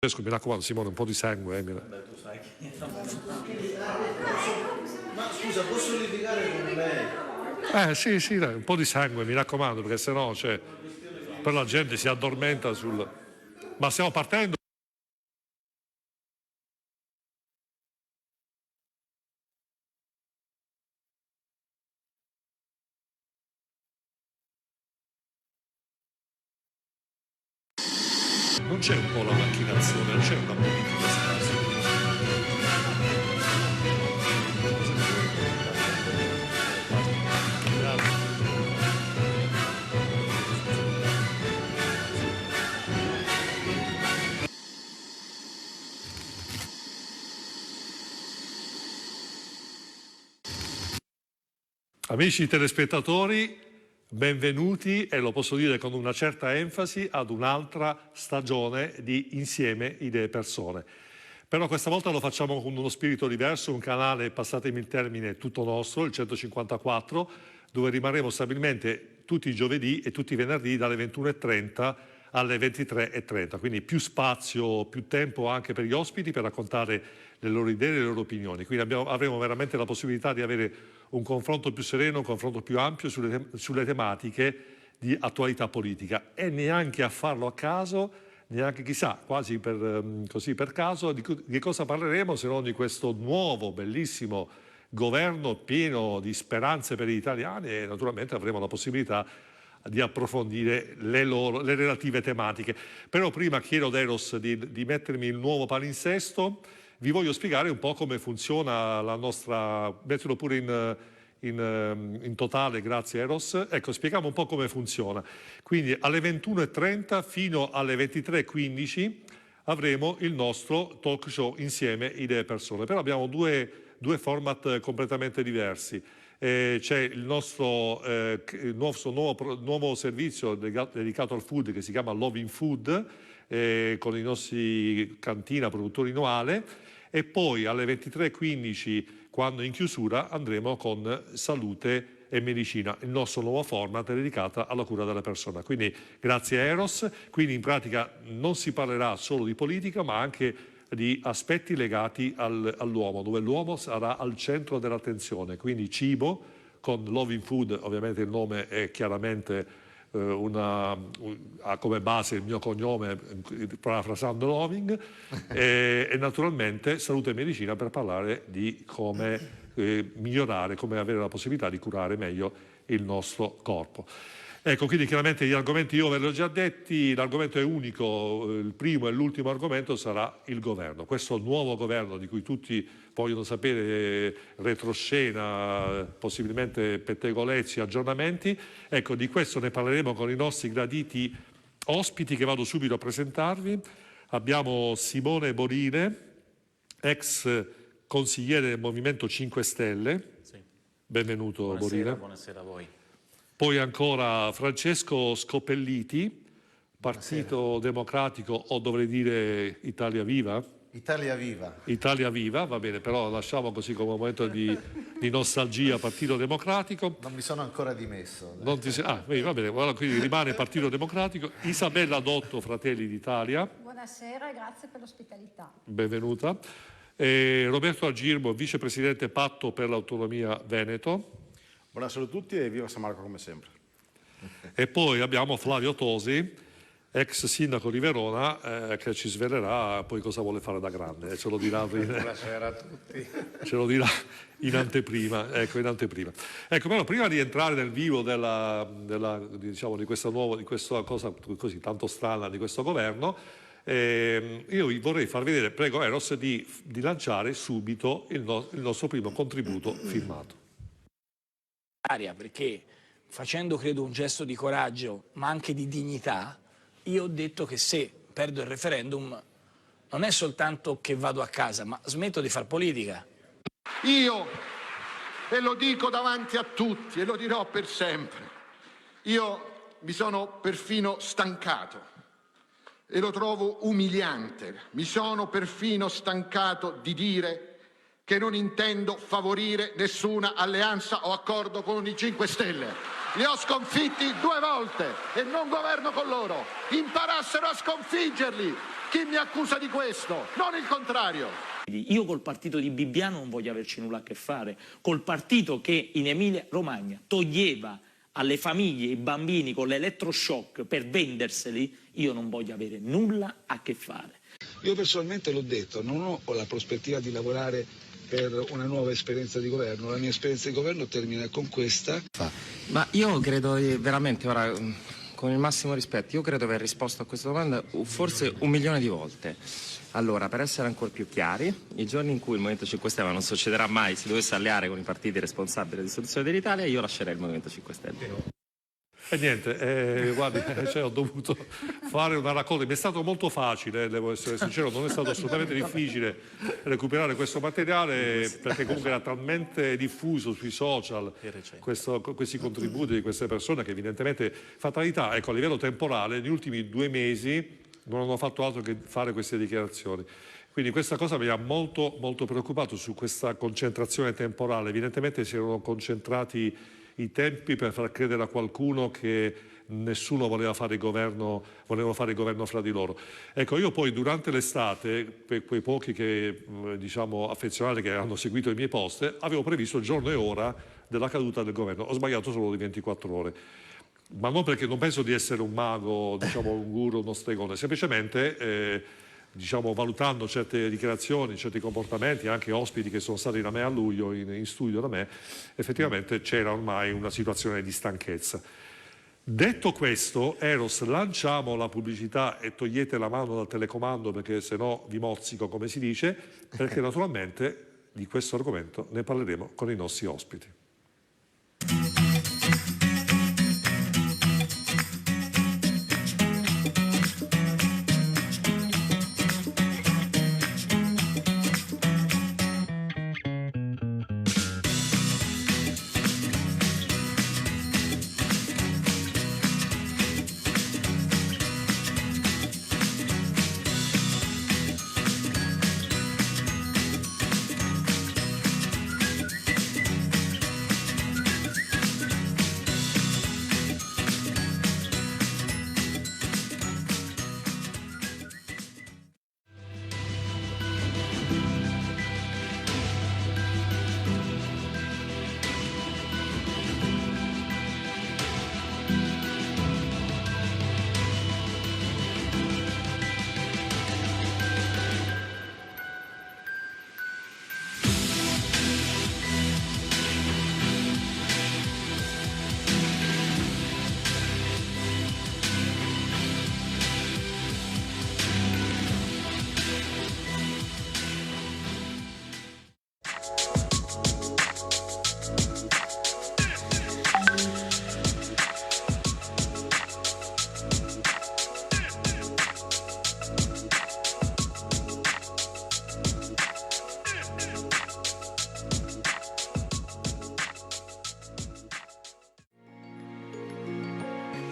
Mi raccomando, Simone, un po' di sangue. Beh, tu sai che... Ma scusa, posso litigare con lei? Sì, dai, un po' di sangue, mi raccomando, perché sennò per la gente si addormenta sul... Ma stiamo partendo? Non c'è un po' la macchinazione, non c'è una politica scarsa. Amici telespettatori, benvenuti, e lo posso dire con una certa enfasi, ad un'altra stagione di Insieme Idee Persone. Però questa volta lo facciamo con uno spirito diverso, un canale, passatemi il termine, tutto nostro, il 154, dove rimarremo stabilmente tutti i giovedì e tutti i venerdì dalle 21:30 alle 23:30, quindi più spazio, più tempo anche per gli ospiti per raccontare le loro idee e le loro opinioni. Quindi avremo veramente la possibilità di avere un confronto più sereno, un confronto più ampio sulle tematiche di attualità politica, e neanche a farlo a caso, neanche chissà, quasi così per caso, di cosa parleremo se non di questo nuovo, bellissimo governo pieno di speranze per gli italiani, e naturalmente avremo la possibilità di approfondire le relative tematiche. Però prima chiedo ad Eros di mettermi il nuovo palinsesto. Vi voglio spiegare un po' come funziona la nostra... Mettilo pure in totale, grazie Eros. Ecco, spieghiamo un po' come funziona. Quindi alle 21:30 fino alle 23:15 avremo il nostro talk show Insieme Idee Persone. Però abbiamo due format completamente diversi. C'è il nostro nuovo servizio dedicato al food, che si chiama Loving Food, con i nostri cantina produttori Noale, e poi alle 23:15, quando in chiusura, andremo con Salute e Medicina, il nostro nuovo format dedicato alla cura della persona. Quindi grazie a Eros, quindi in pratica non si parlerà solo di politica, ma anche di aspetti legati all'uomo, dove l'uomo sarà al centro dell'attenzione, quindi cibo, con Loving Food, ovviamente il nome è chiaramente ha come base il mio cognome, parafrasando Loving, e naturalmente Salute e Medicina per parlare di come migliorare, come avere la possibilità di curare meglio il nostro corpo. Ecco, quindi chiaramente gli argomenti io ve li ho già detti, l'argomento è unico, il primo e l'ultimo argomento sarà il governo, questo nuovo governo di cui tutti vogliono sapere retroscena, possibilmente pettegolezzi, aggiornamenti. Ecco, di questo ne parleremo con i nostri graditi ospiti che vado subito a presentarvi. Abbiamo Simone Boline, ex consigliere del Movimento 5 Stelle. Sì. Benvenuto. Buonasera, Boline. Buonasera a voi. Poi ancora Francesco Scopelliti, Partito Buonasera. Democratico, o dovrei dire Italia Viva? Italia Viva. Italia Viva, va bene, però lasciamo così come un momento di nostalgia Partito Democratico. Non mi sono ancora dimesso. Va bene, quindi rimane Partito Democratico. Isabella Dotto, Fratelli d'Italia. Buonasera e grazie per l'ospitalità. Benvenuta. Roberto Agirbo, vicepresidente Patto per l'Autonomia Veneto. Buonasera a tutti e viva San Marco come sempre. E poi abbiamo Flavio Tosi, ex sindaco di Verona, che ci svelerà poi cosa vuole fare da grande. Ce lo dirà, Buonasera a tutti. Ce lo dirà in anteprima. Ecco, in anteprima. Ecco, però prima di entrare nel vivo diciamo, di questa cosa così tanto strana di questo governo, io vi vorrei far vedere, prego Eros, di lanciare subito il nostro primo contributo filmato. Perché facendo credo un gesto di coraggio ma anche di dignità, io ho detto che se perdo il referendum non è soltanto che vado a casa, ma smetto di far politica. Io, e lo dico davanti a tutti e lo dirò per sempre, io mi sono perfino stancato e lo trovo umiliante, mi sono perfino stancato di dire che non intendo favorire nessuna alleanza o accordo con i 5 Stelle. Li ho sconfitti 2 volte e non governo con loro. Imparassero a sconfiggerli. chi mi accusa di questo, non il contrario. Io col partito di Bibbiano non voglio averci nulla a che fare, col partito che in Emilia-Romagna toglieva alle famiglie i bambini con l'elettroshock per venderseli, io non voglio avere nulla a che fare. Io personalmente l'ho detto, non ho la prospettiva di lavorare per una nuova esperienza di governo, la mia esperienza di governo termina con questa. Ma io credo veramente, ora, con il massimo rispetto, io credo di aver risposto a questa domanda forse 1 milione di volte. Allora, per essere ancora più chiari, il giorno in cui il Movimento 5 Stelle, non succederà mai, si dovesse alleare con i partiti responsabili della dissoluzione dell'Italia, io lascerei il Movimento 5 Stelle. E niente, guardi, cioè, ho dovuto fare una raccolta, mi è stato molto facile, devo essere sincero, non è stato assolutamente difficile recuperare questo materiale perché comunque era talmente diffuso sui social questi contributi di queste persone che evidentemente, fatalità, ecco, a livello temporale, negli ultimi 2 mesi non hanno fatto altro che fare queste dichiarazioni. Quindi questa cosa mi ha molto, molto preoccupato su questa concentrazione temporale. Evidentemente si erano concentrati i tempi per far credere a qualcuno che nessuno voleva fare il governo fra di loro. Ecco, io poi durante l'estate, per quei pochi che, diciamo, affezionati che hanno seguito i miei post, avevo previsto il giorno e ora della caduta del governo. Ho sbagliato solo di 24 ore. Ma non perché non penso di essere un mago, diciamo, un guru, uno stregone, semplicemente diciamo, valutando certe dichiarazioni, certi comportamenti, anche ospiti che sono stati da me a luglio in studio da me, effettivamente c'era ormai una situazione di stanchezza. Detto questo, Eros, lanciamo la pubblicità e togliete la mano dal telecomando perché sennò vi mozzico, come si dice, perché naturalmente di questo argomento ne parleremo con i nostri ospiti.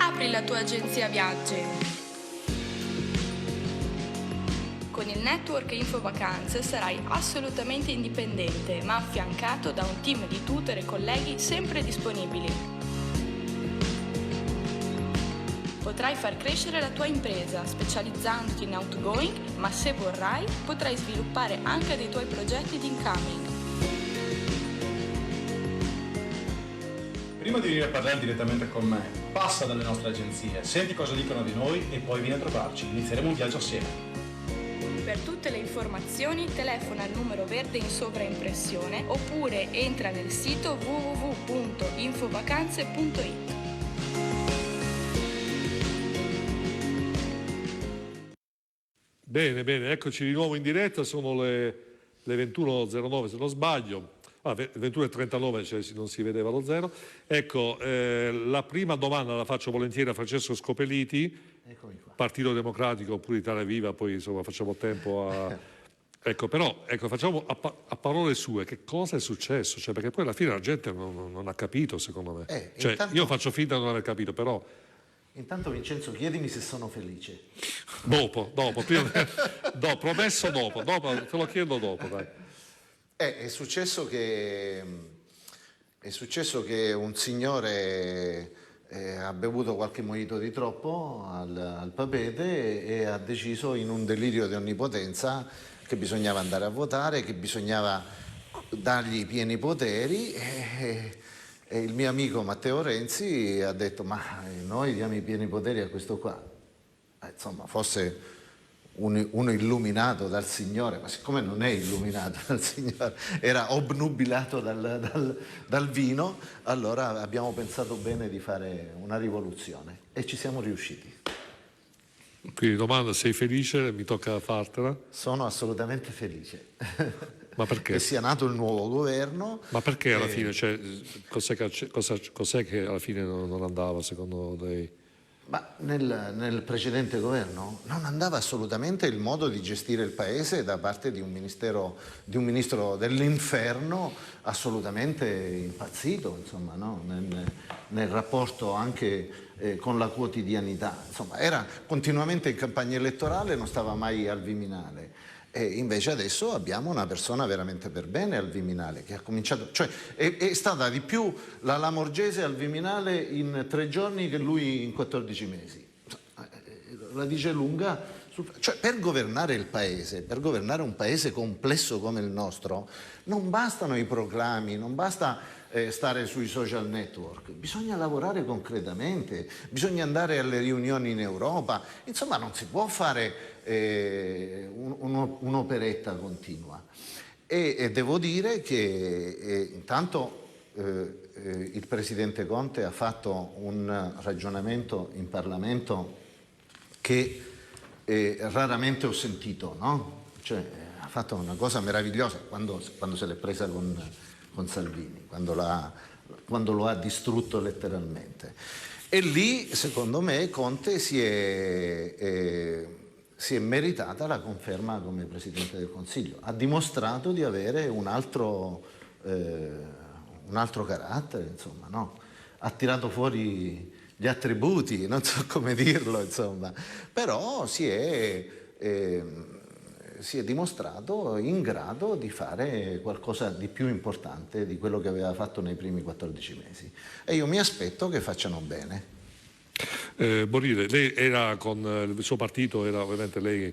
Apri la tua agenzia viaggi. Con il network Infovacanze sarai assolutamente indipendente, ma affiancato da un team di tutor e colleghi sempre disponibili. Potrai far crescere la tua impresa specializzandoti in outgoing, ma se vorrai potrai sviluppare anche dei tuoi progetti di incoming. Prima di venire a parlare direttamente con me, passa dalle nostre agenzie, senti cosa dicono di noi e poi vieni a trovarci. Inizieremo un viaggio assieme. Per tutte le informazioni telefona al numero verde in sovraimpressione oppure entra nel sito www.infovacanze.it. Bene, bene, eccoci di nuovo in diretta, sono le 21.09 se non sbaglio. 21.39, cioè non si vedeva lo zero. Ecco, la prima domanda la faccio volentieri a Francesco Scopelliti, Partito Democratico oppure Italia Viva, poi insomma facciamo tempo a... Ecco, però ecco, facciamo a parole sue, che cosa è successo? Cioè, perché poi alla fine la gente non ha capito, secondo me. Cioè, intanto... io faccio finta di non aver capito, però... Intanto Vincenzo, chiedimi se sono felice. Dopo, prima... promesso dopo, te lo chiedo dopo, dai. È successo che un signore ha bevuto qualche mojito di troppo al Papete e ha deciso in un delirio di onnipotenza che bisognava andare a votare, che bisognava dargli i pieni poteri e il mio amico Matteo Renzi ha detto ma noi diamo i pieni poteri a questo qua. Insomma, fosse uno illuminato dal Signore, ma siccome non è illuminato dal Signore, era obnubilato dal vino, allora abbiamo pensato bene di fare una rivoluzione e ci siamo riusciti. Quindi domanda, sei felice? Mi tocca fartela. Sono assolutamente felice. Ma perché? Che sia nato il nuovo governo. Ma perché alla fine? Cioè, cos'è che alla fine non andava secondo lei? Ma nel precedente governo non andava assolutamente il modo di gestire il paese da parte di un ministro dell'inferno assolutamente impazzito, insomma, no? nel rapporto anche con la quotidianità. Insomma, era continuamente in campagna elettorale, non stava mai al Viminale. E invece adesso abbiamo una persona veramente per bene al Viminale che ha cominciato, cioè è stata di più la Lamorgese al Viminale in 3 giorni che lui in 14 mesi. La dice lunga, cioè per governare il paese, per governare un paese complesso come il nostro, non bastano i proclami, non basta stare sui social network, bisogna lavorare concretamente, bisogna andare alle riunioni in Europa, insomma non si può fare un'operetta continua. E devo dire che intanto il Presidente Conte ha fatto un ragionamento in Parlamento che raramente ho sentito, no? Cioè, ha fatto una cosa meravigliosa quando se l'è presa con Salvini, quando lo ha distrutto letteralmente. E lì, secondo me, Conte si è meritata la conferma come Presidente del Consiglio. Ha dimostrato di avere un altro carattere, insomma, no? Ha tirato fuori gli attributi, non so come dirlo, insomma, però si è dimostrato in grado di fare qualcosa di più importante di quello che aveva fatto nei primi 14 mesi. E io mi aspetto che facciano bene. Borile, lei era con il suo partito, era ovviamente lei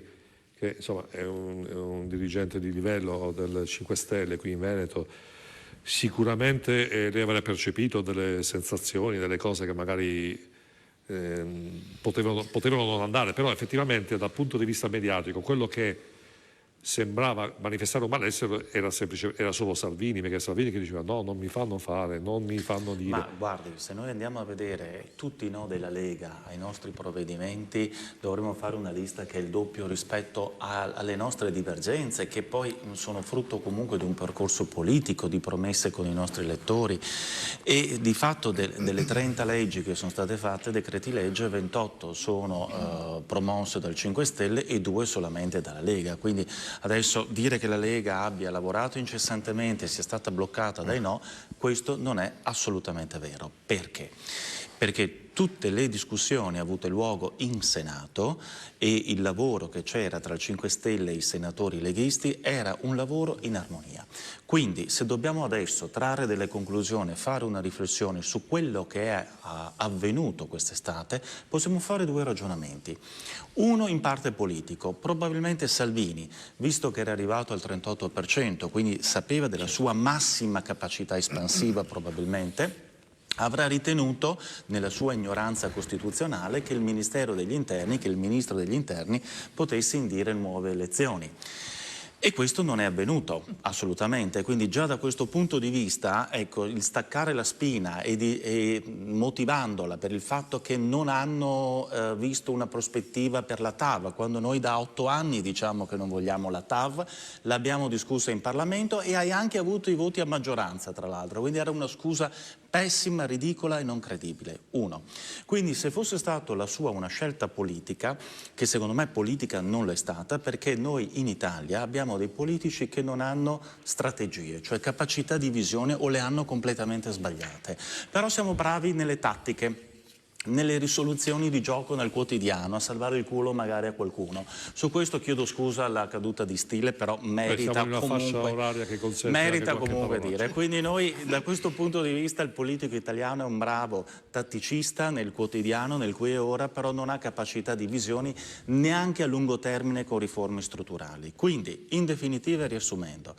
che insomma è un dirigente di livello del 5 Stelle qui in Veneto, sicuramente lei avrà percepito delle sensazioni, delle cose che magari potevano non andare, però effettivamente dal punto di vista mediatico quello che sembrava manifestare un malessere era solo Salvini, perché Salvini che diceva no, non mi fanno fare, non mi fanno dire. Ma guardi, se noi andiamo a vedere tutti i no della Lega ai nostri provvedimenti, dovremmo fare una lista che è il doppio rispetto alle nostre divergenze, che poi sono frutto comunque di un percorso politico, di promesse con i nostri elettori, e di fatto delle 30 leggi che sono state fatte, decreti legge, 28 sono promossi dal 5 Stelle e 2 solamente dalla Lega, quindi adesso dire che la Lega abbia lavorato incessantemente e sia stata bloccata dai no, questo non è assolutamente vero. Perché? Perché tutte le discussioni avute luogo in Senato e il lavoro che c'era tra il 5 Stelle e i senatori leghisti era un lavoro in armonia. Quindi se dobbiamo adesso trarre delle conclusioni, fare una riflessione su quello che è avvenuto quest'estate, possiamo fare 2 ragionamenti. Uno in parte politico, probabilmente Salvini, visto che era arrivato al 38%, quindi sapeva della sua massima capacità espansiva probabilmente, avrà ritenuto, nella sua ignoranza costituzionale, che il Ministero degli Interni, che il Ministro degli Interni potesse indire nuove elezioni. E questo non è avvenuto, assolutamente, quindi già da questo punto di vista, ecco, il staccare la spina e motivandola per il fatto che non hanno visto una prospettiva per la TAV, quando noi da 8 anni diciamo che non vogliamo la TAV, l'abbiamo discussa in Parlamento e hai anche avuto i voti a maggioranza, tra l'altro, quindi era una scusa pessima, ridicola e non credibile. 1. Quindi se fosse stata la sua una scelta politica, che secondo me politica non l'è stata, perché noi in Italia abbiamo dei politici che non hanno strategie, cioè capacità di visione, o le hanno completamente sbagliate. Però siamo bravi nelle tattiche. nelle risoluzioni di gioco nel quotidiano, a salvare il culo magari a qualcuno. Su questo chiedo scusa alla caduta di stile, però merita siamo in una comunque, fascia oraria che consente merita anche qualche comunque parolaccia. dire. Quindi noi da questo punto di vista il politico italiano è un bravo tatticista nel quotidiano, nel qui e ora, però non ha capacità di visioni neanche a lungo termine con riforme strutturali. Quindi, in definitiva e riassumendo,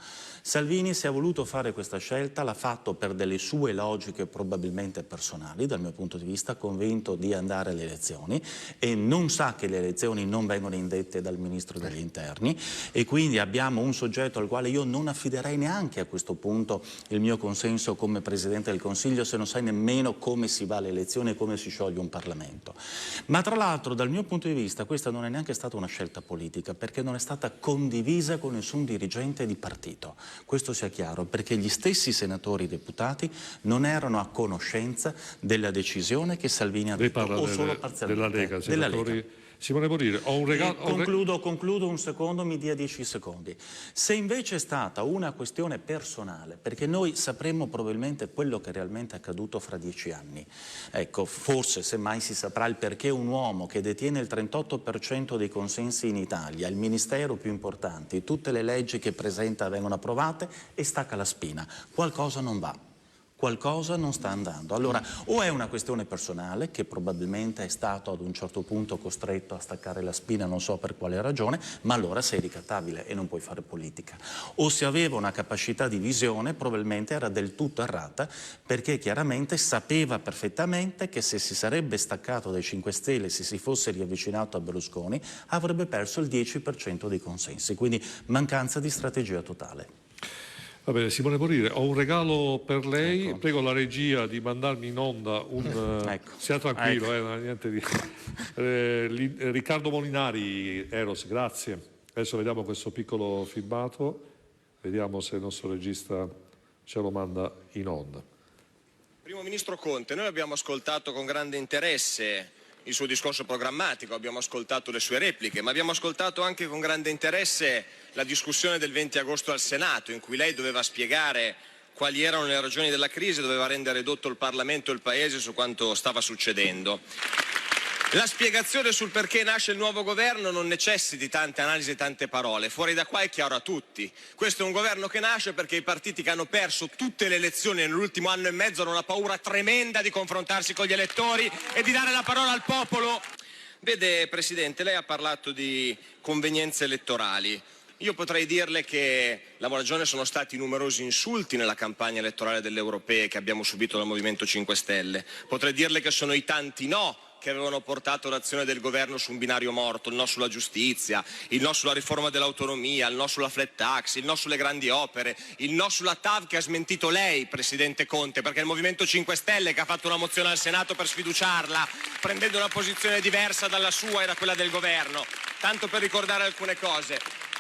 Salvini, se ha voluto fare questa scelta, l'ha fatto per delle sue logiche probabilmente personali, dal mio punto di vista, convinto di andare alle elezioni, e non sa che le elezioni non vengono indette dal Ministro degli Interni, e quindi abbiamo un soggetto al quale io non affiderei neanche a questo punto il mio consenso come Presidente del Consiglio, se non sai nemmeno come si va alle elezioni e come si scioglie un Parlamento. Ma tra l'altro, dal mio punto di vista, questa non è neanche stata una scelta politica, perché non è stata condivisa con nessun dirigente di partito. Questo sia chiaro, perché gli stessi senatori deputati non erano a conoscenza della decisione che Salvini ha detto, o solo parzialmente. Della Lega, della Lega. Simone Bonire, ho un regalo... Concludo un secondo, mi dia 10 secondi. Se invece è stata una questione personale, perché noi sapremo probabilmente quello che è realmente accaduto fra 10 anni, ecco, forse semmai si saprà il perché un uomo che detiene il 38% dei consensi in Italia, il ministero più importante, tutte le leggi che presenta vengono approvate e stacca la spina. Qualcosa non va. Qualcosa non sta andando. Allora, o è una questione personale, che probabilmente è stato ad un certo punto costretto a staccare la spina, non so per quale ragione, ma allora sei ricattabile e non puoi fare politica. O se aveva una capacità di visione, probabilmente era del tutto errata, perché chiaramente sapeva perfettamente che se si sarebbe staccato dai 5 Stelle, se si fosse riavvicinato a Berlusconi, avrebbe perso il 10% dei consensi. Quindi mancanza di strategia totale. Va bene, Simone Bonire, ho un regalo per lei, Ecco. prego la regia di mandarmi in onda un... Ecco. Sia tranquillo, Ecco. non è niente di... Riccardo Molinari, Eros, grazie. Adesso vediamo questo piccolo filmato, vediamo se il nostro regista ce lo manda in onda. Primo Ministro Conte, noi abbiamo ascoltato con grande interesse il suo discorso programmatico, abbiamo ascoltato le sue repliche, ma abbiamo ascoltato anche con grande interesse la discussione del 20 agosto al Senato, in cui lei doveva spiegare quali erano le ragioni della crisi, doveva rendere edotto il Parlamento e il Paese su quanto stava succedendo. La spiegazione sul perché nasce il nuovo governo non necessita di tante analisi e tante parole, fuori da qua è chiaro a tutti. Questo è un governo che nasce perché i partiti che hanno perso tutte le elezioni nell'ultimo anno e mezzo hanno una paura tremenda di confrontarsi con gli elettori e di dare la parola al popolo. Vede, Presidente, lei ha parlato di convenienze elettorali. Io potrei dirle che la ragione sono stati i numerosi insulti nella campagna elettorale delle europee che abbiamo subito dal Movimento 5 Stelle. Potrei dirle che sono i tanti no che avevano portato l'azione del governo su un binario morto, il no sulla giustizia, il no sulla riforma dell'autonomia, il no sulla flat tax, il no sulle grandi opere, il no sulla TAV che ha smentito lei, Presidente Conte, perché è il Movimento 5 Stelle che ha fatto una mozione al Senato per sfiduciarla, prendendo una posizione diversa dalla sua e da quella del governo, tanto per ricordare alcune cose.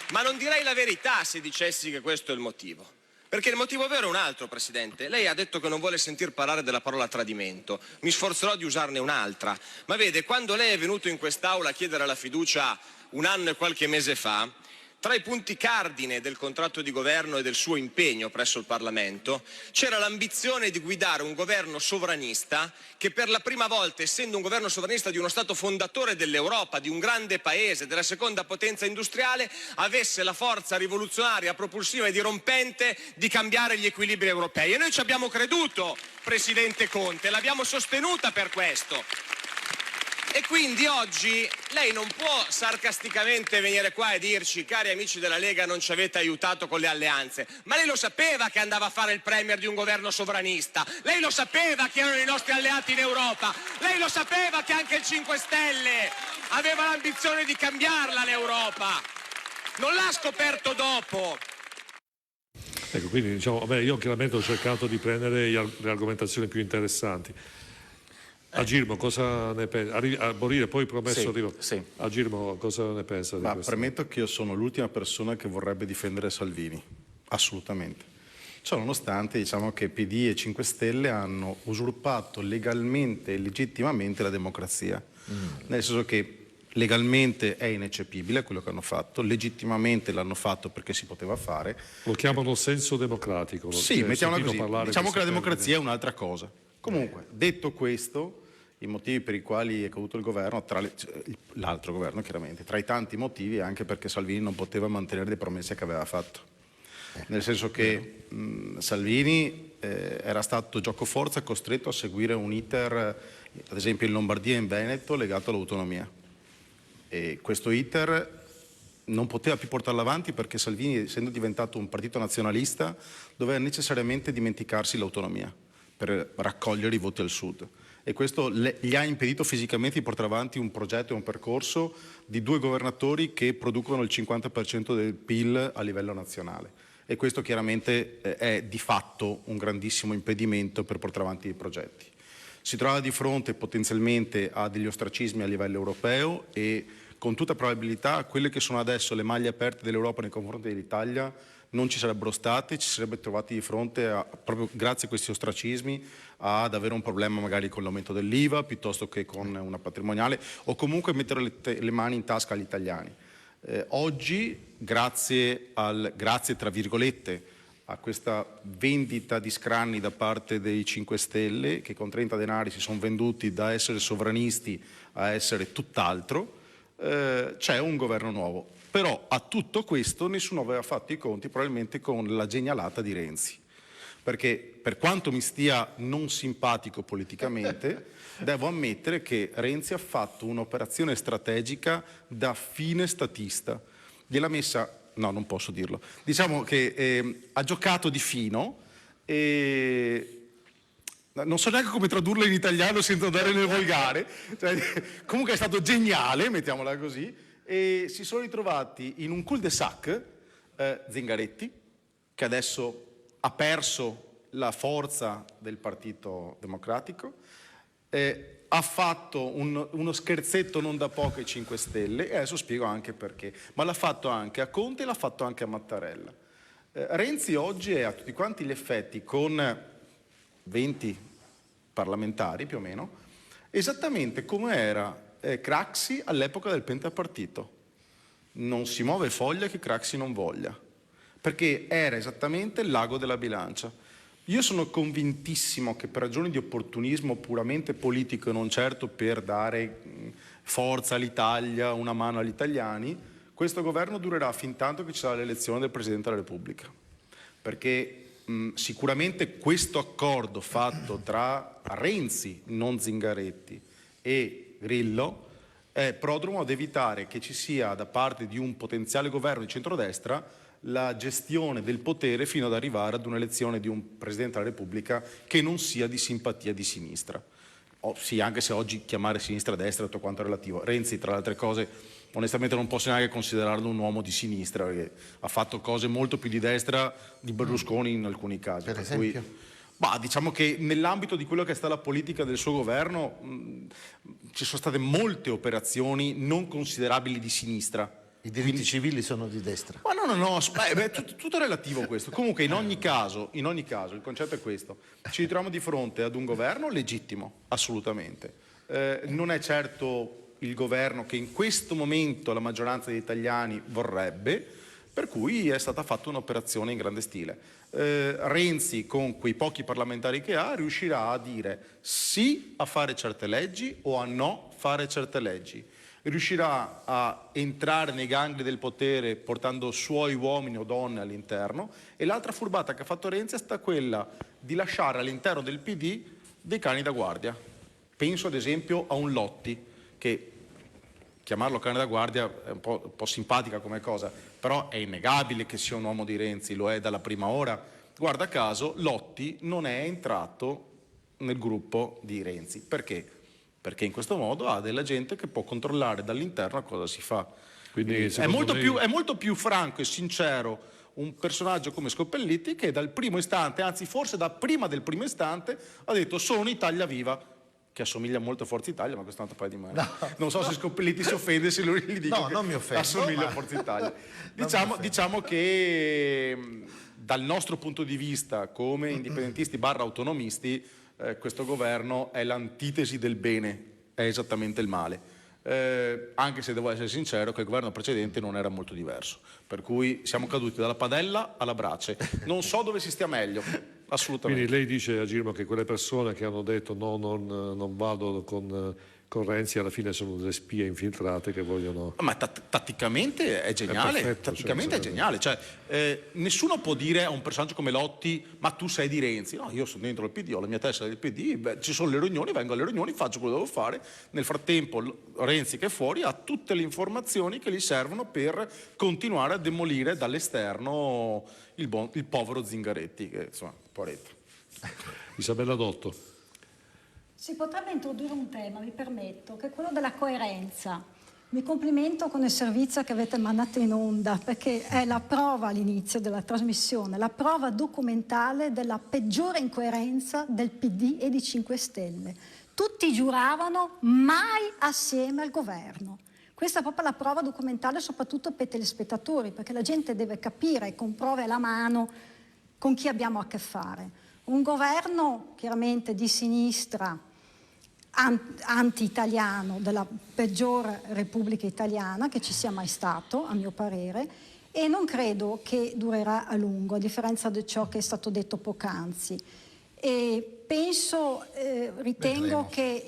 Ma non direi la verità se dicessi che questo è il motivo. Perché il motivo vero è un altro, Presidente. Lei ha detto che non vuole sentir parlare della parola tradimento. Mi sforzerò di usarne un'altra. Ma vede, quando lei è venuto in quest'Aula a chiedere la fiducia un anno e qualche mese fa, tra i punti cardine del contratto di governo e del suo impegno presso il Parlamento c'era l'ambizione di guidare un governo sovranista che per la prima volta, essendo un governo sovranista di uno Stato fondatore dell'Europa, di un grande paese, della seconda potenza industriale, avesse la forza rivoluzionaria, propulsiva e dirompente di cambiare gli equilibri europei. E noi ci abbiamo creduto, Presidente Conte, l'abbiamo sostenuta per questo. E quindi oggi lei non può sarcasticamente venire qua e dirci: cari amici della Lega, non ci avete aiutato con le alleanze. Ma lei lo sapeva che andava a fare il premier di un governo sovranista, lei lo sapeva che erano i nostri alleati in Europa, lei lo sapeva che anche il 5 Stelle aveva l'ambizione di cambiarla l'Europa, non l'ha scoperto dopo. Ecco, quindi diciamo, vabbè, io chiaramente ho cercato di prendere le argomentazioni più interessanti. A Girmo cosa ne pensa? A Bonire poi promesso arrivo. Sì. A Girmo cosa ne pensa di questo? Premetto che io sono l'ultima persona che vorrebbe difendere Salvini, assolutamente. Ciò nonostante, diciamo che PD e 5 Stelle hanno usurpato legalmente e legittimamente la democrazia, nel senso che legalmente è ineccepibile quello che hanno fatto, legittimamente l'hanno fatto perché si poteva fare. Lo chiamano senso democratico. Sì, mettiamola così. Diciamo che la democrazia è un'altra cosa. Comunque, detto questo, I motivi per i quali è caduto il governo, l'altro governo chiaramente, tra i tanti motivi anche perché Salvini non poteva mantenere le promesse che aveva fatto. Nel senso che Salvini era stato giocoforza costretto a seguire un iter, ad esempio in Lombardia e in Veneto, legato all'autonomia. E questo iter non poteva più portarlo avanti perché Salvini, essendo diventato un partito nazionalista, doveva necessariamente dimenticarsi l'autonomia per raccogliere i voti al sud. E questo gli ha impedito fisicamente di portare avanti un progetto e un percorso di 2 governatori che producono il 50% del PIL a livello nazionale. E questo chiaramente è di fatto un grandissimo impedimento per portare avanti i progetti. Si trova di fronte potenzialmente a degli ostracismi a livello europeo e con tutta probabilità quelle che sono adesso le maglie aperte dell'Europa nei confronti dell'Italia non ci sarebbero state, ci sarebbe trovati di fronte, proprio grazie a questi ostracismi, ad avere un problema magari con l'aumento dell'IVA piuttosto che con una patrimoniale o comunque mettere le mani in tasca agli italiani. Oggi, grazie tra virgolette, a questa vendita di scranni da parte dei 5 Stelle, che con 30 denari si sono venduti da essere sovranisti a essere tutt'altro, c'è un governo nuovo. Però a tutto questo nessuno aveva fatto i conti probabilmente con la genialata di Renzi. Perché per quanto mi stia non simpatico politicamente, devo ammettere che Renzi ha fatto un'operazione strategica da fine statista. Gliel'ha messa, no non posso dirlo, diciamo che ha giocato di fino e non so neanche come tradurlo in italiano senza andare nel volgare, cioè, comunque è stato geniale, mettiamola così, e si sono ritrovati in un cul-de-sac Zingaretti, che adesso ha perso la forza del Partito Democratico, ha fatto uno scherzetto non da poco ai 5 Stelle e adesso spiego anche perché, ma l'ha fatto anche a Conte e l'ha fatto anche a Mattarella. Renzi oggi è a tutti quanti gli effetti con 20 parlamentari più o meno, esattamente come era Craxi all'epoca del pentapartito. Non si muove foglia che Craxi non voglia, perché era esattamente il l'ago della bilancia. Io sono convintissimo che per ragioni di opportunismo puramente politico e non certo per dare forza all'Italia, una mano agli italiani, questo governo durerà fin tanto che ci sarà l'elezione del Presidente della Repubblica. Perché sicuramente questo accordo fatto tra Renzi, non Zingaretti, e Grillo è prodromo ad evitare che ci sia da parte di un potenziale governo di centrodestra la gestione del potere fino ad arrivare ad un'elezione di un Presidente della Repubblica che non sia di simpatia di sinistra. Sì, anche se oggi chiamare sinistra-destra è tutto quanto relativo. Renzi, tra le altre cose, onestamente non posso neanche considerarlo un uomo di sinistra, perché ha fatto cose molto più di destra di Berlusconi in alcuni casi. Per esempio? Diciamo che nell'ambito di quello che è stata la politica del suo governo ci sono state molte operazioni non considerabili di sinistra. I diritti civili sono di destra. Ma no, tutto relativo questo. Comunque in ogni caso, il concetto è questo. Ci ritroviamo di fronte ad un governo legittimo, assolutamente. Non è certo il governo che in questo momento la maggioranza degli italiani vorrebbe, per cui è stata fatta un'operazione in grande stile. Renzi, con quei pochi parlamentari che ha, riuscirà a dire sì a fare certe leggi o a no fare certe leggi. Riuscirà a entrare nei gangli del potere portando suoi uomini o donne all'interno, e l'altra furbata che ha fatto Renzi è stata quella di lasciare all'interno del PD dei cani da guardia. Penso ad esempio a un Lotti, che chiamarlo cane da guardia è un po' simpatica come cosa, però è innegabile che sia un uomo di Renzi, lo è dalla prima ora. Guarda caso, Lotti non è entrato nel gruppo di Renzi. Perché? Perché in questo modo ha della gente che può controllare dall'interno cosa si fa. Quindi è molto più franco e sincero un personaggio come Scopelliti, che dal primo istante, anzi forse da prima del primo istante, ha detto sono Italia Viva, che assomiglia molto a Forza Italia, ma questo è un altro paio di mani. Non so se Scopelliti si offende se lui gli dico non mi offendo, assomiglia a Forza Italia. Diciamo che dal nostro punto di vista come indipendentisti / autonomisti questo governo è l'antitesi del bene, è esattamente il male. Anche se devo essere sincero che il governo precedente non era molto diverso, per cui siamo caduti dalla padella alla brace. Non so dove si stia meglio, assolutamente. Quindi lei dice a Girma che quelle persone che hanno detto no, non vado con Renzi, alla fine sono delle spie infiltrate che vogliono... Ma tatticamente è geniale, perfetto, tatticamente è geniale. Cioè, nessuno può dire a un personaggio come Lotti, ma tu sei di Renzi. No, io sono dentro il PD, ho la mia testa del PD, ci sono le riunioni, vengo alle riunioni, faccio quello che devo fare. Nel frattempo Renzi che è fuori ha tutte le informazioni che gli servono per continuare a demolire dall'esterno il povero Zingaretti, che insomma, poveretto. Isabella Dotto. Si potrebbe introdurre un tema, mi permetto, che è quello della coerenza. Mi complimento con il servizio che avete mandato in onda, perché è la prova all'inizio della trasmissione, la prova documentale della peggiore incoerenza del PD e di 5 Stelle. Tutti giuravano mai assieme al governo. Questa è proprio la prova documentale, soprattutto per i telespettatori, perché la gente deve capire con prove alla mano con chi abbiamo a che fare. Un governo chiaramente di sinistra, anti-italiano, della peggior Repubblica Italiana che ci sia mai stato, a mio parere, e non credo che durerà a lungo, a differenza di ciò che è stato detto poc'anzi. E penso, ritengo che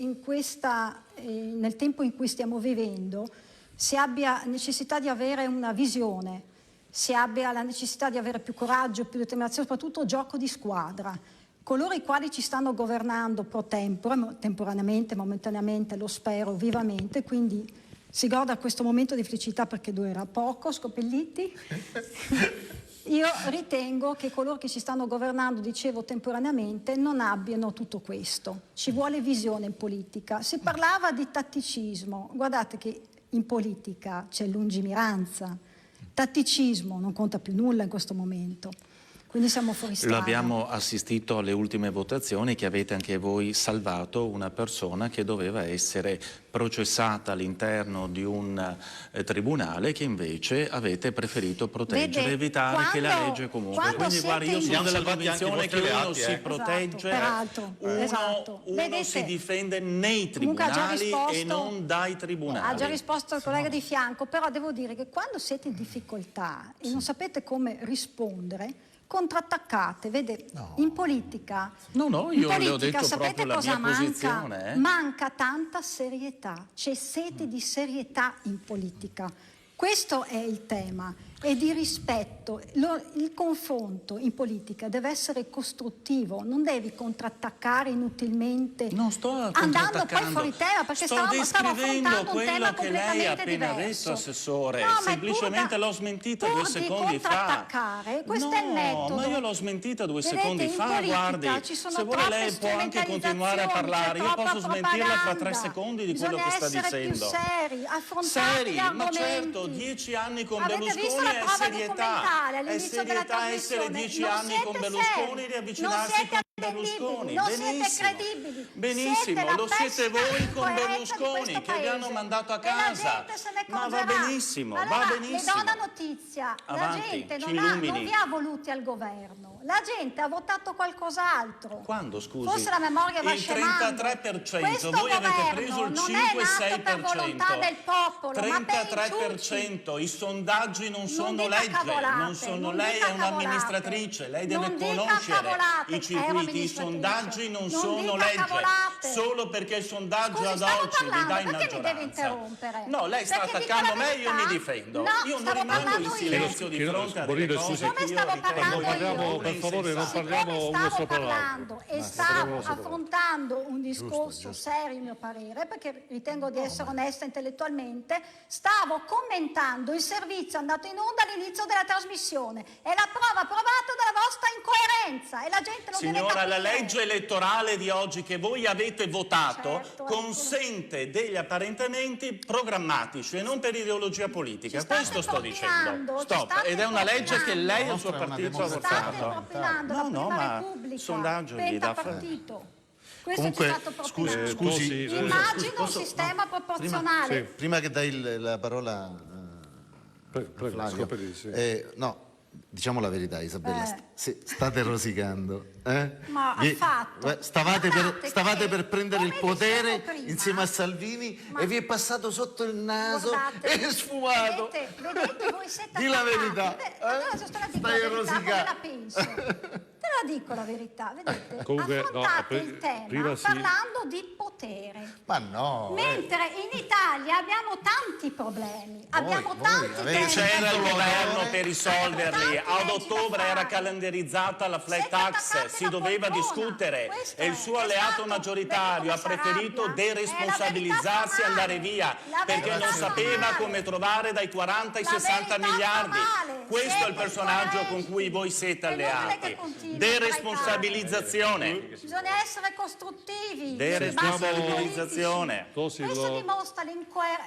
nel tempo in cui stiamo vivendo si abbia necessità di avere una visione, si abbia la necessità di avere più coraggio, più determinazione, soprattutto gioco di squadra. Coloro i quali ci stanno governando pro tempore, temporaneamente, momentaneamente, lo spero vivamente, quindi si goda questo momento di felicità perché durerà poco, scopelliti. Io ritengo che coloro che ci stanno governando, dicevo temporaneamente, non abbiano tutto questo. Ci vuole visione in politica. Si parlava di tatticismo. Guardate che in politica c'è lungimiranza. Tatticismo non conta più nulla in questo momento. Quindi siamo fuori strada. Lo abbiamo assistito alle ultime votazioni che avete anche voi salvato una persona che doveva essere processata all'interno di un tribunale che invece avete preferito proteggere, evitare che la legge comunque. Quindi guarda, io sono della convinzione che uno si protegge, uno si difende nei tribunali e non dai tribunali. Ha già risposto al collega di fianco, però devo dire che quando siete in difficoltà e non sapete come rispondere, contrattaccate, vede, in politica, io le ho detto sapete proprio cosa la mia manca? posizione. Manca tanta serietà, c'è sete di serietà in politica. Questo è il tema, e di rispetto. Il confronto in politica deve essere costruttivo, non devi contrattaccare inutilmente. Non sto andando poi fuori tema, perché sto stavo descrivendo affrontando un tema quello che lei ha appena diverso. detto, Assessore. No, semplicemente l'ho smentita 2 secondi fa. Questo è il metodo. Ma io l'ho smentita 2 Vedete, secondi in fa. politica Guardi, ci sono se vuole lei può anche continuare a parlare. Io posso smentirla fra 3 secondi di quello che sta dicendo. Bisogna essere più seri, affrontare gli argomenti. Ma certo, 10 anni con Avete Berlusconi visto la è prova serietà. È serietà essere 10 anni con Berlusconi e riavvicinarsi con Berlusconi. Non siete credibili. Benissimo, lo siete voi con Berlusconi che vi hanno mandato a casa. Ma va benissimo, va benissimo. Le do una notizia, la gente non vi ha voluti al governo, la gente ha votato qualcos'altro. Quando, scusi? Forse la memoria va il scemando. 33%, voi avete preso il 5-6%. Per volontà del popolo, 33%, i sondaggi non sono legge, non sono, lei è un'amministratrice, lei deve conoscere i circuiti, i sondaggi non sono legge, solo perché il sondaggio ad oggi vi dà in maggioranza. No, lei sta attaccando me e io mi difendo. Io non rimango in silenzio di fronte a delle cose che io ritengo per favore non parliamo uno sopra l'altro. E stavo affrontando un discorso serio, a mio parere, perché ritengo di essere onesta intellettualmente, stavo commentando il servizio andato in onda all'inizio della trasmissione. È la prova provata della vostra incoerenza e la gente non deve capire. La legge elettorale di oggi che voi avete votato consente degli apparentamenti programmatici e non per ideologia politica. Questo sto dicendo. Stop. Ed è una legge che lei e il suo partito ha votato. No, ma il sondaggio gli dà partito. Comunque, scusi, immagino un sistema proporzionale. Prima che dai la parola a Flavio, no, diciamo la verità, Isabella, state rosicando. Ma affatto. Stavate per prendere il potere insieme a Salvini e vi è passato sotto il naso e è sfumato. Vedete, voi siete Di la verità. Allora, se sto la dico la verità, come la penso? Te la dico la verità, vedete, Comunque, affrontate il tema prima sì. parlando di potere. Ma no. Mentre in Italia abbiamo tanti problemi, abbiamo tanti temi. C'era il da governo risolvere, per risolverli. abbiamo Ad tanti leggi da ottobre era fare. calendarizzata la flat Siete tax, attaccati si alla doveva poltrona. discutere Questo e il è. suo È alleato stato, maggioritario ha vedi come preferito s'arrabbia? deresponsabilizzarsi e È la verità fa andare male. via La perché verità non fa sapeva male. come trovare dai 40 ai La 60 verità fa miliardi. male. Questo è il Siete personaggio con coerenti. cui voi siete È inutile alleati. che continui a Deresponsabilizzazione. Bisogna essere costruttivi. Deresponsabilizzazione. Questo dimostra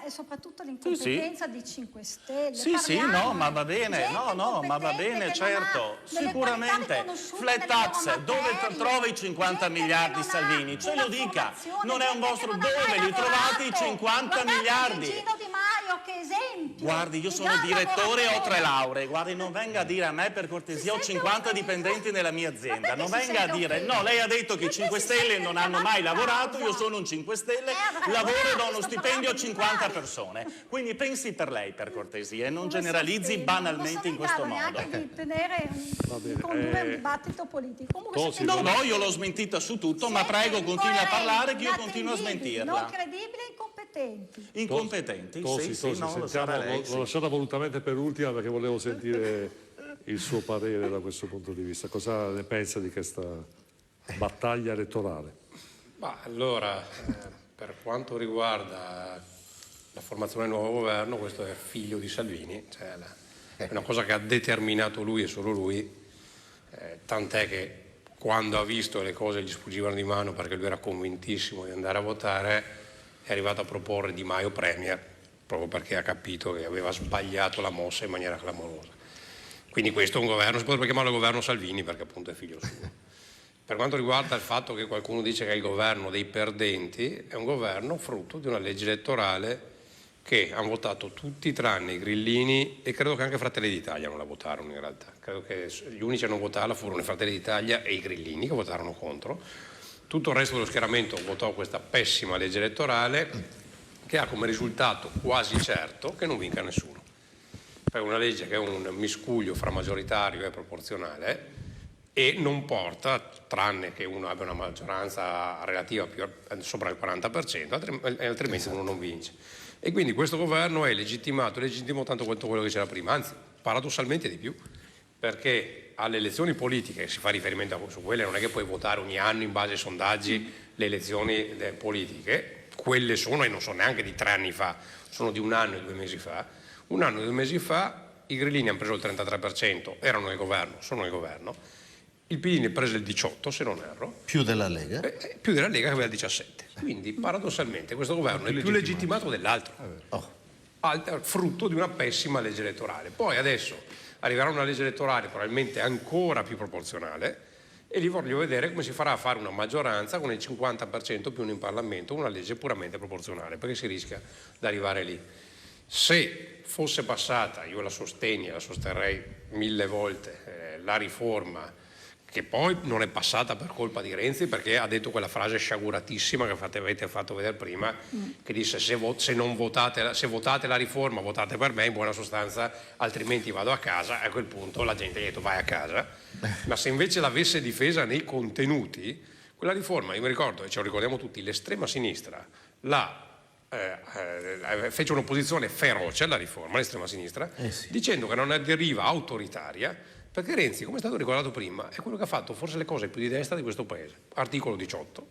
e soprattutto l'incompetenza di 5 Stelle. Sì, Parliamo, ma va bene, gente ma va incompetente bene, che certo, non ha delle sicuramente. qualità riconosciute Flat nelle tax, loro dove materie. trova i 50 Gente che miliardi non ha Salvini? Ce una lo dica, formazione, non è un gente vostro che non ha dove mai li trovate i lavorato. 50 Guardate miliardi? Gino Di Maio, che esempio. Guardi, io Di sono gran direttore e ho 3 lavoratore. lauree, guardi, non venga a dire a me per cortesia ho 50 dipendenti nella mia azienda, perché non si venga a sente dire, offeso? no, lei ha detto che i Perché 5 si Stelle sente non hanno mai chiamato lavorato, causa? io sono un 5 Stelle, avrei lavoro da guardato, uno sto stipendio a parlando di 50 male. persone, quindi pensi per lei per cortesia e non Come si generalizzi offende? banalmente in questo Non sono in grado modo. neanche di tenere di condurre un dibattito politico. Comunque Tosi, siete No, io l'ho smentita su tutto, ma siete prego, continui a parlare che io incoerenti, continuo a inattendibili, smentirla. non credibili e incompetenti. Incompetenti, Tosi, sì, no, lo sentiamo, sa lei. l'ho lasciata volutamente per ultima perché volevo sentire il suo parere da questo punto di vista. Cosa ne pensa di questa battaglia elettorale? Ma allora, per quanto riguarda la formazione del nuovo governo, questo è figlio di Salvini, cioè è una cosa che ha determinato lui e solo lui, tant'è che quando ha visto le cose gli sfuggivano di mano perché lui era convintissimo di andare a votare, è arrivato a proporre Di Maio premier, proprio perché ha capito che aveva sbagliato la mossa in maniera clamorosa. Quindi questo è un governo, si potrebbe chiamarlo governo Salvini perché appunto è figlio suo. Per quanto riguarda il fatto che qualcuno dice che è il governo dei perdenti, è un governo frutto di una legge elettorale che hanno votato tutti tranne i grillini e credo che anche Fratelli d'Italia non la votarono in realtà. Credo che gli unici a non votarla furono i Fratelli d'Italia e i grillini che votarono contro. Tutto il resto dello schieramento votò questa pessima legge elettorale che ha come risultato quasi certo che non vinca nessuno. È una legge che è un miscuglio fra maggioritario e proporzionale e non porta, tranne che uno abbia una maggioranza relativa sopra il 40%, altrimenti uno non vince. E quindi questo governo è legittimo tanto quanto quello che c'era prima, anzi paradossalmente di più, perché alle elezioni politiche, si fa riferimento su quelle, non è che puoi votare ogni anno in base ai sondaggi le elezioni politiche, quelle sono e non sono neanche di 3 anni fa, sono di 1 anno e 2 mesi fa. 1 anno e 2 mesi fa i grillini hanno preso il 33%, erano nel governo, sono nel governo, il PD ne prese il 18% se non erro. Più della Lega? Più della Lega che aveva il 17%. Quindi paradossalmente questo governo è più legittimato dell'altro, frutto di una pessima legge elettorale. Poi adesso arriverà una legge elettorale probabilmente ancora più proporzionale e lì voglio vedere come si farà a fare una maggioranza con il 50% più uno in Parlamento, una legge puramente proporzionale, perché si rischia di arrivare lì. Se fosse passata, io la sostengo e la sosterrei 1000 volte, la riforma, che poi non è passata per colpa di Renzi perché ha detto quella frase sciaguratissima che avete fatto vedere prima, che disse se votate la riforma votate per me, in buona sostanza, altrimenti vado a casa. A quel punto la gente gli ha detto vai a casa. Ma se invece l'avesse difesa nei contenuti, quella riforma, io mi ricordo, e ce lo ricordiamo tutti, l'estrema sinistra fece un'opposizione feroce alla riforma, l'estrema sinistra, dicendo che non è deriva autoritaria, perché Renzi, come è stato ricordato prima, è quello che ha fatto forse le cose più di destra di questo paese. Articolo 18.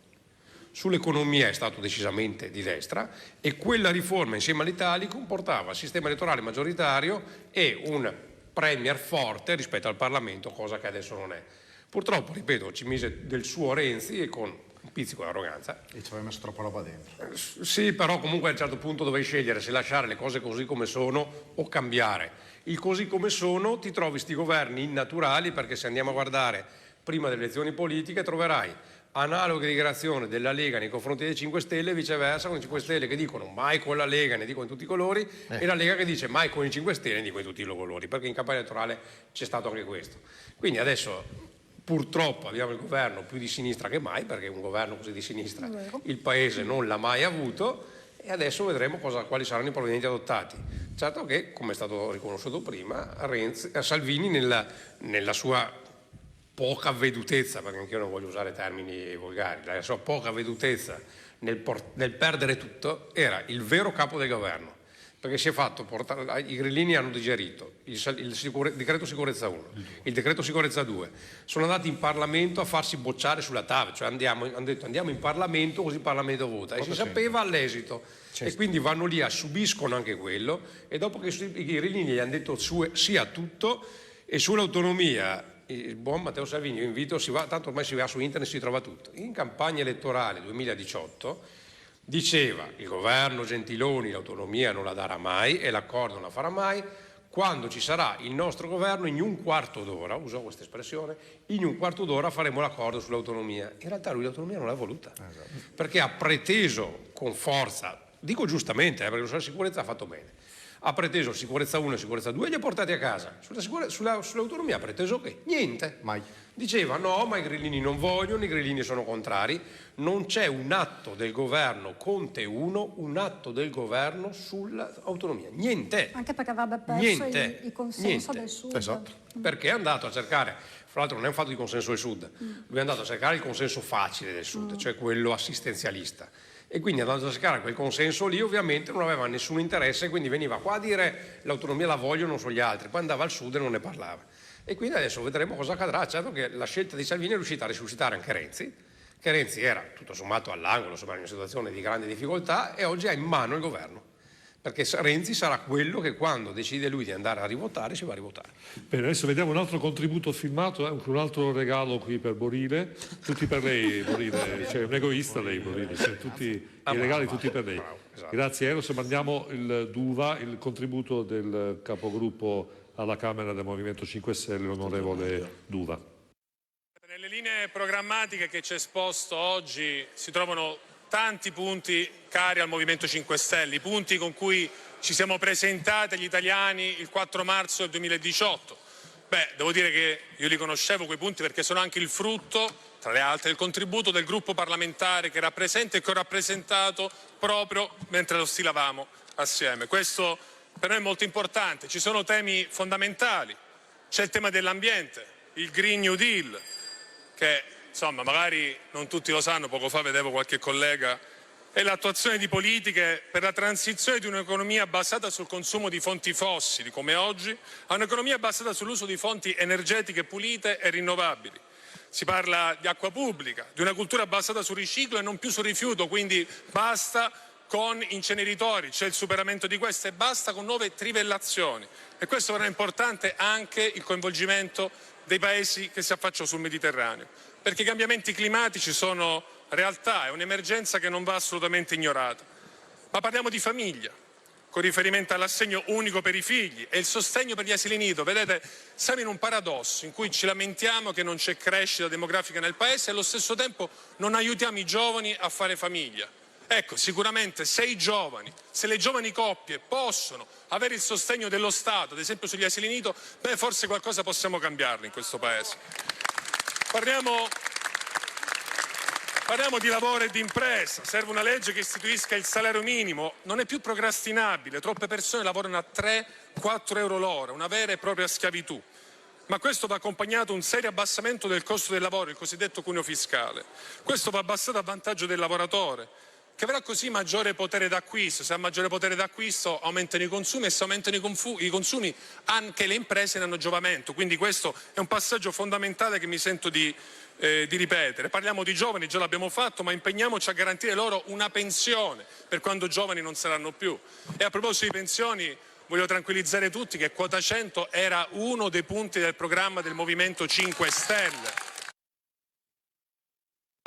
Sull'economia è stato decisamente di destra e quella riforma insieme all'Italia comportava il sistema elettorale maggioritario e un premier forte rispetto al Parlamento, cosa che adesso non è. Purtroppo, ripeto, ci mise del suo Renzi e con un pizzico di arroganza. E ci aveva messo troppa roba dentro. Sì, però comunque a un certo punto dovevi scegliere se lasciare le cose così come sono o cambiare. Il così come sono ti trovi sti governi innaturali, perché se andiamo a guardare prima delle elezioni politiche troverai analoghe dichiarazioni della Lega nei confronti dei 5 Stelle e viceversa, con i 5 Stelle che dicono mai con la Lega, ne dicono in tutti i colori, e la Lega che dice mai con i 5 Stelle, ne dicono in tutti i colori, perché in campagna elettorale c'è stato anche questo. Quindi adesso purtroppo abbiamo il governo più di sinistra che mai, perché un governo così di sinistra il Paese non l'ha mai avuto, e adesso vedremo quali saranno i provvedimenti adottati. Certo che, come è stato riconosciuto prima, Salvini nella sua poca avvedutezza, perché anch'io non voglio usare termini volgari, la sua poca avvedutezza nel perdere tutto, era il vero capo del governo, perché si è fatto portare, i grillini hanno digerito il decreto sicurezza 1, il decreto sicurezza 2, sono andati in Parlamento a farsi bocciare sulla TAV, cioè hanno detto andiamo in Parlamento così il Parlamento vota, e si sapeva l'esito, e quindi vanno lì, subiscono anche quello, e dopo che i grillini gli hanno detto sì a tutto, e sull'autonomia il buon Matteo Salvini, io invito, tanto ormai si va su internet e si trova tutto. In campagna elettorale 2018 diceva il governo Gentiloni l'autonomia non la darà mai e l'accordo non la farà mai, quando ci sarà il nostro governo in un quarto d'ora, usò questa espressione, in un quarto d'ora faremo l'accordo sull'autonomia. In realtà lui l'autonomia non l'ha voluta, perché ha preteso con forza, dico giustamente, perché sulla sicurezza ha fatto bene, ha preteso sicurezza 1 e sicurezza 2 e li ha portati a casa. Sull'autonomia ha preteso che? Niente. Mai. Diceva no, ma i grillini non vogliono, i grillini sono contrari. Non c'è un atto del governo Conte 1, un atto del governo sull'autonomia. Niente. Anche perché avrebbe perso il consenso del Sud. Esatto. Perché è andato a cercare, fra l'altro non è un fatto di consenso del Sud, lui è andato a cercare il consenso facile del Sud, cioè quello assistenzialista. E quindi andando a cercare quel consenso lì ovviamente non aveva nessun interesse, quindi veniva qua a dire l'autonomia la vogliono, non so gli altri, poi andava al Sud e non ne parlava. E quindi adesso vedremo cosa accadrà. Certo che la scelta di Salvini è riuscita a risuscitare anche Renzi, che Renzi era tutto sommato all'angolo, insomma in una situazione di grande difficoltà, e oggi ha in mano il governo. Perché Renzi sarà quello che quando decide lui di andare a rivotare si va a rivotare. Bene, adesso vediamo un altro contributo filmato, anche un altro regalo qui per Borile, tutti per lei Borile, cioè un egoista lei Borile, cioè tutti i regali tutti per lei. Esatto. Grazie Eros, mandiamo il Duva, il contributo del capogruppo alla Camera del Movimento 5 Stelle, l'onorevole Duva. Nelle linee programmatiche che ci ha esposto oggi si trovano tanti punti cari al Movimento 5 Stelle, i punti con cui ci siamo presentati agli italiani il 4 marzo del 2018. Devo dire che io li conoscevo quei punti perché sono anche il frutto, tra le altre, del contributo del gruppo parlamentare che rappresento e che ho rappresentato proprio mentre lo stilavamo assieme. Questo per noi è molto importante, ci sono temi fondamentali, c'è il tema dell'ambiente, il Green New Deal, che insomma magari non tutti lo sanno, poco fa vedevo qualche collega, è l'attuazione di politiche per la transizione di un'economia basata sul consumo di fonti fossili, come oggi, a un'economia basata sull'uso di fonti energetiche pulite e rinnovabili. Si parla di acqua pubblica, di una cultura basata sul riciclo e non più sul rifiuto, quindi basta con inceneritori, c'è il superamento di queste e basta con nuove trivellazioni. E questo però è importante anche il coinvolgimento dei paesi che si affacciano sul Mediterraneo, perché i cambiamenti climatici sono realtà, è un'emergenza che non va assolutamente ignorata. Ma parliamo di famiglia, con riferimento all'assegno unico per i figli e il sostegno per gli asili nido. Vedete, siamo in un paradosso in cui ci lamentiamo che non c'è crescita demografica nel Paese e allo stesso tempo non aiutiamo i giovani a fare famiglia. Ecco, sicuramente se le giovani coppie possono avere il sostegno dello Stato, ad esempio sugli asili nido, forse qualcosa possiamo cambiarlo in questo Paese. Parliamo di lavoro e di impresa, serve una legge che istituisca il salario minimo, non è più procrastinabile, troppe persone lavorano a 3-4 euro l'ora, una vera e propria schiavitù. Ma questo va accompagnato da un serio abbassamento del costo del lavoro, il cosiddetto cuneo fiscale. Questo va abbassato a vantaggio del lavoratore, che avrà così maggiore potere d'acquisto. Se ha maggiore potere d'acquisto aumentano i consumi e se aumentano i consumi anche le imprese ne hanno giovamento. Quindi questo è un passaggio fondamentale che mi sento di ripetere. Parliamo di giovani, già l'abbiamo fatto, ma impegniamoci a garantire loro una pensione per quando giovani non saranno più. E a proposito di pensioni, voglio tranquillizzare tutti che quota 100 era uno dei punti del programma del Movimento 5 Stelle.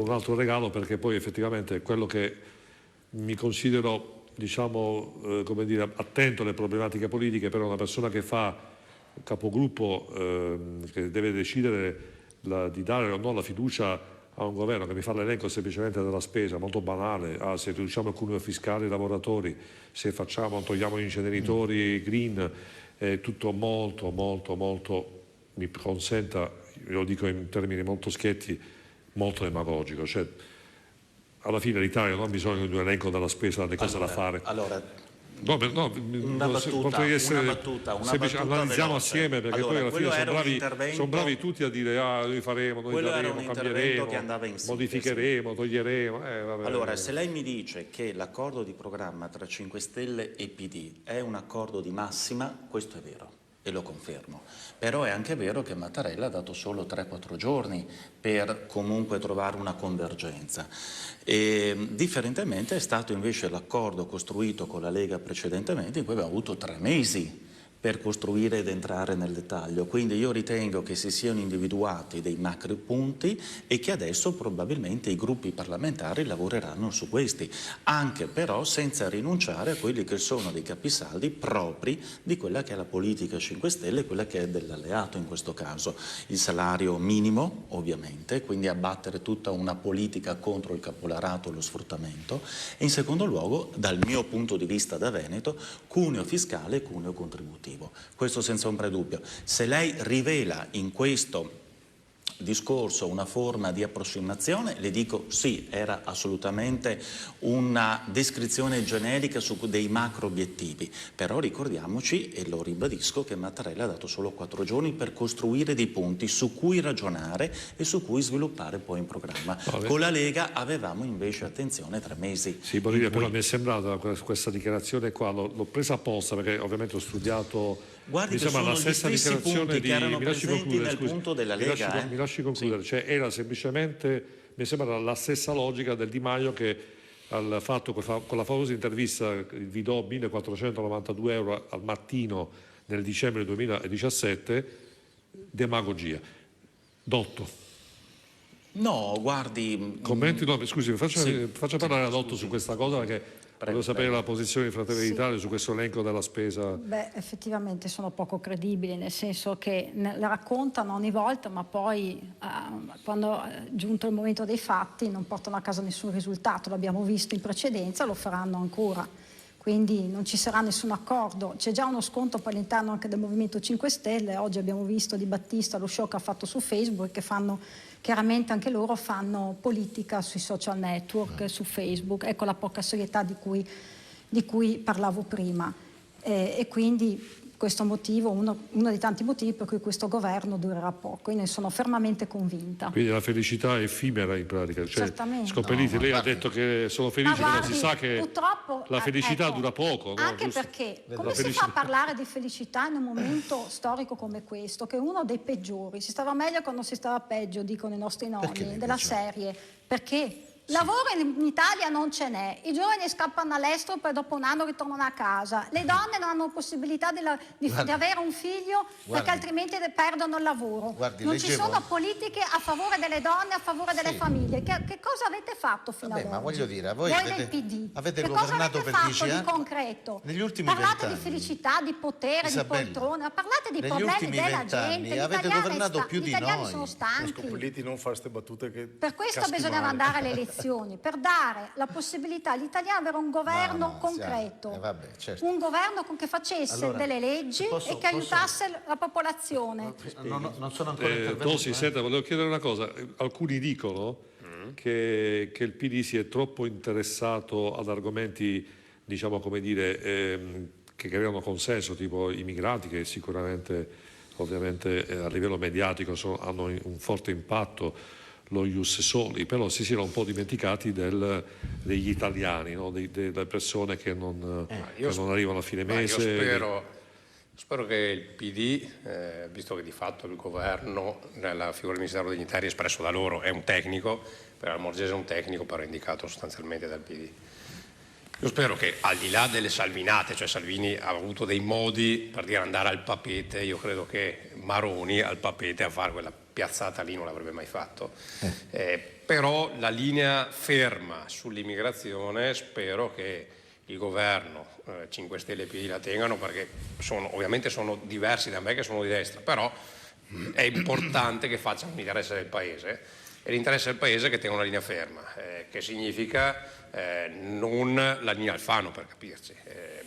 Un altro regalo, perché poi effettivamente è quello che mi considero, diciamo, come dire, attento alle problematiche politiche, però una persona che fa capogruppo, che deve decidere di dare o no la fiducia a un governo che mi fa l'elenco semplicemente della spesa, molto banale, se riduciamo il cuneo fiscale ai lavoratori, se togliamo gli inceneritori green, è tutto molto, mi consenta, lo dico in termini molto schietti, molto demagogico. Cioè, alla fine l'Italia non ha bisogno di un elenco della spesa, delle cose da fare. Allora, No, Una battuta analizziamo veloce. assieme, perché Allora, poi alla fine quello sono bravi tutti a dire noi faremo, noi quello era daremo, un intervento cambieremo, che andava in sintesi. modificheremo, toglieremo. Vabbè. Allora, se lei mi dice che l'accordo di programma tra 5 Stelle e PD è un accordo di massima, questo è vero e lo confermo. Però è anche vero che Mattarella ha dato solo 3-4 giorni per comunque trovare una convergenza. E, differentemente è stato invece l'accordo costruito con la Lega precedentemente, in cui abbiamo avuto 3 mesi per costruire ed entrare nel dettaglio. Quindi io ritengo che si siano individuati dei macro punti e che adesso probabilmente i gruppi parlamentari lavoreranno su questi, anche però senza rinunciare a quelli che sono dei capisaldi propri di quella che è la politica 5 Stelle, quella che è dell'alleato in questo caso. Il salario minimo, ovviamente, quindi abbattere tutta una politica contro il capolarato e lo sfruttamento, e in secondo luogo, dal mio punto di vista da Veneto, cuneo fiscale e cuneo contributivo. Questo senza ombra di dubbio. Se lei rivela in questo discorso una forma di approssimazione, le dico sì, era assolutamente una descrizione generica su dei macro obiettivi, però ricordiamoci, e lo ribadisco, che Mattarella ha dato solo 4 giorni per costruire dei punti su cui ragionare e su cui sviluppare poi in programma. Con la Lega avevamo invece, attenzione, 3 mesi. Sì, Bolivia, però mi è sembrata questa dichiarazione qua, l'ho presa apposta perché ovviamente ho studiato. Guardi, mi che sembra sono la gli stessa stessi dichiarazione punti di che erano mi lasci presenti concludere, nel scusi. punto della Lega. Mi lasci concludere, Sì. cioè era semplicemente, mi sembra la stessa logica del Di Maio che ha fatto con la famosa intervista, vi do 1.492 euro al mattino nel dicembre 2017, demagogia. Dotto. No, guardi... Commenti, no, scusi, faccia parlare Dotto su questa cosa perché volevo sapere la posizione di Fratelli d'Italia su questo elenco della spesa. Beh, effettivamente sono poco credibili, nel senso che la raccontano ogni volta, ma poi quando è giunto il momento dei fatti non portano a casa nessun risultato. L'abbiamo visto in precedenza, lo faranno ancora. Quindi non ci sarà nessun accordo. C'è già uno scontro all'interno anche del Movimento 5 Stelle. Oggi abbiamo visto Di Battista, lo show che ha fatto su Facebook, che chiaramente anche loro fanno politica sui social network, su Facebook. Ecco la poca serietà di cui parlavo prima. E quindi questo motivo, uno dei tanti motivi per cui questo governo durerà poco. Io ne sono fermamente convinta. Quindi la felicità è effimera in pratica. Cioè, certamente. Scopelliti, lei ha detto che sono felice, ma non si sa che purtroppo, la felicità ecco, dura poco. No? Anche Giusto? perché come si fa a parlare di felicità in un momento storico come questo, che è uno dei peggiori? Si stava meglio quando si stava peggio, dicono i nostri nonni, della serie. Perché? Lavoro in Italia non ce n'è, i giovani scappano all'estero, poi dopo un anno ritornano a casa, le donne non hanno possibilità di avere un figlio perché altrimenti perdono il lavoro. Non ci sono politiche a favore delle donne, a favore delle famiglie. Che cosa avete fatto fino ad oggi? Ma voglio dire, voi del PD, avete che governato cosa avete per 10 fatto anni? di concreto? Negli ultimi parlate 20 di anni. felicità, di potere, Isabella, di poltrone, ma parlate di negli problemi ultimi della 20 anni gente. avete governato più gli di italiani noi. sono stanchi. Scopelliti, non fare queste battute che Per questo caschi bisognava male. andare alle elezioni, per dare la possibilità agli italiani di avere un governo concreto, certo. un governo che facesse delle leggi e che aiutasse la popolazione. Non sono ancora intervenuto. Senta, volevo chiedere una cosa. Alcuni dicono che il PD si è troppo interessato ad argomenti, diciamo, come dire, che creano consenso, tipo i migranti, che sicuramente, ovviamente, a livello mediatico hanno un forte impatto, lo ius soli, però si siano un po' dimenticati degli italiani, no? delle persone che non arrivano a fine mese. Io spero che il PD, visto che di fatto il governo nella figura del Ministero degli Interni espresso da loro è un tecnico, per Lamorgese è un tecnico però indicato sostanzialmente dal PD. Io spero che al di là delle salvinate, cioè Salvini ha avuto dei modi per dire andare al papete, io credo che Maroni al papete a fare quella piazzata lì non l'avrebbe mai fatto. Però la linea ferma sull'immigrazione spero che il governo 5 Stelle e PD la tengano, perché ovviamente sono diversi da me che sono di destra, però è importante che facciano l'interesse del Paese, e l'interesse del Paese è che tenga una linea ferma, che significa non la linea Alfano, per capirci.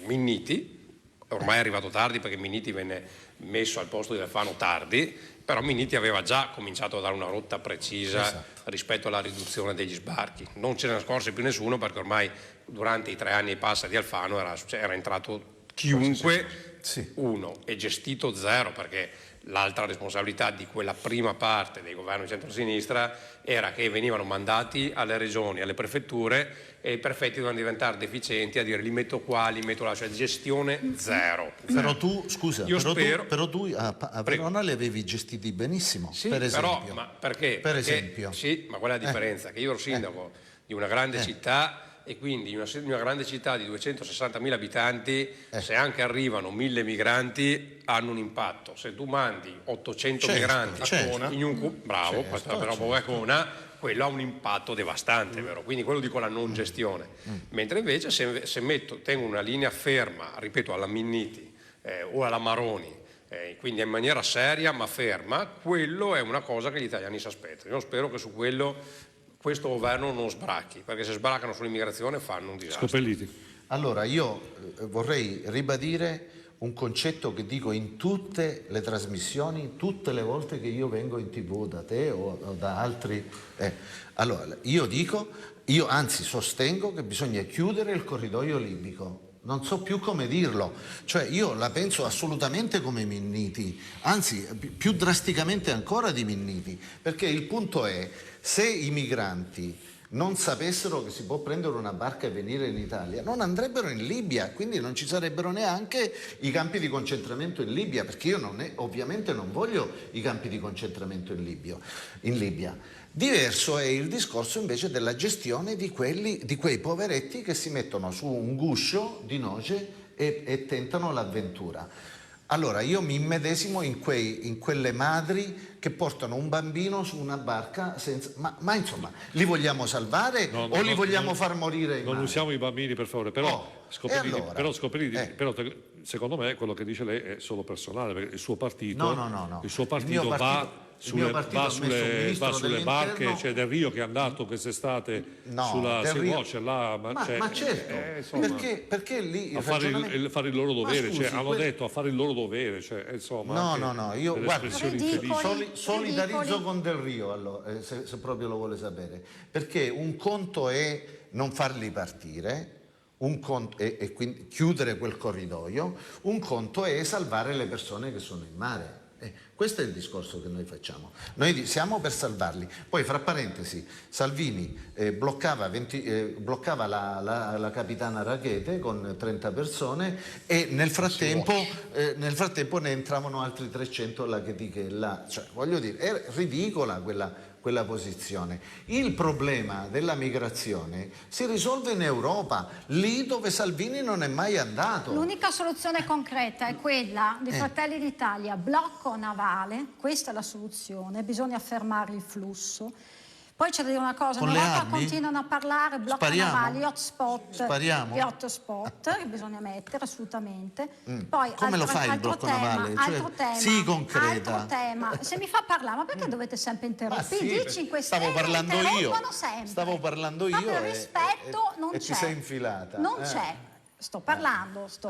Minniti, ormai è arrivato tardi perché Minniti venne messo al posto di Alfano tardi, però Minniti aveva già cominciato a dare una rotta precisa rispetto alla riduzione degli sbarchi. Non ce ne nascorse più nessuno, perché ormai durante i 3 anni e passa di Alfano era entrato chiunque, uno, e gestito zero, perché l'altra responsabilità di quella prima parte dei governi di centrosinistra era che venivano mandati alle regioni, alle prefetture, e i prefetti dovevano diventare deficienti a dire li metto qua, li metto là, cioè gestione zero. Però tu, scusa, io però tu a Verona li avevi gestiti benissimo, sì, per esempio. però, ma perché? Per Perché, esempio. sì, ma qual è la differenza? Che io ero sindaco di una grande città, e quindi in una grande città di 260.000 abitanti, se anche arrivano 1.000 migranti, hanno un impatto. Se tu mandi 800 migranti in un bravo, però a Cona, quello ha un impatto devastante, vero? Quindi quello dico la non gestione. Mentre invece se tengo una linea ferma, ripeto, alla Minniti o alla Maroni, quindi in maniera seria ma ferma, quello è una cosa che gli italiani si aspettano. Io spero che su quello questo governo non sbracchi, perché se sbraccano sull'immigrazione fanno un disastro. Scopelliti. Allora io vorrei ribadire un concetto che dico in tutte le trasmissioni, tutte le volte che io vengo in TV da te o da altri. Allora io anzi sostengo che bisogna chiudere il corridoio libico. Non so più come dirlo, cioè io la penso assolutamente come Minniti, anzi più drasticamente ancora di Minniti, perché il punto è, se i migranti non sapessero che si può prendere una barca e venire in Italia, non andrebbero in Libia, quindi non ci sarebbero neanche i campi di concentramento in Libia, perché io ovviamente non voglio i campi di concentramento in Libia. Diverso è il discorso invece della gestione di quei poveretti che si mettono su un guscio di noce e tentano l'avventura. Allora io mi immedesimo in quelle madri che portano un bambino su una barca senza... Ma insomma, li vogliamo salvare o li vogliamo far morire in mare? Non usiamo i bambini, per favore, però Scopelliti, però secondo me quello che dice lei è solo personale, perché il suo partito, No. Il suo partito va sulle barche, c'è Del Rio che è andato quest'estate sulla Sea-Watch, ma certo, perché lì a fare il loro dovere, hanno detto a fare il loro dovere, no, io guarda, solidarizzo con Del Rio, allora, se proprio lo vuole sapere, perché un conto è non farli partire, e quindi chiudere quel corridoio, un conto è salvare le persone che sono in mare. Questo è il discorso che noi facciamo. Noi siamo per salvarli. Poi, fra parentesi, Salvini bloccava la capitana Rackete con 30 persone e nel frattempo ne entravano altri 300 alla Chetichella. Cioè, voglio dire, è ridicola quella posizione. Il problema della migrazione si risolve in Europa, lì dove Salvini non è mai andato. L'unica soluzione concreta è quella dei Fratelli d'Italia, blocco navale, questa è la soluzione, bisogna fermare il flusso. Poi c'è da dire una cosa, in Europa continuano a parlare blocco navali, hotspot che bisogna mettere assolutamente. Poi come lo fai il blocco navale? Altro tema. Se mi fa parlare, ma perché dovete sempre interrompere? I 5 Stelle interrompono sempre. Stavo parlando io Proprio rispetto non c'è. Ti sei infilata. Non c'è. Sto parlando, sto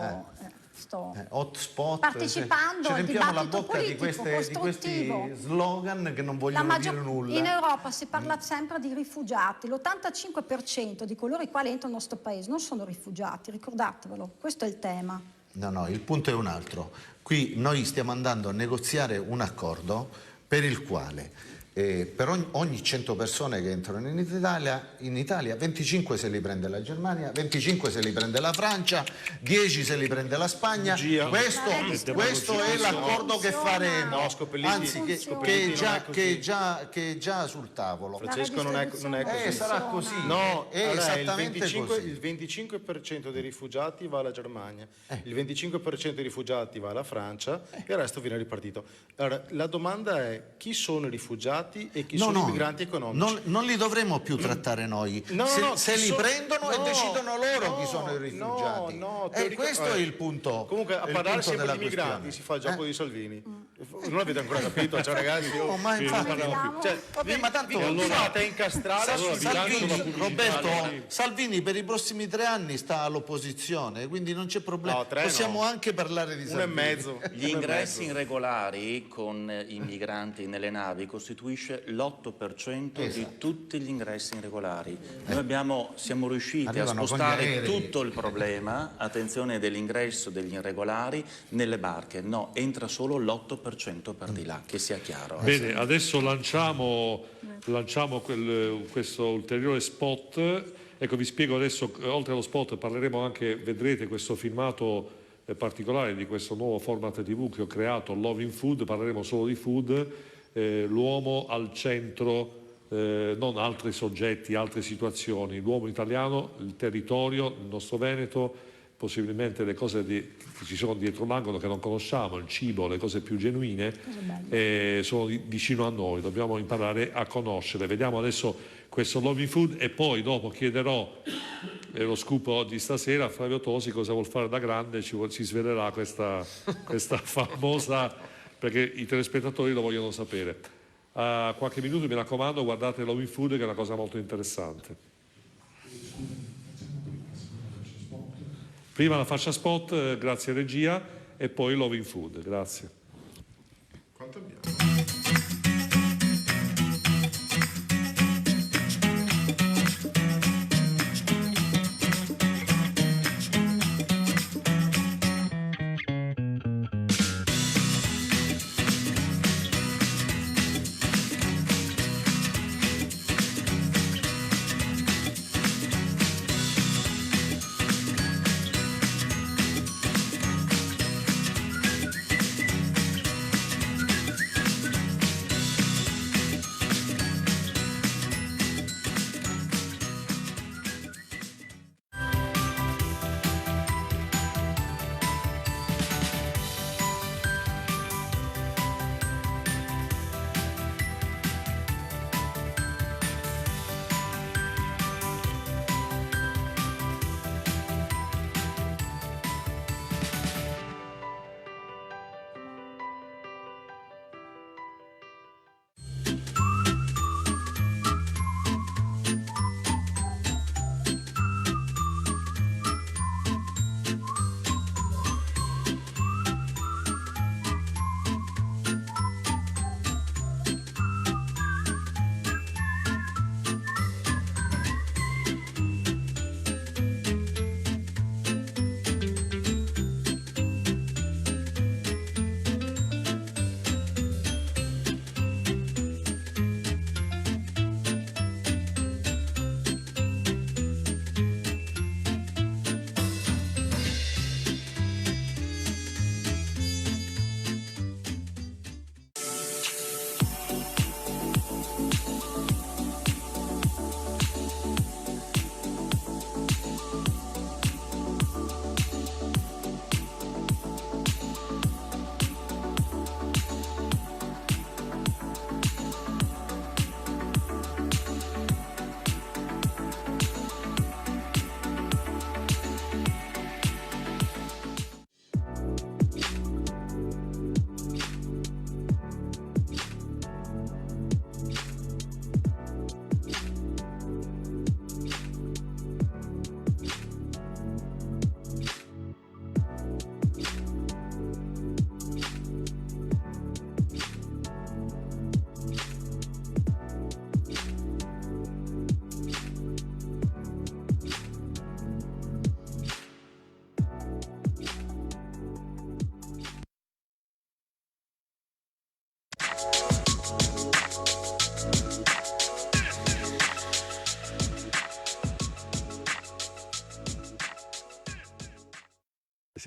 partecipando al dibattito politico costruttivo. Questi slogan che non vogliono dire nulla. In Europa si parla sempre di rifugiati, l'85% di coloro i quali entrano nel nostro paese non sono rifugiati, ricordatevelo, questo è il tema. No, il punto è un altro. Qui noi stiamo andando a negoziare un accordo per il quale per ogni 100 persone che entrano in Italia 25 se li prende la Germania, 25 se li prende la Francia, 10 se li prende la Spagna. Questo è l'accordo che faremo, anzi che è già sul tavolo. Francesco, non è così. Sarà così. No, è esattamente così. Il 25% dei rifugiati va alla Germania, il 25% dei rifugiati va alla Francia e il resto viene ripartito. Allora, la domanda è: chi sono i rifugiati e chi sono i migranti economici? Non li dovremmo più trattare noi. Se li prendono e decidono loro chi sono i rifugiati. Questo è il punto. Comunque, a parlare sempre di migranti si fa il gioco di Salvini. Non avete ancora capito, cioè ragazzi, ma infatti, vabbè, ma tanto fate incastrare Roberto, Salvini per i prossimi 3 anni sta all'opposizione, quindi non c'è problema. Possiamo anche parlare di Salvini. 1 e mezzo. Gli ingressi irregolari con i migranti nelle navi costituisce l'8% di tutti gli ingressi irregolari. Noi siamo riusciti a spostare tutto il problema, attenzione, dell'ingresso degli irregolari nelle barche. No, entra solo l'8% per di là, che sia chiaro. Bene, adesso lanciamo questo ulteriore spot. Ecco, vi spiego adesso, oltre allo spot parleremo anche, vedrete questo filmato particolare di questo nuovo format TV che ho creato, Loving Food. Parleremo solo di food, l'uomo al centro, non altri soggetti, altre situazioni, l'uomo italiano, il territorio, il nostro Veneto, possibilmente le cose che ci sono dietro l'angolo che non conosciamo, il cibo, le cose più genuine, sono vicino a noi, dobbiamo imparare a conoscere. Vediamo adesso questo Loving Food e poi dopo chiederò lo scoop di stasera a Flavio Tosi cosa vuol fare da grande, ci svelerà questa famosa, perché i telespettatori lo vogliono sapere. A qualche minuto, mi raccomando, guardate Loving Food che è una cosa molto interessante. Prima la fascia spot, grazie regia, e poi Loving Food, grazie. Quanto abbiamo?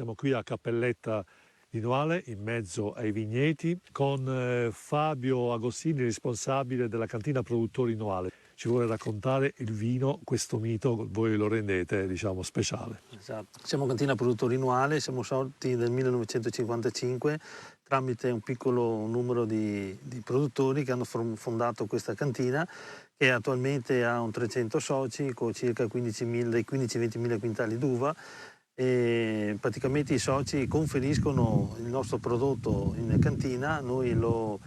Siamo qui a Cappelletta di Noale, in mezzo ai vigneti, con Fabio Agostini, responsabile della cantina produttori Noale. Ci vuole raccontare il vino, questo mito, voi lo rendete, diciamo, speciale. Esatto. Siamo cantina produttori Noale, siamo sorti nel 1955 tramite un piccolo numero di produttori che hanno fondato questa cantina, che attualmente ha un 300 soci con circa 15-20.000 quintali d'uva. e praticamente i soci conferiscono il nostro prodotto in cantina, noi lo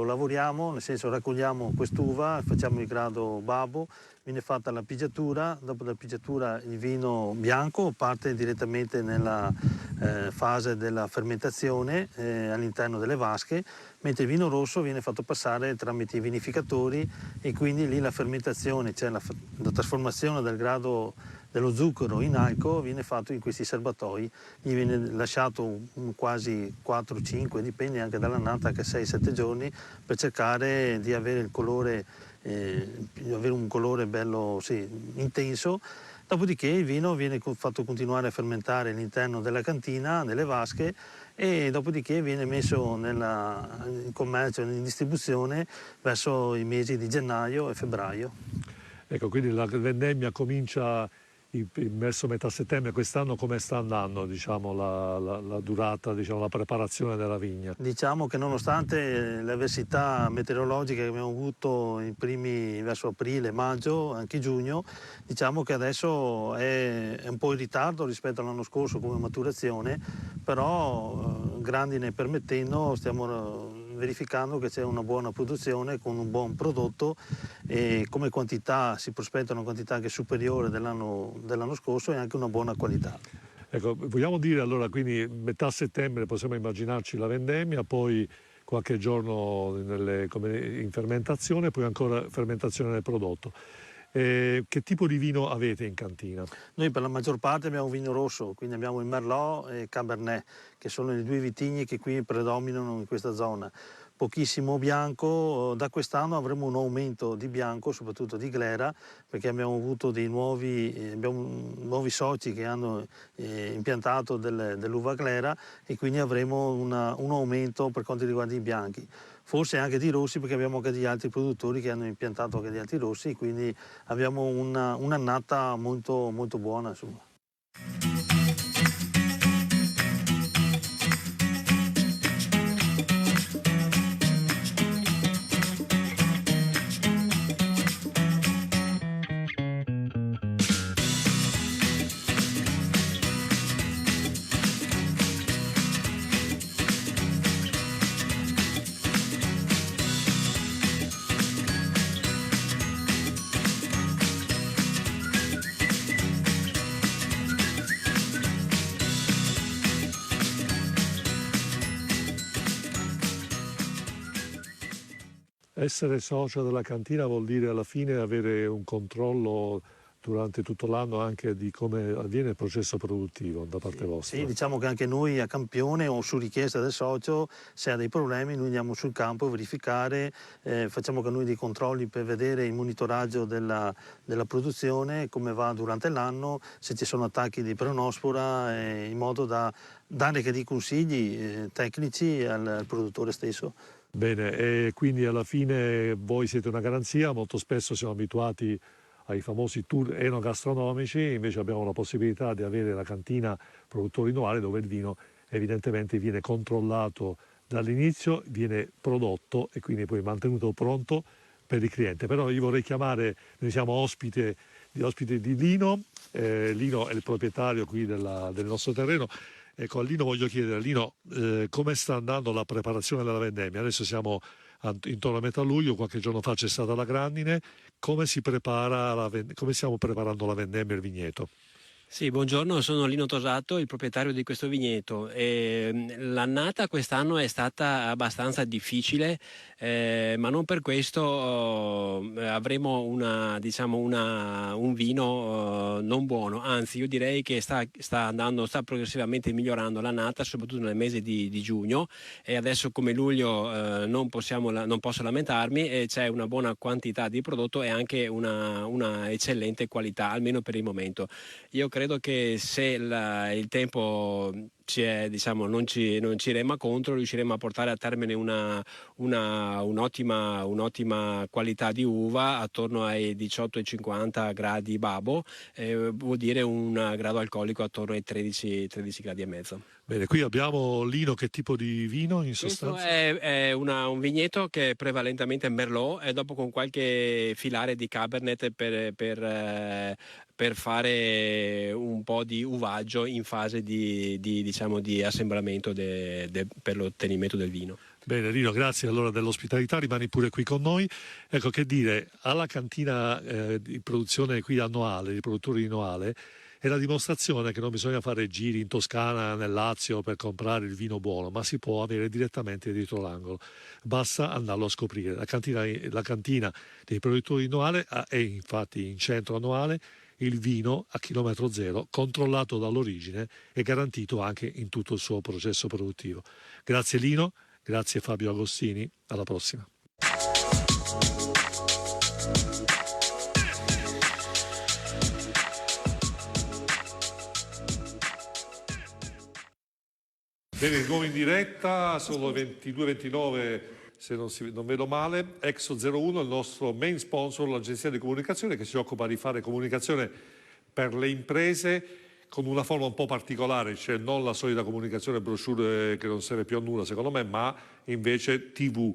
lavoriamo, nel senso raccogliamo quest'uva, facciamo il grado babbo, viene fatta la pigiatura, dopo la pigiatura il vino bianco parte direttamente nella fase della fermentazione all'interno delle vasche, mentre il vino rosso viene fatto passare tramite i vinificatori e quindi lì la fermentazione, cioè la trasformazione del grado dello zucchero in alcol viene fatto in questi serbatoi, gli viene lasciato quasi 4-5, dipende anche dall'annata, anche 6-7 giorni, per cercare di avere il colore, avere un colore bello intenso. Dopodiché il vino viene fatto continuare a fermentare all'interno della cantina, nelle vasche, e dopodiché viene messo in commercio, in distribuzione verso i mesi di gennaio e febbraio. Ecco, quindi la vendemmia comincia verso metà settembre. Quest'anno come sta andando, diciamo, la durata, diciamo, la preparazione della vigna? Diciamo che nonostante le avversità meteorologiche che abbiamo avuto i primi verso aprile, maggio, anche giugno, diciamo che adesso è un po' in ritardo rispetto all'anno scorso come maturazione, però grandine permettendo stiamo verificando che c'è una buona produzione con un buon prodotto e come quantità si prospetta una quantità che è superiore dell'anno scorso e anche una buona qualità. Ecco, vogliamo dire allora, quindi metà settembre possiamo immaginarci la vendemmia, poi qualche giorno in fermentazione, poi ancora fermentazione del prodotto. Che tipo di vino avete in cantina? Noi per la maggior parte abbiamo vino rosso, quindi abbiamo il Merlot e il Cabernet, che sono i due vitigni che qui predominano in questa zona. Pochissimo bianco, da quest'anno avremo un aumento di bianco, soprattutto di glera, perché abbiamo avuto dei nuovi soci che hanno impiantato dell'uva glera e quindi avremo un aumento per quanto riguarda i bianchi. Forse anche di rossi, perché abbiamo anche degli altri produttori che hanno impiantato anche degli altri rossi, quindi abbiamo un'annata molto, molto buona, insomma. Essere socio della cantina vuol dire alla fine avere un controllo durante tutto l'anno anche di come avviene il processo produttivo da parte vostra. Sì, diciamo che anche noi a campione o su richiesta del socio, se ha dei problemi, noi andiamo sul campo a verificare, facciamo con noi dei controlli per vedere il monitoraggio della produzione, come va durante l'anno, se ci sono attacchi di peronospora, in modo da dare anche dei consigli tecnici al produttore stesso. Bene, e quindi alla fine voi siete una garanzia, molto spesso siamo abituati ai famosi tour enogastronomici, invece abbiamo la possibilità di avere la cantina produttori Noale, dove il vino evidentemente viene controllato dall'inizio, viene prodotto e quindi poi mantenuto pronto per il cliente. Però io vorrei chiamare, noi siamo ospiti di Lino, Lino è il proprietario qui del nostro terreno. Ecco, a Lino voglio chiedere, Lino, come sta andando la preparazione della vendemmia? Adesso siamo intorno a metà luglio, qualche giorno fa c'è stata la grandine, come stiamo preparando la vendemmia e il vigneto? Sì, buongiorno, sono Lino Tosato, il proprietario di questo vigneto. L'annata quest'anno è stata abbastanza difficile, ma non per questo avremo un vino non buono. Anzi, io direi che sta progressivamente migliorando l'annata, soprattutto nel mese di giugno, e adesso come luglio non posso lamentarmi, e c'è una buona quantità di prodotto e anche una eccellente qualità, almeno per il momento. Io credo che se il tempo diciamo, non ci rema contro, riusciremo a portare a termine un'ottima qualità di uva attorno ai 18,50 gradi Babbo, vuol dire un grado alcolico attorno ai 13 gradi e mezzo. Bene, qui abbiamo Lino, che tipo di vino in Questo sostanza? è un vigneto che è prevalentemente Merlot e dopo con qualche filare di Cabernet per fare un po' di uvaggio in fase diciamo, di assemblamento per l'ottenimento del vino. Bene Lino, grazie allora dell'ospitalità, rimani pure qui con noi. Ecco, che dire, alla cantina di produzione qui annuale, di produttori di Noale, è la dimostrazione che non bisogna fare giri in Toscana, nel Lazio per comprare il vino buono, ma si può avere direttamente dietro l'angolo. Basta andarlo a scoprire. La cantina dei produttori di Noale è infatti in centro a Noale. Il vino a chilometro zero, controllato dall'origine e garantito anche in tutto il suo processo produttivo. Grazie Lino, grazie Fabio Agostini, alla prossima. Bene, di nuovo in diretta, sono 22:29 se non vedo male. Exo 01 è il nostro main sponsor, l'agenzia di comunicazione che si occupa di fare comunicazione per le imprese con una forma un po' particolare, cioè non la solita comunicazione brochure che non serve più a nulla secondo me, ma invece TV,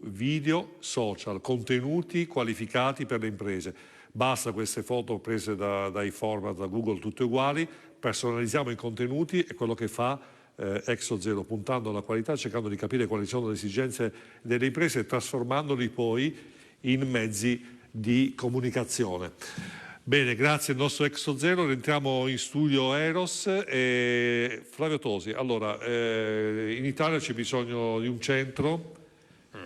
video, social, contenuti qualificati per le imprese. Basta queste foto prese dai format, da Google, tutte uguali, personalizziamo i contenuti e quello che fa Exo 0, puntando alla qualità, cercando di capire quali sono le esigenze delle imprese e trasformandoli poi in mezzi di comunicazione. Bene, grazie al nostro Exo 0, rientriamo in studio Eros e Flavio Tosi. Allora, in Italia c'è bisogno di un centro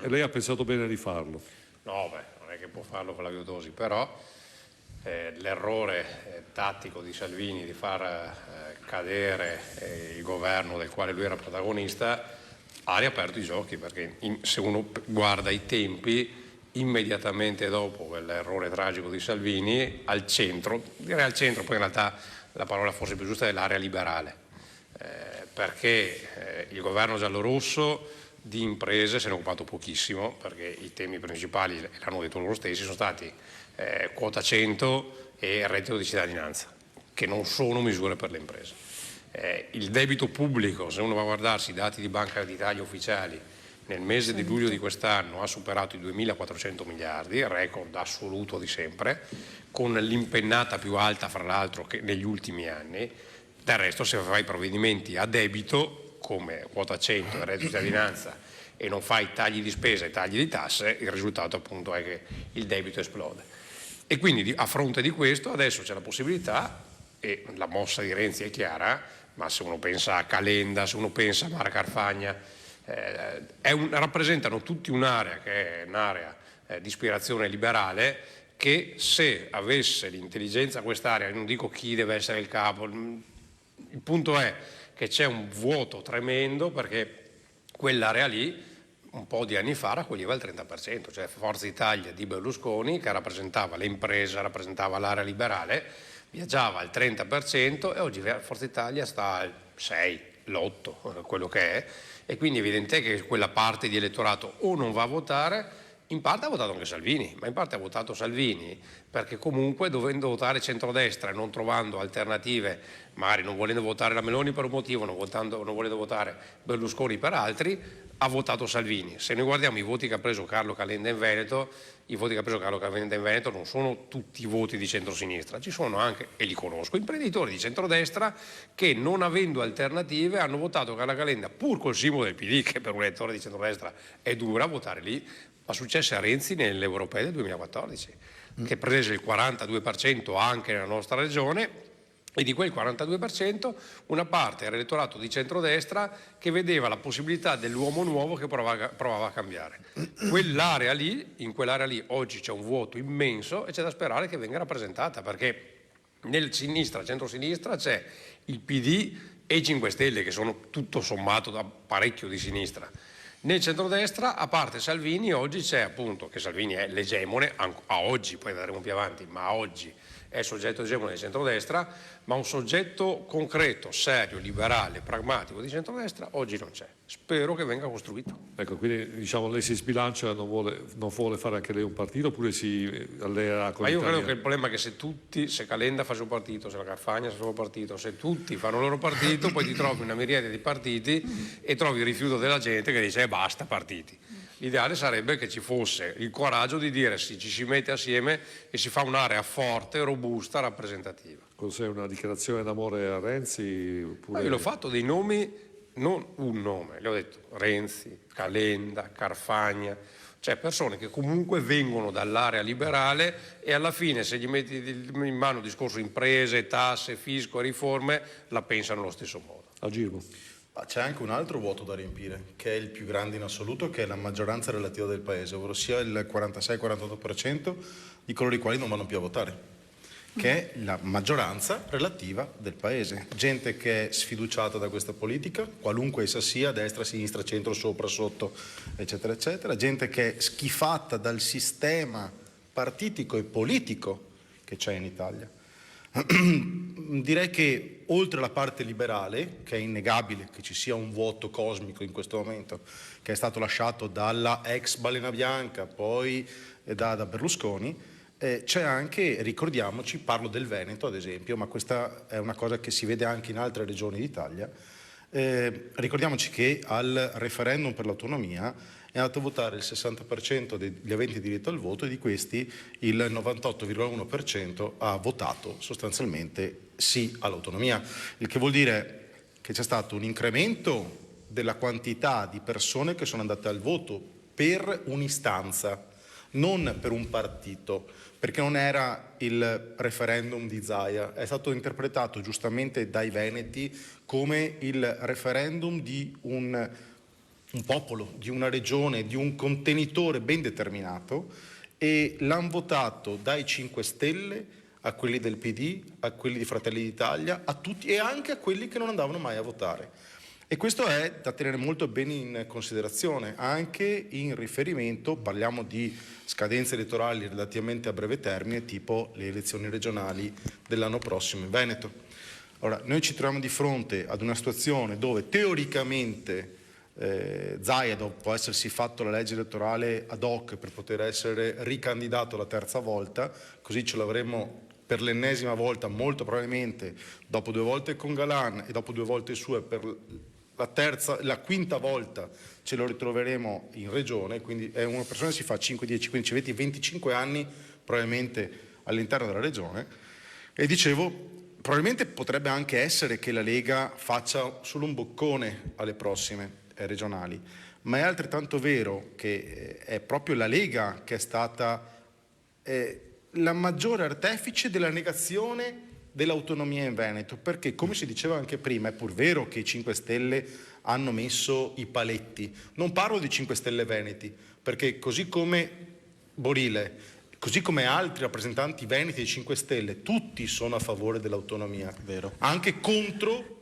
e lei ha pensato bene di farlo. No, non è che può farlo Flavio Tosi, però l'errore tattico di Salvini di far cadere il governo del quale lui era protagonista ha riaperto i giochi, perché se uno guarda i tempi, immediatamente dopo quell'errore tragico di Salvini, al centro, direi al centro, poi in realtà la parola forse più giusta è l'area liberale, perché il governo giallorosso di imprese se ne è occupato pochissimo, perché i temi principali, l'hanno detto loro stessi, sono stati quota 100 e reddito di cittadinanza, che non sono misure per le imprese. Il debito pubblico, se uno va a guardarsi i dati di Banca d'Italia ufficiali, nel mese di luglio di quest'anno ha superato i 2.400 miliardi, il record assoluto di sempre, con l'impennata più alta fra l'altro che negli ultimi anni. Del resto, se fai provvedimenti a debito come quota 100 e reddito di cittadinanza e non fai tagli di spesa e tagli di tasse, il risultato appunto è che il debito esplode. E quindi a fronte di questo adesso c'è la possibilità, e la mossa di Renzi è chiara, ma se uno pensa a Calenda, se uno pensa a Mara Carfagna, rappresentano tutti un'area che è un'area di ispirazione liberale, che se avesse l'intelligenza quest'area, non dico chi deve essere il capo, il punto è che c'è un vuoto tremendo, perché quell'area lì un po' di anni fa raccoglieva il 30%, cioè Forza Italia di Berlusconi, che rappresentava le imprese, rappresentava l'area liberale, viaggiava al 30% e oggi Forza Italia sta al 6, l'8, quello che è, e quindi è evidente che quella parte di elettorato o non va a votare, in parte ha votato anche Salvini, ma in parte ha votato Salvini perché comunque dovendo votare centrodestra e non trovando alternative, magari non volendo votare la Meloni per un motivo, non volendo votare Berlusconi per altri, ha votato Salvini. Se noi guardiamo i voti che ha preso Carlo Calenda in Veneto, i voti che ha preso Carlo Calenda in Veneto non sono tutti i voti di centrosinistra, ci sono anche, e li conosco, imprenditori di centrodestra che non avendo alternative hanno votato Carlo Calenda pur col simbolo del PD, che per un elettore di centrodestra è dura votare lì, ma successe a Renzi nelle europee del 2014, che prese il 42% anche nella nostra regione, e di quel 42% una parte era elettorato di centrodestra che vedeva la possibilità dell'uomo nuovo che provava a cambiare. Quell'area lì, in quell'area lì oggi c'è un vuoto immenso e c'è da sperare che venga rappresentata, perché nel centro-sinistra c'è il PD e i 5 Stelle, che sono tutto sommato da parecchio di sinistra. Nel centrodestra, a parte Salvini, oggi c'è appunto, che Salvini è l'egemone, a oggi, poi vedremo più avanti, ma a oggi è il soggetto egemone di centrodestra, ma un soggetto concreto, serio, liberale, pragmatico di centrodestra oggi non c'è. Spero che venga costruito. Ecco, quindi diciamo lei si sbilancia, non vuole fare anche lei un partito oppure si alleerà con Ma io l'Italia? credo che il problema è che se Calenda fa il suo partito, se la Carfagna fa il suo partito, se tutti fanno il loro partito, poi ti trovi una miriade di partiti e trovi il rifiuto della gente che dice basta partiti. L'ideale sarebbe che ci fosse il coraggio di dire sì, ci si mette assieme e si fa un'area forte, robusta, rappresentativa. Cos'è una dichiarazione d'amore a Renzi? Oppure... Ma io l'ho fatto dei nomi, non un nome, le ho detto Renzi, Calenda, Carfagna, cioè persone che comunque vengono dall'area liberale e alla fine se gli metti in mano il discorso imprese, tasse, fisco e riforme la pensano allo stesso modo. A Girbo. C'è anche un altro vuoto da riempire, che è il più grande in assoluto, che è la maggioranza relativa del Paese, ovvero sia il 46-48% di coloro i quali non vanno più a votare, che è la maggioranza relativa del Paese. Gente che è sfiduciata da questa politica, qualunque essa sia, destra, sinistra, centro, sopra, sotto, eccetera, eccetera. Gente che è schifata dal sistema partitico e politico che c'è in Italia. Direi che oltre alla parte liberale, che è innegabile che ci sia un vuoto cosmico in questo momento, che è stato lasciato dalla ex Balena Bianca, poi da Berlusconi, c'è anche, ricordiamoci, parlo del Veneto ad esempio, ma questa è una cosa che si vede anche in altre regioni d'Italia, ricordiamoci che al referendum per l'autonomia è andato a votare il 60% degli aventi diritto al voto e di questi il 98,1% ha votato sostanzialmente sì all'autonomia, il che vuol dire che c'è stato un incremento della quantità di persone che sono andate al voto per un'istanza, non per un partito, perché non era il referendum di Zaia, è stato interpretato giustamente dai veneti come il referendum di un popolo, di una regione, di un contenitore ben determinato e l'hanno votato dai 5 Stelle a quelli del PD, a quelli di Fratelli d'Italia, a tutti e anche a quelli che non andavano mai a votare. E questo è da tenere molto bene in considerazione, anche in riferimento, parliamo di scadenze elettorali relativamente a breve termine, tipo le elezioni regionali dell'anno prossimo in Veneto. Ora, noi ci troviamo di fronte ad una situazione dove teoricamente Zaia, dopo essersi fatto la legge elettorale ad hoc per poter essere ricandidato la terza volta, così ce l'avremo per l'ennesima volta, molto probabilmente dopo 2 volte con Galan e dopo 2 volte sue per la quinta volta ce lo ritroveremo in regione, quindi è una persona che si fa 5, 10, 15, 20, 25 anni probabilmente all'interno della regione e dicevo, probabilmente potrebbe anche essere che la Lega faccia solo un boccone alle prossime regionali, ma è altrettanto vero che è proprio la Lega che è stata la maggiore artefice della negazione dell'autonomia in Veneto, perché come si diceva anche prima, è pur vero che i 5 Stelle hanno messo i paletti, non parlo di 5 Stelle veneti, perché così come Borile, così come altri rappresentanti veneti dei 5 Stelle, tutti sono a favore dell'autonomia, anche contro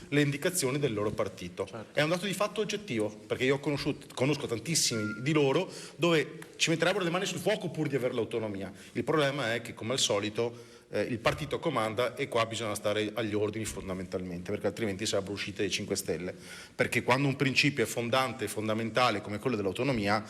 le indicazioni del loro partito. Certo. È un dato di fatto oggettivo, perché io conosco tantissimi di loro dove ci metterebbero le mani sul fuoco pur di avere l'autonomia. Il problema è che, come al solito, il partito comanda e qua bisogna stare agli ordini fondamentalmente, perché altrimenti sarebbero uscite le 5 Stelle. Perché quando un principio è fondante e fondamentale come quello dell'autonomia,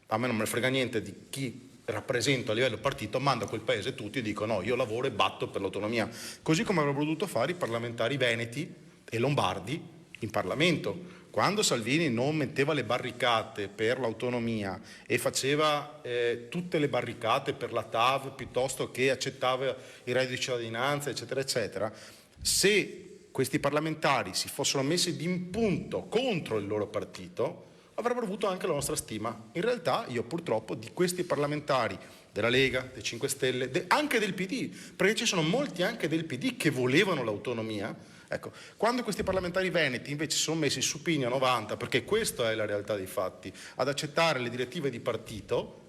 a me non me ne frega niente di chi rappresento a livello partito, mando a quel paese tutti e dico no, io lavoro e batto per l'autonomia, così come avrebbero dovuto fare i parlamentari veneti e lombardi in Parlamento. Quando Salvini non metteva le barricate per l'autonomia e faceva tutte le barricate per la TAV piuttosto che accettava il reddito di cittadinanza, eccetera, eccetera, se questi parlamentari si fossero messi in punto contro il loro partito, avrebbero avuto anche la nostra stima. In realtà io purtroppo di questi parlamentari della Lega, dei 5 Stelle, anche del PD, perché ci sono molti anche del PD che volevano l'autonomia, ecco, quando questi parlamentari veneti invece si sono messi su Pigno 90, perché questa è la realtà dei fatti, ad accettare le direttive di partito,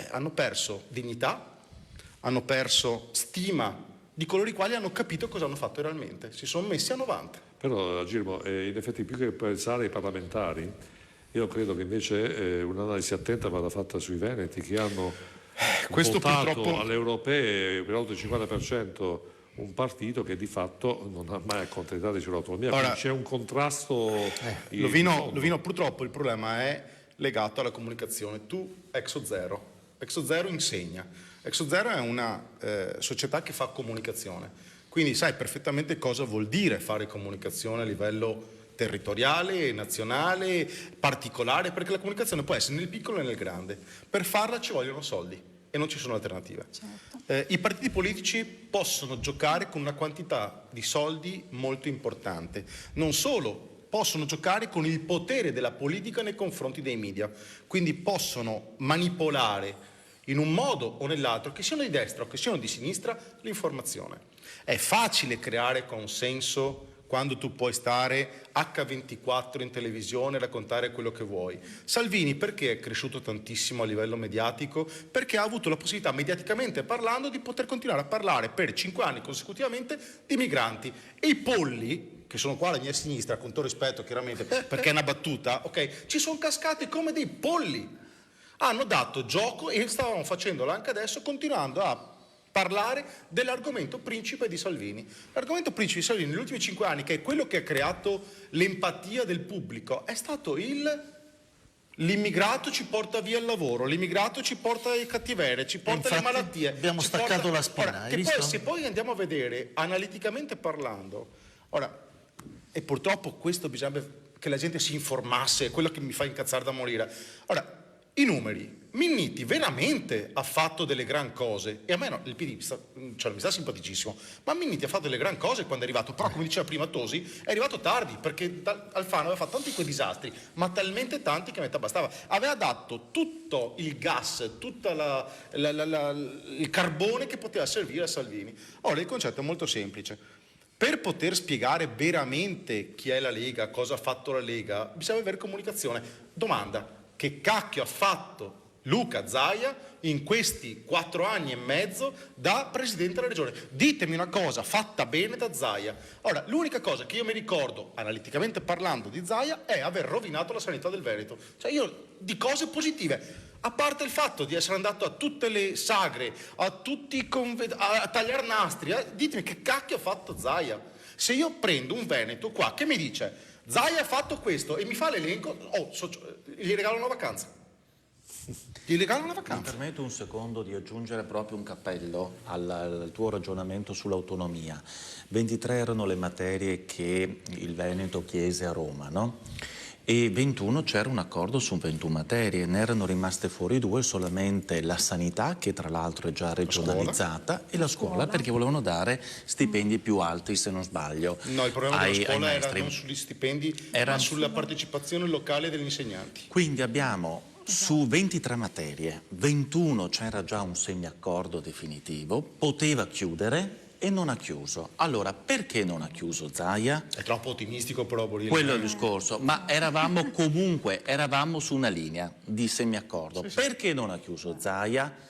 hanno perso dignità, hanno perso stima di coloro i quali hanno capito cosa hanno fatto realmente, si sono messi a 90. Però Girbo, in effetti più che pensare ai parlamentari, io credo che invece un'analisi attenta vada fatta sui veneti che hanno questo votato purtroppo alle europee per oltre il 50% un partito che di fatto non ha mai accontentato sull'autonomia. Ora, quindi c'è un contrasto. Lo vino purtroppo il problema è legato alla comunicazione. Tu, Exozero insegna. Exozero è una società che fa comunicazione, quindi sai perfettamente cosa vuol dire fare comunicazione a livello territoriale, nazionale, particolare, perché la comunicazione può essere nel piccolo e nel grande. Per farla ci vogliono soldi e non ci sono alternative. Certo. I partiti politici possono giocare con una quantità di soldi molto importante. Non solo, possono giocare con il potere della politica nei confronti dei media, quindi possono manipolare in un modo o nell'altro, che siano di destra o che siano di sinistra, l'informazione. È facile creare consenso quando tu puoi stare H24 in televisione e raccontare quello che vuoi. Salvini perché è cresciuto tantissimo a livello mediatico? Perché ha avuto la possibilità, mediaticamente parlando, di poter continuare a parlare per 5 anni consecutivamente di migranti. E i polli, che sono qua alla mia sinistra, con tutto rispetto chiaramente, perché è una battuta, ok, ci sono cascati come dei polli. Hanno dato gioco e stavamo facendolo anche adesso, continuando a parlare dell'argomento principe di Salvini. L'argomento principe di Salvini negli ultimi 5 anni, che è quello che ha creato l'empatia del pubblico, è stato l'immigrato ci porta via il lavoro, l'immigrato ci porta le cattiverie, ci porta le malattie. Abbiamo staccato la spina, hai visto? Se poi andiamo a vedere, analiticamente parlando, ora, e purtroppo questo bisogna che la gente si informasse, è quello che mi fa incazzare da morire. Ora, i numeri, Minniti veramente ha fatto delle gran cose, e a me no, il PD mi sta simpaticissimo, ma Minniti ha fatto delle gran cose quando è arrivato, però come diceva prima Tosi, è arrivato tardi, perché Alfano aveva fatto tanti quei disastri, ma talmente tanti che a metà bastava. Aveva dato tutto il gas, tutto il carbone che poteva servire a Salvini. Ora il concetto è molto semplice. Per poter spiegare veramente chi è la Lega, cosa ha fatto la Lega, bisogna avere comunicazione. Domanda: che cacchio ha fatto Luca Zaia in questi 4 anni e mezzo da Presidente della Regione? Ditemi una cosa fatta bene da Zaia. Ora, l'unica cosa che io mi ricordo, analiticamente parlando, di Zaia è aver rovinato la sanità del Veneto. Cioè io, di cose positive, a parte il fatto di essere andato a tutte le sagre, a tutti a tagliare nastri, ditemi che cacchio ha fatto Zaia. Se io prendo un Veneto qua che mi dice Zaia ha fatto questo e mi fa l'elenco, gli regalo una vacanza. Gli regalo una vacanza. Mi permetto un secondo di aggiungere proprio un cappello al tuo ragionamento sull'autonomia. 23 erano le materie che il Veneto chiese a Roma, no? E 21 c'era un accordo su 21 materie, ne erano rimaste fuori 2, solamente la sanità, che tra l'altro è già regionalizzata, e la scuola, perché volevano dare stipendi più alti, se non sbaglio. No, il problema della scuola era non sugli stipendi, ma sulla partecipazione locale degli insegnanti. Quindi abbiamo su 23 materie, 21 c'era già un semiaccordo definitivo, poteva chiudere e non ha chiuso. Allora, perché non ha chiuso Zaia? È troppo ottimistico però. Quello è il discorso, ma eravamo comunque, su una linea di semiaccordo. Sì. Perché non ha chiuso Zaia?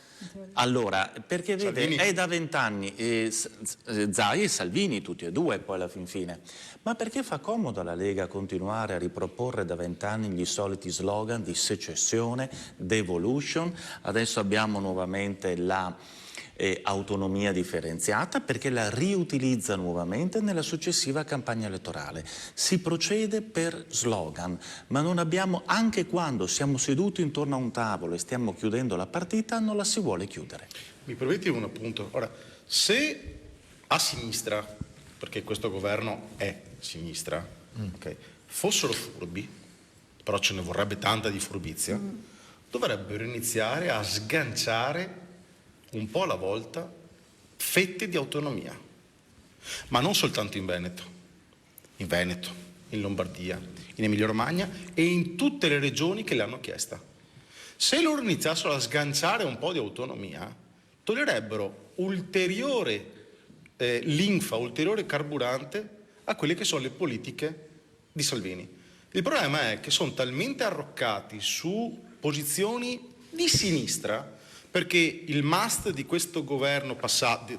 Allora, perché vede, Salvini è da 20 anni Zaia e Salvini, tutti e due poi alla fin fine. Ma perché fa comodo alla Lega continuare a riproporre da 20 anni gli soliti slogan di secessione, devolution? Adesso abbiamo nuovamente la autonomia differenziata, perché la riutilizza nuovamente nella successiva campagna elettorale. Si procede per slogan, ma non abbiamo, anche quando siamo seduti intorno a un tavolo e stiamo chiudendo la partita, non la si vuole chiudere. Mi permetti un appunto? Ora, se a sinistra, perché questo governo è sinistra, okay, fossero furbi, però ce ne vorrebbe tanta di furbizia, dovrebbero iniziare a sganciare un po' alla volta fette di autonomia, ma non soltanto in Veneto, in Lombardia, in Emilia Romagna e in tutte le regioni che le hanno chiesta. Se loro iniziassero a sganciare un po' di autonomia, toglierebbero ulteriore linfa, ulteriore carburante a quelle che sono le politiche di Salvini. Il problema è che sono talmente arroccati su posizioni di sinistra, perché il must di questo governo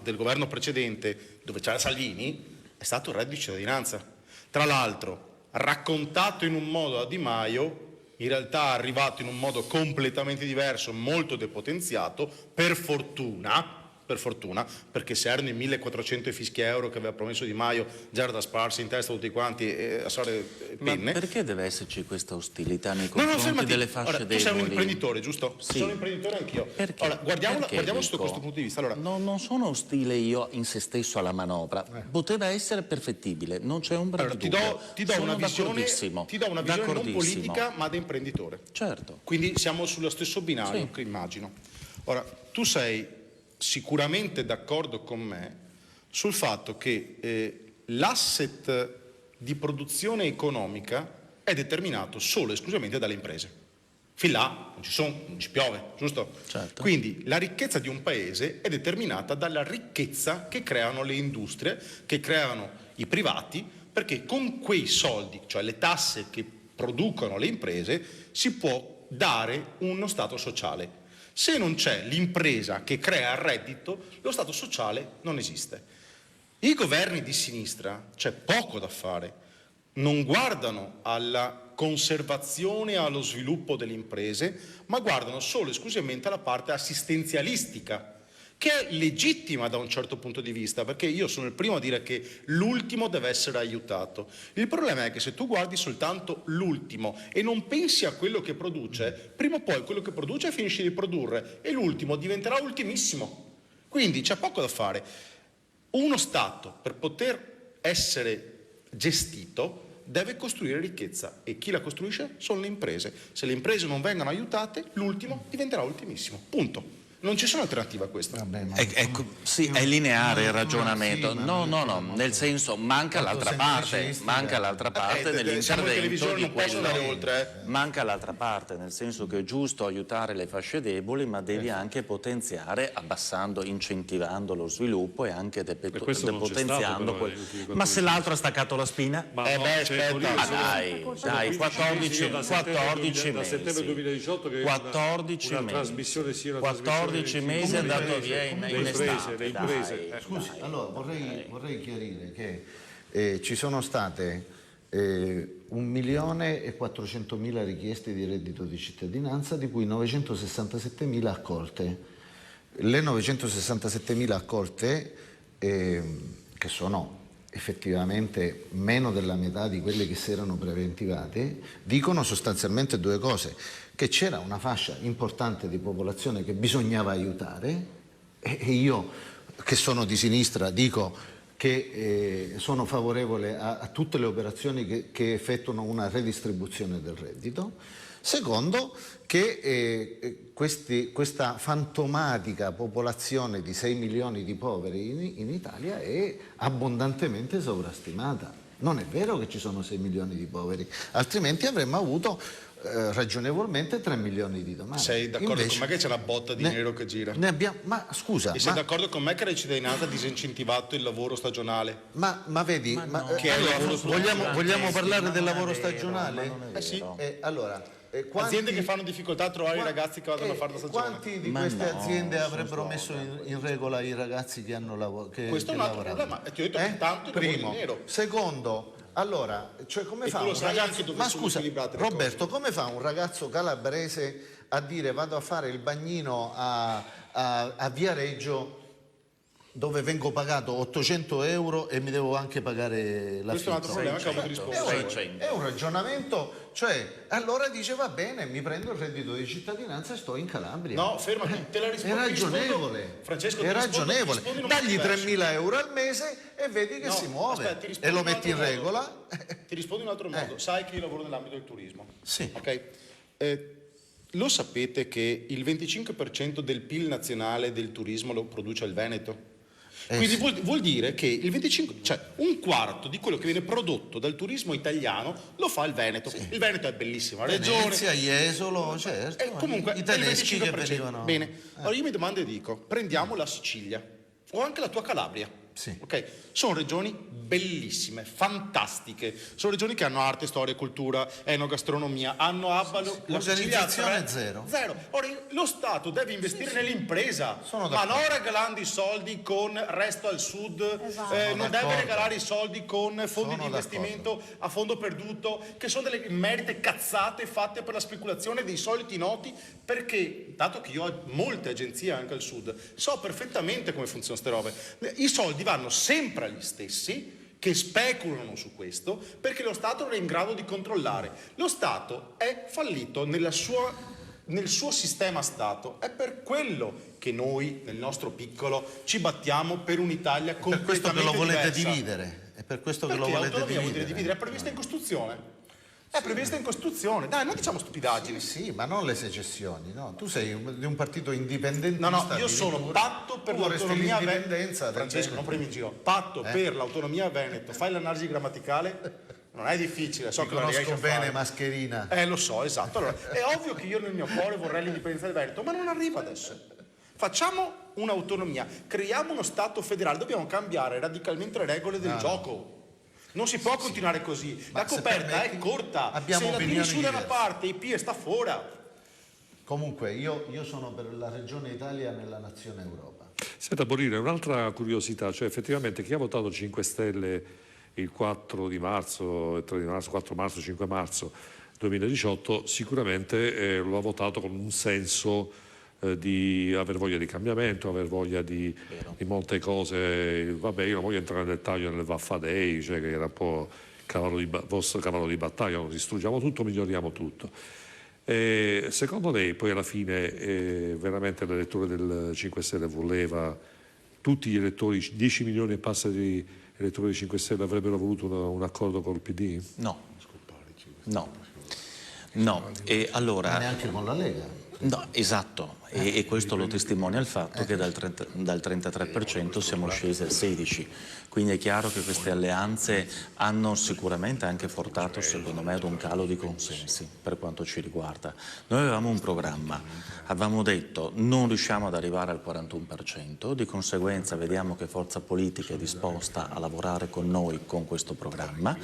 del governo precedente, dove c'era Salvini, è stato il reddito di cittadinanza. Tra l'altro, raccontato in un modo da Di Maio in realtà è arrivato in un modo completamente diverso, molto depotenziato, per fortuna, perché se erano i 1.400 fischi euro che aveva promesso Di Maio, già era da sparsi in testa tutti quanti a fare penne. Ma perché deve esserci questa ostilità nei confronti delle fasce deboli? Tu sei un imprenditore, giusto? Sì. Sono un imprenditore anch'io. Perché? Allora, guardiamo Perché, sotto questo punto di vista. Allora, non sono ostile io in se stesso alla manovra, poteva essere perfettibile, non c'è un bravo dubbio. ti do una visione non politica ma da imprenditore. Certo. Quindi siamo sullo stesso binario, Sì. che immagino. Ora, tu sei sicuramente d'accordo con me sul fatto che l'asset di produzione economica è determinato solo e esclusivamente dalle imprese. Fin là non ci piove, giusto? Certo. Quindi la ricchezza di un paese è determinata dalla ricchezza che creano le industrie, che creano i privati, perché con quei soldi, cioè le tasse che producono le imprese, si può dare uno stato sociale. Se non c'è l'impresa che crea il reddito, lo stato sociale non esiste. I governi di sinistra, c'è poco da fare, non guardano alla conservazione e allo sviluppo delle imprese, ma guardano solo e esclusivamente alla parte assistenzialistica, che è legittima da un certo punto di vista, perché io sono il primo a dire che l'ultimo deve essere aiutato. Il problema è che se tu guardi soltanto l'ultimo e non pensi a quello che produce, prima o poi quello che produce finisce di produrre e l'ultimo diventerà ultimissimo. Quindi c'è poco da fare. Uno Stato, per poter essere gestito, deve costruire ricchezza e chi la costruisce sono le imprese. Se le imprese non vengono aiutate, l'ultimo diventerà ultimissimo. Punto. Non ci sono alternative a questo. Sì, è lineare il ragionamento. No, nel senso manca l'altra parte dell'intervento di quello. Manca l'altra parte, nel senso che è giusto aiutare le fasce deboli, ma devi anche potenziare, abbassando, incentivando lo sviluppo e anche depotenziando quello. Ma se l'altro ha staccato la spina? Aspetta. Dai, 14 mesi. Da settembre 2018 che 14 una mesi. trasmissione sia una 14 mesi è andato via in estate. Le imprese. Scusi, allora vorrei chiarire che ci sono state 1.400.000 richieste di reddito di cittadinanza, di cui 967.000 accolte. Le 967.000 accolte, che sono effettivamente meno della metà di quelle che si erano preventivate, dicono sostanzialmente due cose: che c'era una fascia importante di popolazione che bisognava aiutare, e io che sono di sinistra dico che sono favorevole a tutte le operazioni che effettuano una redistribuzione del reddito. Secondo, che questa fantomatica popolazione di 6 milioni di poveri in Italia è abbondantemente sovrastimata. Non è vero che ci sono 6 milioni di poveri, altrimenti avremmo avuto ragionevolmente 3 milioni di domande. Sei d'accordo con me che c'è una botta di nero che gira? Ma scusa, e sei d'accordo con me che la cittadinanza ha disincentivato il lavoro stagionale? Ma vedi, vogliamo parlare del lavoro stagionale? Sì. Allora, aziende che fanno difficoltà a trovare i ragazzi che vanno a fare da stagione. Quanti di queste aziende avrebbero messo in regola i ragazzi che hanno lavorato? Questo è un altro problema, ti ho detto che tanto il lavoro Primo. di nero. Secondo, allora, cioè come fa un ragazzo? Ma scusa, Roberto, come fa un ragazzo calabrese a dire vado a fare il bagnino a Viareggio, dove vengo pagato 800 euro e mi devo anche pagare la Questo è un altro problema che ho avuto risposto. È un ragionamento, cioè allora dice va bene, mi prendo il reddito di cittadinanza e sto in Calabria. No, fermati, te la rispondo. È ragionevole, Francesco, è ragionevole. Dagli 3.000 euro al mese e vedi che si muove, aspetta, e lo metti in regola. Ti rispondo in un altro modo. Sai che io lavoro nell'ambito del turismo. Sì. Ok? Lo sapete che il 25% del PIL nazionale del turismo lo produce il Veneto? Quindi vuol dire che il 25, cioè un quarto di quello che viene prodotto dal turismo italiano lo fa il Veneto. Sì. Il Veneto è bellissima regione. Venezia, Jesolo, certo. Comunque i tedeschi che venivano. Bene. Allora io mi domando e dico, prendiamo la Sicilia o anche la tua Calabria. Okay? Sono regioni bellissime, fantastiche, sono regioni che hanno arte, storia, cultura, enogastronomia, hanno Abalo, la Sicilia L'organizzazione zero. Ora, lo Stato deve investire nell'impresa, ma non regalando i soldi con resto al sud, non deve regalare i soldi con fondi di investimento a fondo perduto, che sono delle merite cazzate fatte per la speculazione dei soliti noti, perché, dato che io ho molte agenzie anche al sud, so perfettamente come funzionano ste robe. I soldi vanno sempre agli stessi, che speculano su questo, perché lo Stato non è in grado di controllare. Lo Stato è fallito nel suo sistema Stato. È per quello che noi, nel nostro piccolo, ci battiamo per un'Italia completamente diversa. Per questo che lo volete dividere. È per questo che lo volete dividere. È prevista in Costituzione. È prevista in Costituzione. Dai, non diciamo stupidaggini. Sì, ma non le secessioni, no? Tu sei di un partito indipendente. No, io sono patto per l'autonomia veneto. Francesco, non premi in giro. Patto per l'autonomia veneto. Fai l'analisi grammaticale? Non è difficile, so che lo riesci a fare. Conosco bene Mascherina. Lo so, esatto. Allora, è ovvio che io nel mio cuore vorrei l'indipendenza del Veneto, ma non arriva adesso. Facciamo un'autonomia, creiamo uno Stato federale, dobbiamo cambiare radicalmente le regole del gioco. Non si può continuare così. La coperta è corta. Se la tiri su da una parte, IP sta fuori. Comunque, io sono per la Regione Italia nella Nazione Europa. Senta Bonino, un'altra curiosità, cioè effettivamente chi ha votato 5 Stelle il 4 di marzo, 3 di marzo, 4 marzo, 5 marzo 2018 sicuramente lo ha votato con un senso di aver voglia di cambiamento, aver voglia di molte cose. Vabbè, io non voglio entrare nel dettaglio nelle Vaffadei, cioè che era un po' vostro cavallo di battaglia, non distruggiamo tutto, miglioriamo tutto. Secondo lei poi alla fine veramente l'elettore del 5 Stelle voleva, tutti gli elettori, 10 milioni e passa di elettori di 5 Stelle avrebbero voluto un accordo col PD? No. E allora... Ma neanche con la Lega. No, esatto, e questo lo testimonia il fatto che dal 33% siamo scesi al 16%, quindi è chiaro che queste alleanze hanno sicuramente anche portato, secondo me, ad un calo di consensi per quanto ci riguarda. Noi avevamo un programma, avevamo detto non riusciamo ad arrivare al 41%, di conseguenza vediamo che forza politica è disposta a lavorare con noi con questo programma.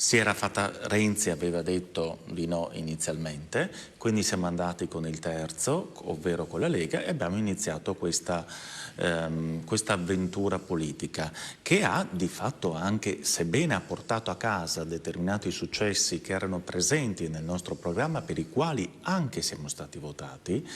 Renzi aveva detto di no inizialmente, quindi siamo andati con il terzo, ovvero con la Lega, e abbiamo iniziato questa avventura politica che ha di fatto anche, sebbene ha portato a casa determinati successi che erano presenti nel nostro programma, per i quali anche siamo stati votati,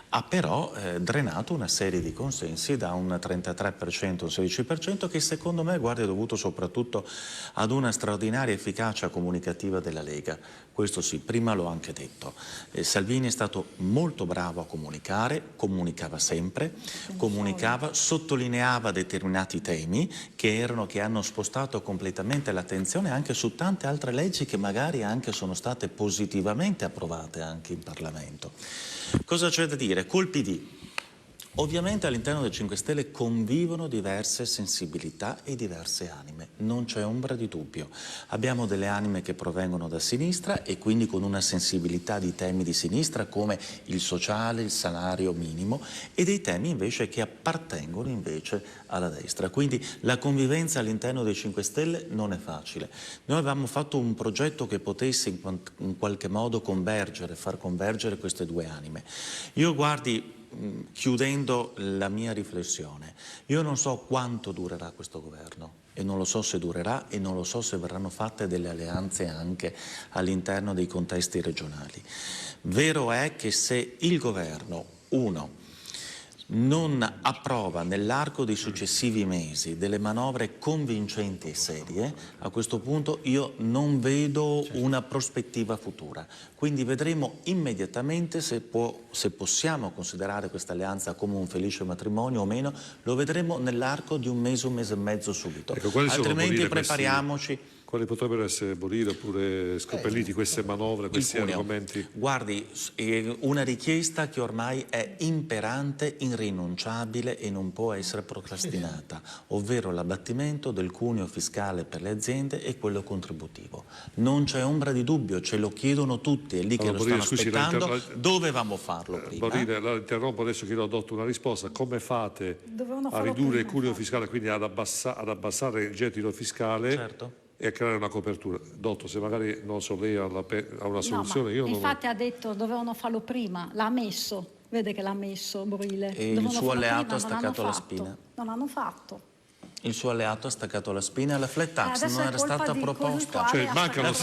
ha però drenato una serie di consensi da un 33% a un 16% che secondo me, guarda, è dovuto soprattutto ad una straordinaria efficacia comunicativa della Lega. Questo sì, prima l'ho anche detto. Salvini è stato molto bravo a comunicare, comunicava sempre, sottolineava determinati temi che hanno spostato completamente l'attenzione anche su tante altre leggi che magari anche sono state positivamente approvate anche in Parlamento. Cosa c'è da dire? Col PD. Ovviamente all'interno del 5 Stelle convivono diverse sensibilità e diverse anime, non c'è ombra di dubbio. Abbiamo delle anime che provengono da sinistra e quindi con una sensibilità di temi di sinistra come il sociale, il salario minimo, e dei temi invece che appartengono invece alla destra. Quindi la convivenza all'interno dei 5 Stelle non è facile. Noi avevamo fatto un progetto che potesse in qualche modo far convergere queste due anime. Io guardi, chiudendo la mia riflessione, io non so quanto durerà questo governo e non lo so se durerà e non lo so se verranno fatte delle alleanze anche all'interno dei contesti regionali. Vero è che se il governo, non approva nell'arco dei successivi mesi delle manovre convincenti e serie, a questo punto io non vedo una prospettiva futura. Quindi vedremo immediatamente se possiamo considerare questa alleanza come un felice matrimonio o meno, lo vedremo nell'arco di un mese e mezzo subito. Ecco, altrimenti prepariamoci. Quali potrebbero essere, Borile oppure Scopelliti, queste manovre, questi cuneo. argomenti? Guardi, una richiesta che ormai è imperante, irrinunciabile e non può essere procrastinata, ovvero l'abbattimento del cuneo fiscale per le aziende e quello contributivo. Non c'è ombra di dubbio, ce lo chiedono tutti, è lì che lo stanno aspettando. Dovevamo farlo prima. Borile, la interrompo adesso che le ho dato una risposta. Come fate Dovevano a farlo ridurre il prima, cuneo fiscale, quindi ad abbassare il gettito fiscale? Certo. E a creare una copertura. Dottor, se magari non so, lei ha una soluzione, io non... Infatti ha detto dovevano farlo prima, l'ha ammesso, vede che l'ha ammesso Borile. E il suo alleato ha staccato la spina. Non l'hanno fatto. Il suo alleato ha staccato la spina e la flat tax non era stata proposta. Cioè mancano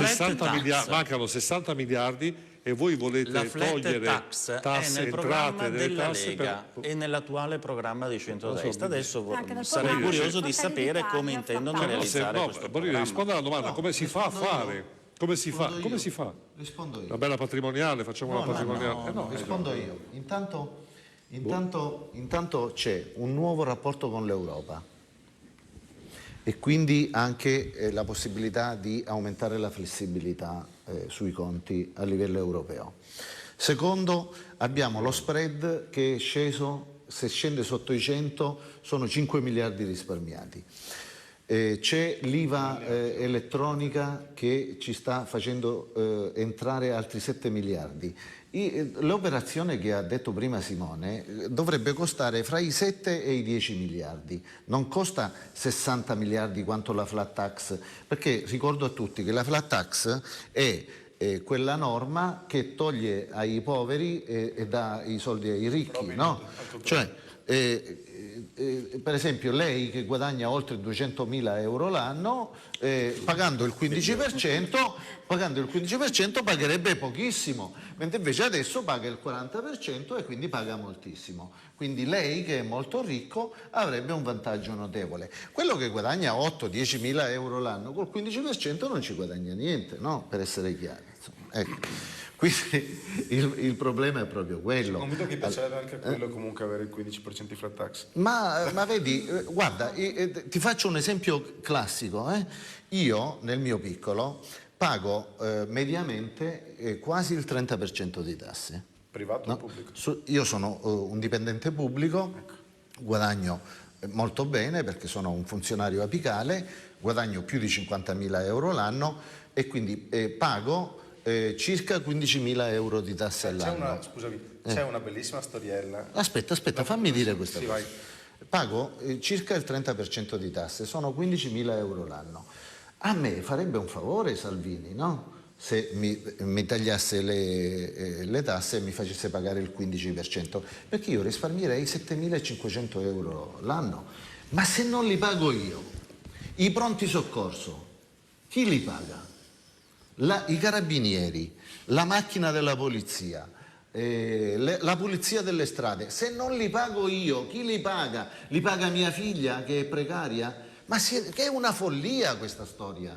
60 miliardi e voi volete la flat togliere tax tasse, è nel programma entrate delle della tasse Lega e nell'attuale programma di centrodestra. Adesso nel sarei programma curioso di di Fratelli sapere d'Italia come intendono realizzare questo Borile, programma. risponda alla domanda, come si fa a fare? Come si fa? Rispondo io. Una bella patrimoniale, facciamo una patrimoniale. Rispondo io. Intanto c'è un nuovo rapporto con l'Europa e quindi anche la possibilità di aumentare la flessibilità sui conti a livello europeo. Secondo, abbiamo lo spread che è sceso, se scende sotto i 100 sono 5 miliardi risparmiati. C'è l'IVA elettronica che ci sta facendo entrare altri 7 miliardi. L'operazione che ha detto prima Simone dovrebbe costare fra i 7 e i 10 miliardi, non costa 60 miliardi quanto la flat tax, perché ricordo a tutti che la flat tax è quella norma che toglie ai poveri e dà i soldi ai ricchi, no? Cioè, per esempio lei che guadagna oltre 200.000 euro l'anno, pagando il 15% pagherebbe pochissimo, mentre invece adesso paga il 40% e quindi paga moltissimo. Quindi lei che è molto ricco avrebbe un vantaggio notevole. Quello che guadagna 8-10.000 euro l'anno col 15% non ci guadagna niente, no? Per essere chiari. Insomma. Ecco. Quindi il problema è proprio quello. Convinto che piacerebbe anche a quello comunque avere il 15% di flat tax. Ma vedi, guarda, ti faccio un esempio classico. Io nel mio piccolo pago mediamente quasi il 30% di tasse. Privato o pubblico? Io sono un dipendente pubblico, guadagno molto bene perché sono un funzionario apicale, guadagno più di 50.000 euro l'anno e quindi pago circa 15.000 euro di tasse all'anno. C'è una bellissima storiella. Aspetta, fammi dire questa cosa. Vai. Pago circa il 30% di tasse, sono 15.000 euro l'anno. A me farebbe un favore Salvini, no? Se mi tagliasse le tasse e mi facesse pagare il 15%, perché io risparmierei 7.500 euro l'anno. Ma se non li pago io, i pronti soccorso, chi li paga? I carabinieri, la macchina della polizia, la pulizia delle strade, se non li pago io, chi li paga? Li paga mia figlia che è precaria? Ma che è una follia questa storia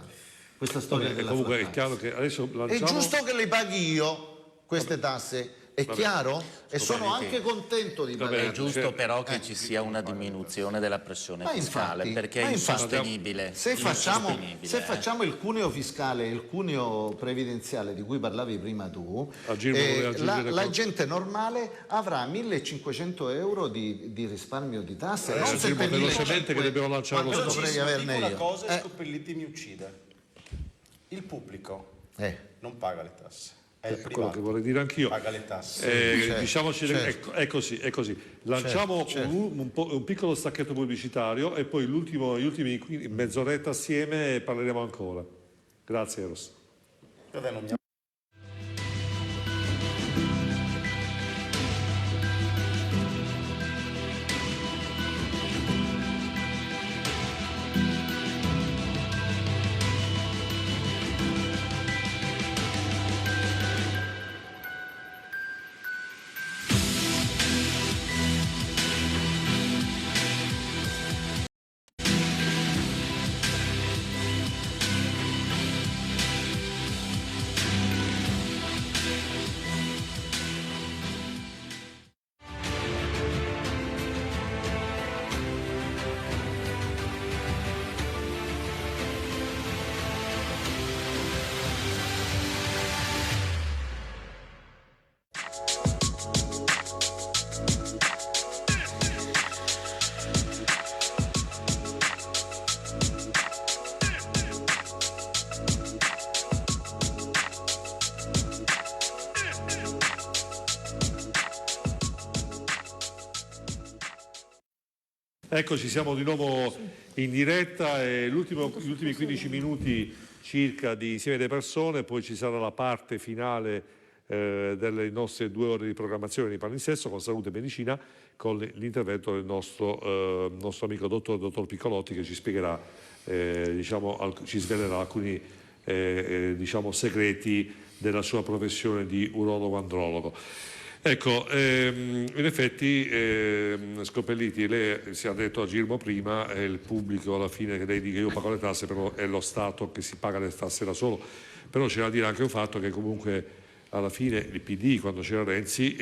della comunque è chiaro che adesso lanciamo... È giusto che le paghi io queste tasse, è chiaro? E sono anche contento di pagare. È giusto però che ci sia una diminuzione della pressione fiscale, perché è insostenibile. Se facciamo il cuneo fiscale e il cuneo previdenziale di cui parlavi prima tu, la gente normale avrà 1.500 euro di risparmio di tasse, non 7.500 che dobbiamo lanciare lo dovrei averne io. Una cosa e Scopelliti mi uccide. Il pubblico non paga le tasse. È il privato, quello che vorrei dire anch'io. Paga le tasse. Diciamoci, è così. Lanciamo un piccolo stacchetto pubblicitario e poi gli ultimi mezz'oretta assieme parleremo ancora. Grazie Eros. Eccoci, siamo di nuovo in diretta e gli ultimi 15 minuti circa di Insieme delle Persone, poi ci sarà la parte finale delle nostre 2 ore di programmazione di Palinsesto con Salute e Medicina, con l'intervento del nostro amico dottor Piccolotti, che ci spiegherà, ci svelerà alcuni segreti della sua professione di urologo-andrologo. Ecco, in effetti Scopelliti, lei si è detto a Girmo prima, è il pubblico alla fine che lei dice io pago le tasse, però è lo Stato che si paga le tasse da solo. Però c'è da dire anche un fatto che comunque alla fine il PD, quando c'era Renzi,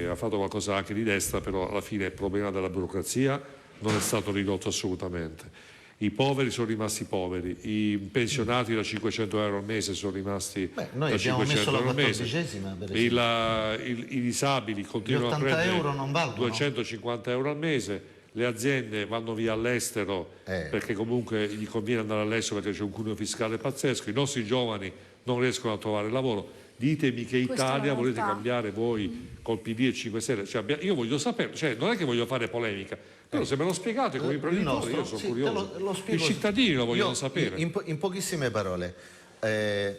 ha fatto qualcosa anche di destra, però alla fine il problema della burocrazia non è stato ridotto assolutamente. I poveri sono rimasti poveri, i pensionati da 500 euro al mese sono rimasti noi da abbiamo 500 messo la euro al mese. 14ª, per esempio. I disabili continuano a prendere euro non valgono. 250 euro al mese, le aziende vanno via all'estero perché comunque gli conviene andare all'estero perché c'è un cuneo fiscale pazzesco, i nostri giovani non riescono a trovare lavoro. Ditemi che Italia volete cambiare voi col PD e 5 Stelle? Io voglio sapere, non è che voglio fare polemica, però se me lo spiegate come imprenditori io sono curioso. I cittadini lo vogliono sapere. In pochissime parole, la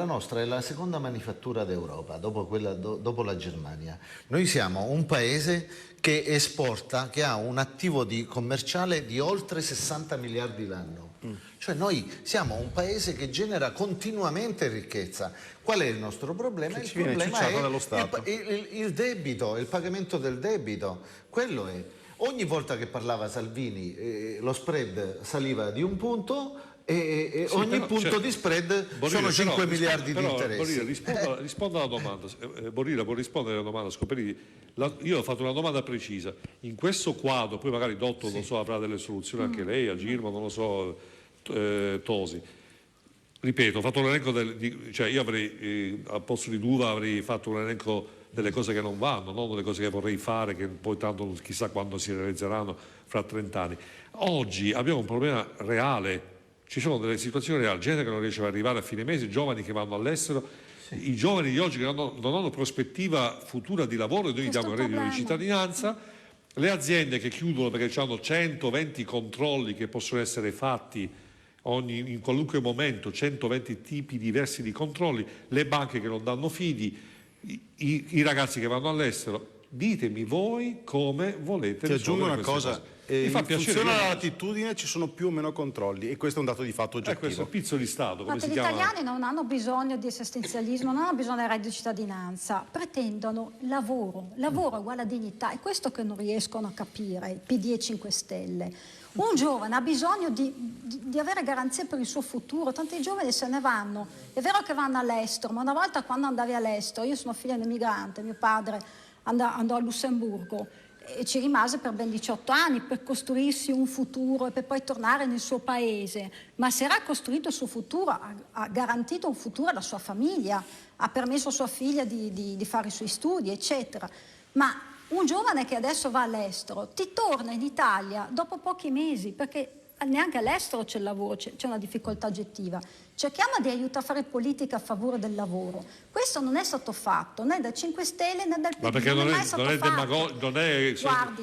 nostra è la seconda manifattura d'Europa, dopo la Germania. Noi siamo un paese che esporta, che ha un attivo commerciale di oltre 60 miliardi l'anno. Cioè noi siamo un paese che genera continuamente ricchezza. Qual è il nostro problema? Il problema è il debito, il pagamento del debito. Quello è. Ogni volta che parlava Salvini lo spread saliva di un punto e ogni punto di spread sono 5 miliardi di interessi. Borilla, risponda alla domanda. Borilla può rispondere alla domanda, Scopelliti. Io ho fatto una domanda precisa. In questo quadro, poi magari Dotto, non so, avrà delle soluzioni anche lei, a Girmo, non lo so, Tosi. Ripeto, ho fatto un elenco io avrei al posto di Duva avrei fatto un elenco delle cose che non vanno, non delle cose che vorrei fare, che poi tanto chissà quando si realizzeranno fra 30 anni. Oggi abbiamo un problema reale, ci sono delle situazioni reali, gente che non riesce ad arrivare a fine mese, giovani che vanno all'estero, i giovani di oggi che non hanno prospettiva futura di lavoro e noi gli diamo il reddito di cittadinanza, le aziende che chiudono perché hanno 120 controlli che possono essere fatti in qualunque momento, 120 tipi diversi di controlli, le banche che non danno fidi, i ragazzi che vanno all'estero. Ditemi voi come volete. Ti aggiungo una cosa, in funzione alla io... latitudine ci sono più o meno controlli e questo è un dato di fatto oggettivo. Questo è il pizzo di Stato, come si gli chiama? italiani non hanno bisogno di assistenzialismo, non hanno bisogno del reddito di cittadinanza, pretendono lavoro uguale a dignità, è questo che non riescono a capire i PD e 5 Stelle. Un giovane ha bisogno di avere garanzie per il suo futuro, tanti giovani se ne vanno, è vero che vanno all'estero, ma una volta quando andavi all'estero, io sono figlia di un emigrante, mio padre andò a Lussemburgo e ci rimase per ben 18 anni per costruirsi un futuro e per poi tornare nel suo paese, ma se era costruito il suo futuro, ha garantito un futuro alla sua famiglia, ha permesso a sua figlia di fare i suoi studi, eccetera. Ma un giovane che adesso va all'estero ti torna in Italia dopo pochi mesi, perché neanche all'estero c'è il lavoro, c'è una difficoltà oggettiva. Cerchiamo di aiutare a fare politica a favore del lavoro. Questo non è stato fatto né dai 5 Stelle né dal PD. Ma perché non è demagogico.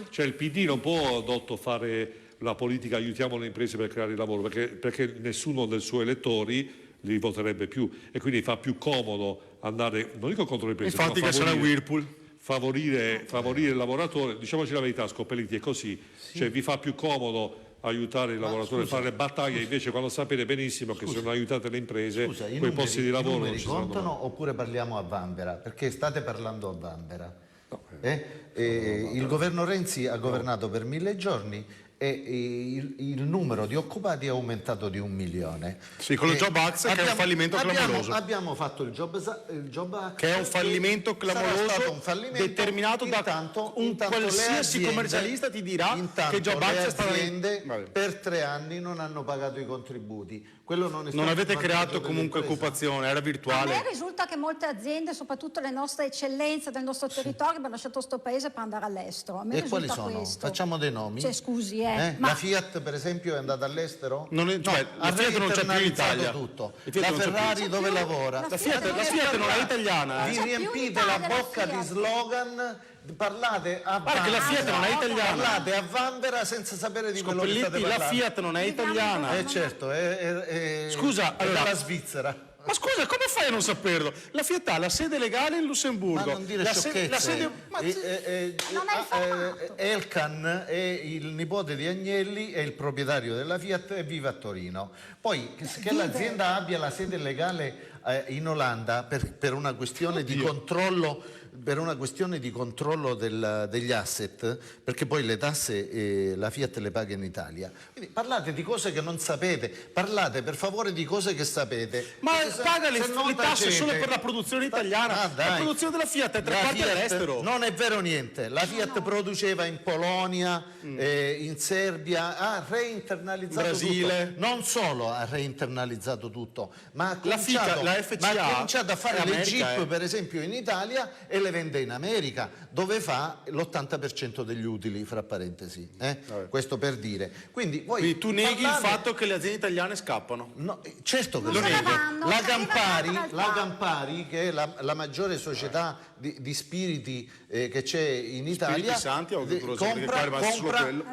Cioè il PD non può fare la politica aiutiamo le imprese per creare il lavoro, perché nessuno dei suoi elettori li voterebbe più e quindi fa più comodo andare, non dico contro le imprese, infatti che sarà Whirlpool. Favorire il lavoratore, diciamoci la verità, Scopelliti, è così, cioè vi fa più comodo aiutare il lavoratore a fare le battaglie, invece quando sapete benissimo che se non aiutate le imprese, quei posti di lavoro non ci contano, oppure parliamo a vanvera, perché state parlando a vanvera. Il governo Renzi ha governato per 1000 giorni e il numero di occupati è aumentato di 1 milione. Sì, con il Job Act che è un fallimento clamoroso. Abbiamo fatto il Job Act che è un fallimento clamoroso, determinato da un qualsiasi commercialista ti dirà che il Job Act è stato... Le aziende per 3 anni non hanno pagato i contributi. Non avete creato comunque occupazione, era virtuale. A me risulta che molte aziende, soprattutto le nostre eccellenze del nostro territorio, hanno lasciato questo paese per andare all'estero. A me e quali risulta sono? questo. Facciamo dei nomi. Cioè, scusi, La Fiat per esempio è andata all'estero? La Fiat non c'è più in Italia. Tutto. La Ferrari dove lavora? La Fiat non è italiana. Vi riempite la bocca di slogan, parlate a Guarda che la Fiat non è italiana. Parlate a vanvera senza sapere di quello che state parlando. La Fiat non è italiana. Certo, Scusa, è dalla Svizzera. Ma scusa, come fai a non saperlo? La Fiat ha la sede legale in Lussemburgo. Ma non dire sciocchezze. Elkann è il nipote di Agnelli, è il proprietario della Fiat e vive a Torino. Poi che l'azienda abbia la sede legale in Olanda per una questione di controllo degli asset, perché poi le tasse la Fiat le paga in Italia. Quindi parlate di cose che non sapete, parlate per favore di cose che sapete. Ma paga le tasse solo per la produzione italiana. La produzione della Fiat è tre quarti all'estero. Non è vero niente. La Fiat produceva in Polonia, in Serbia, ha reinternalizzato Brasile. tutto. Non solo ha reinternalizzato tutto, ma ha la FCA ha cominciato a fare le Jeep per esempio in Italia e le vende in America, dove fa l'80% degli utili, fra parentesi. Questo per dire. Quindi tu neghi il fatto che le aziende italiane scappano? No, certo che lo nego. La Campari, che è la maggiore società di spiriti che c'è in Italia,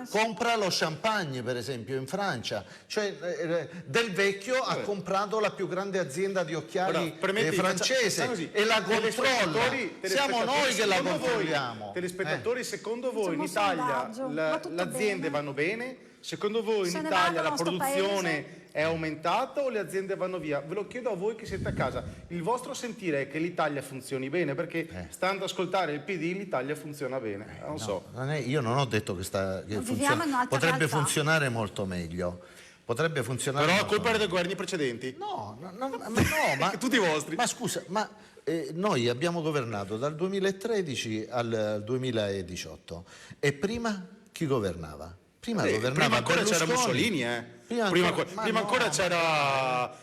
compra lo champagne per esempio in Francia, cioè Del Vecchio ha comprato la più grande azienda di occhiali francese e la controlla. Siamo noi che la controlliamo. Telespettatori, secondo voi in Italia le aziende vanno bene? Secondo voi in Italia la produzione è aumentata o le aziende vanno via? Ve lo chiedo a voi che siete a casa. Il vostro sentire è che l'Italia funzioni bene, perché stando ad ascoltare il PD l'Italia funziona bene. Non so. Io non ho detto che funziona. Potrebbe funzionare molto meglio. Potrebbe funzionare. Però è colpa dei governi precedenti. No, ma tutti i vostri. Ma scusa, noi abbiamo governato dal 2013 al 2018 e prima chi governava? Prima ancora c'era Mussolini, prima ancora c'era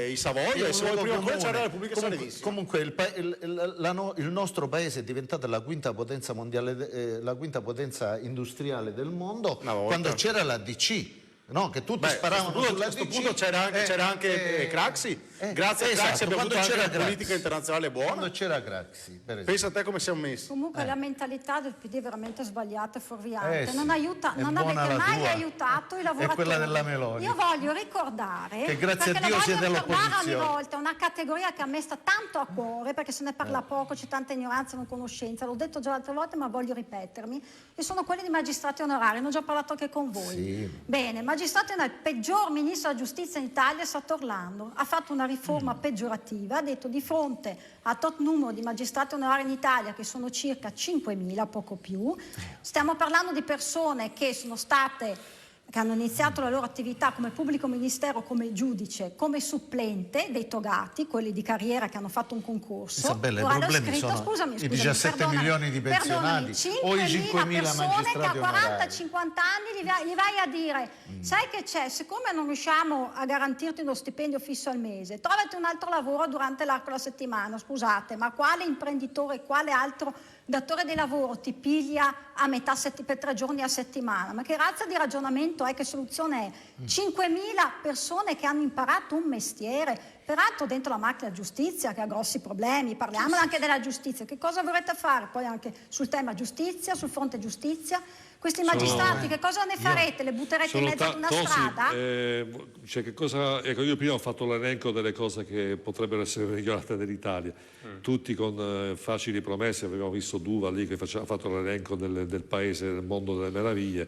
i Savoia, prima ancora c'era la Repubblica Stalinista. Comunque il nostro paese è diventato la quinta potenza mondiale, la quinta potenza industriale del mondo quando c'era la DC. No, che tutti sparavano a questo punto c'era anche Craxi. Grazie a Craxi abbiamo avuto anche una politica internazionale buona. Quando c'era Craxi, per esempio. Pensa a te come siamo messi. Comunque la mentalità del PD è veramente sbagliata e fuorviante. Non avete mai aiutato i lavoratori. È quella della Meloni. Io voglio ricordare che grazie a Dio siete all'opposizione. Ogni volta una categoria che a me sta tanto a cuore, perché se ne parla poco, c'è tanta ignoranza e non conoscenza. L'ho detto già l'altra volta, ma voglio ripetermi. E sono quelli di magistrati onorari. Ne ho già parlato anche con voi. Sì. Bene, magistrato onorari, il peggior ministro della giustizia in Italia è stato Orlando. Ha fatto una riforma peggiorativa, ha detto di fronte a tot numero di magistrati onorari in Italia, che sono circa 5.000, poco più, stiamo parlando di persone che sono state, che hanno iniziato la loro attività come pubblico ministero, come giudice, come supplente dei togati, quelli di carriera che hanno fatto un concorso. Isabella, i problemi sono i 17 milioni di pensionati o i 5.000 magistrati onorari. Che a 40-50 anni gli vai a dire sai che c'è, siccome non riusciamo a garantirti uno stipendio fisso al mese, trovati un altro lavoro durante l'arco della settimana. Scusate, ma quale imprenditore, quale altro datore di lavoro ti piglia a metà per 3 giorni a settimana? Ma che razza di ragionamento è? Che soluzione è? 5.000 persone che hanno imparato un mestiere, peraltro dentro la macchina giustizia che ha grossi problemi. Parliamo anche della giustizia. Che cosa vorrete fare poi anche sul tema giustizia, sul fronte giustizia? Questi magistrati che cosa ne farete? Le butterete in mezzo ad una strada? Io prima ho fatto l'elenco delle cose che potrebbero essere migliorate nell'Italia, tutti con facili promesse. Abbiamo visto Duva lì che ha fatto l'elenco del paese, del mondo delle meraviglie,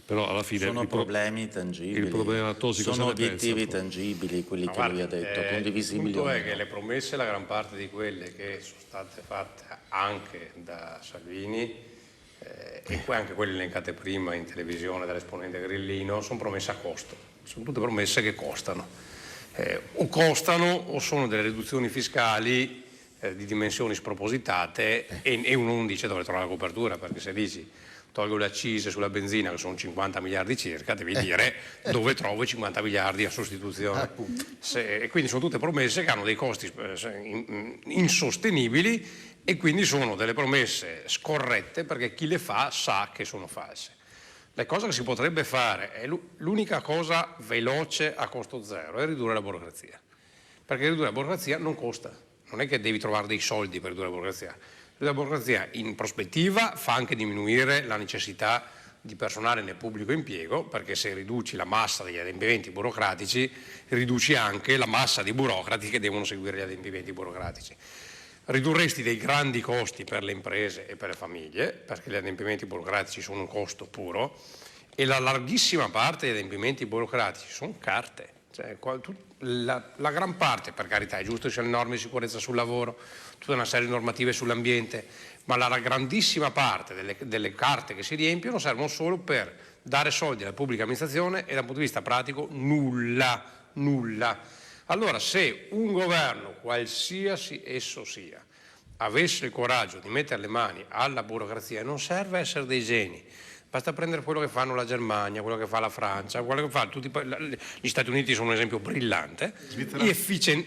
però alla fine sono problemi tangibili, il problema Tosi, sono obiettivi tangibili quelli che lui ha detto, condivisibili. Il punto è che le promesse, la gran parte di quelle che sono state fatte anche da Salvini e poi anche quelle elencate prima in televisione dall'esponente Grillino, sono promesse a costo, sono tutte promesse che costano, o costano o sono delle riduzioni fiscali di dimensioni spropositate e uno non dice dove trovare la copertura, perché se dici tolgo le accise sulla benzina che sono 50 miliardi circa, devi dire dove trovo i 50 miliardi a sostituzione. E quindi sono tutte promesse che hanno dei costi insostenibili e quindi sono delle promesse scorrette perché chi le fa sa che sono false. le cose che si potrebbe fare, è l'unica cosa veloce a costo zero, è ridurre la burocrazia. Perché ridurre la burocrazia non costa, non è che devi trovare dei soldi per ridurre la burocrazia. La burocrazia in prospettiva fa anche diminuire la necessità di personale nel pubblico impiego, perché se riduci la massa degli adempimenti burocratici, riduci anche la massa di burocrati che devono seguire gli adempimenti burocratici. Ridurresti dei grandi costi per le imprese e per le famiglie, perché gli adempimenti burocratici sono un costo puro, e la larghissima parte degli adempimenti burocratici sono carte. Cioè, la gran parte, per carità, è giusto che ci siano norme di sicurezza sul lavoro, tutta una serie di normative sull'ambiente, ma la grandissima parte delle carte che si riempiono servono solo per dare soldi alla pubblica amministrazione e dal punto di vista pratico nulla. Allora, se un governo, qualsiasi esso sia, avesse il coraggio di mettere le mani alla burocrazia, non serve essere dei geni. Basta prendere quello che fanno la Germania, quello che fa la Francia, quello che fa gli Stati Uniti sono un esempio brillante,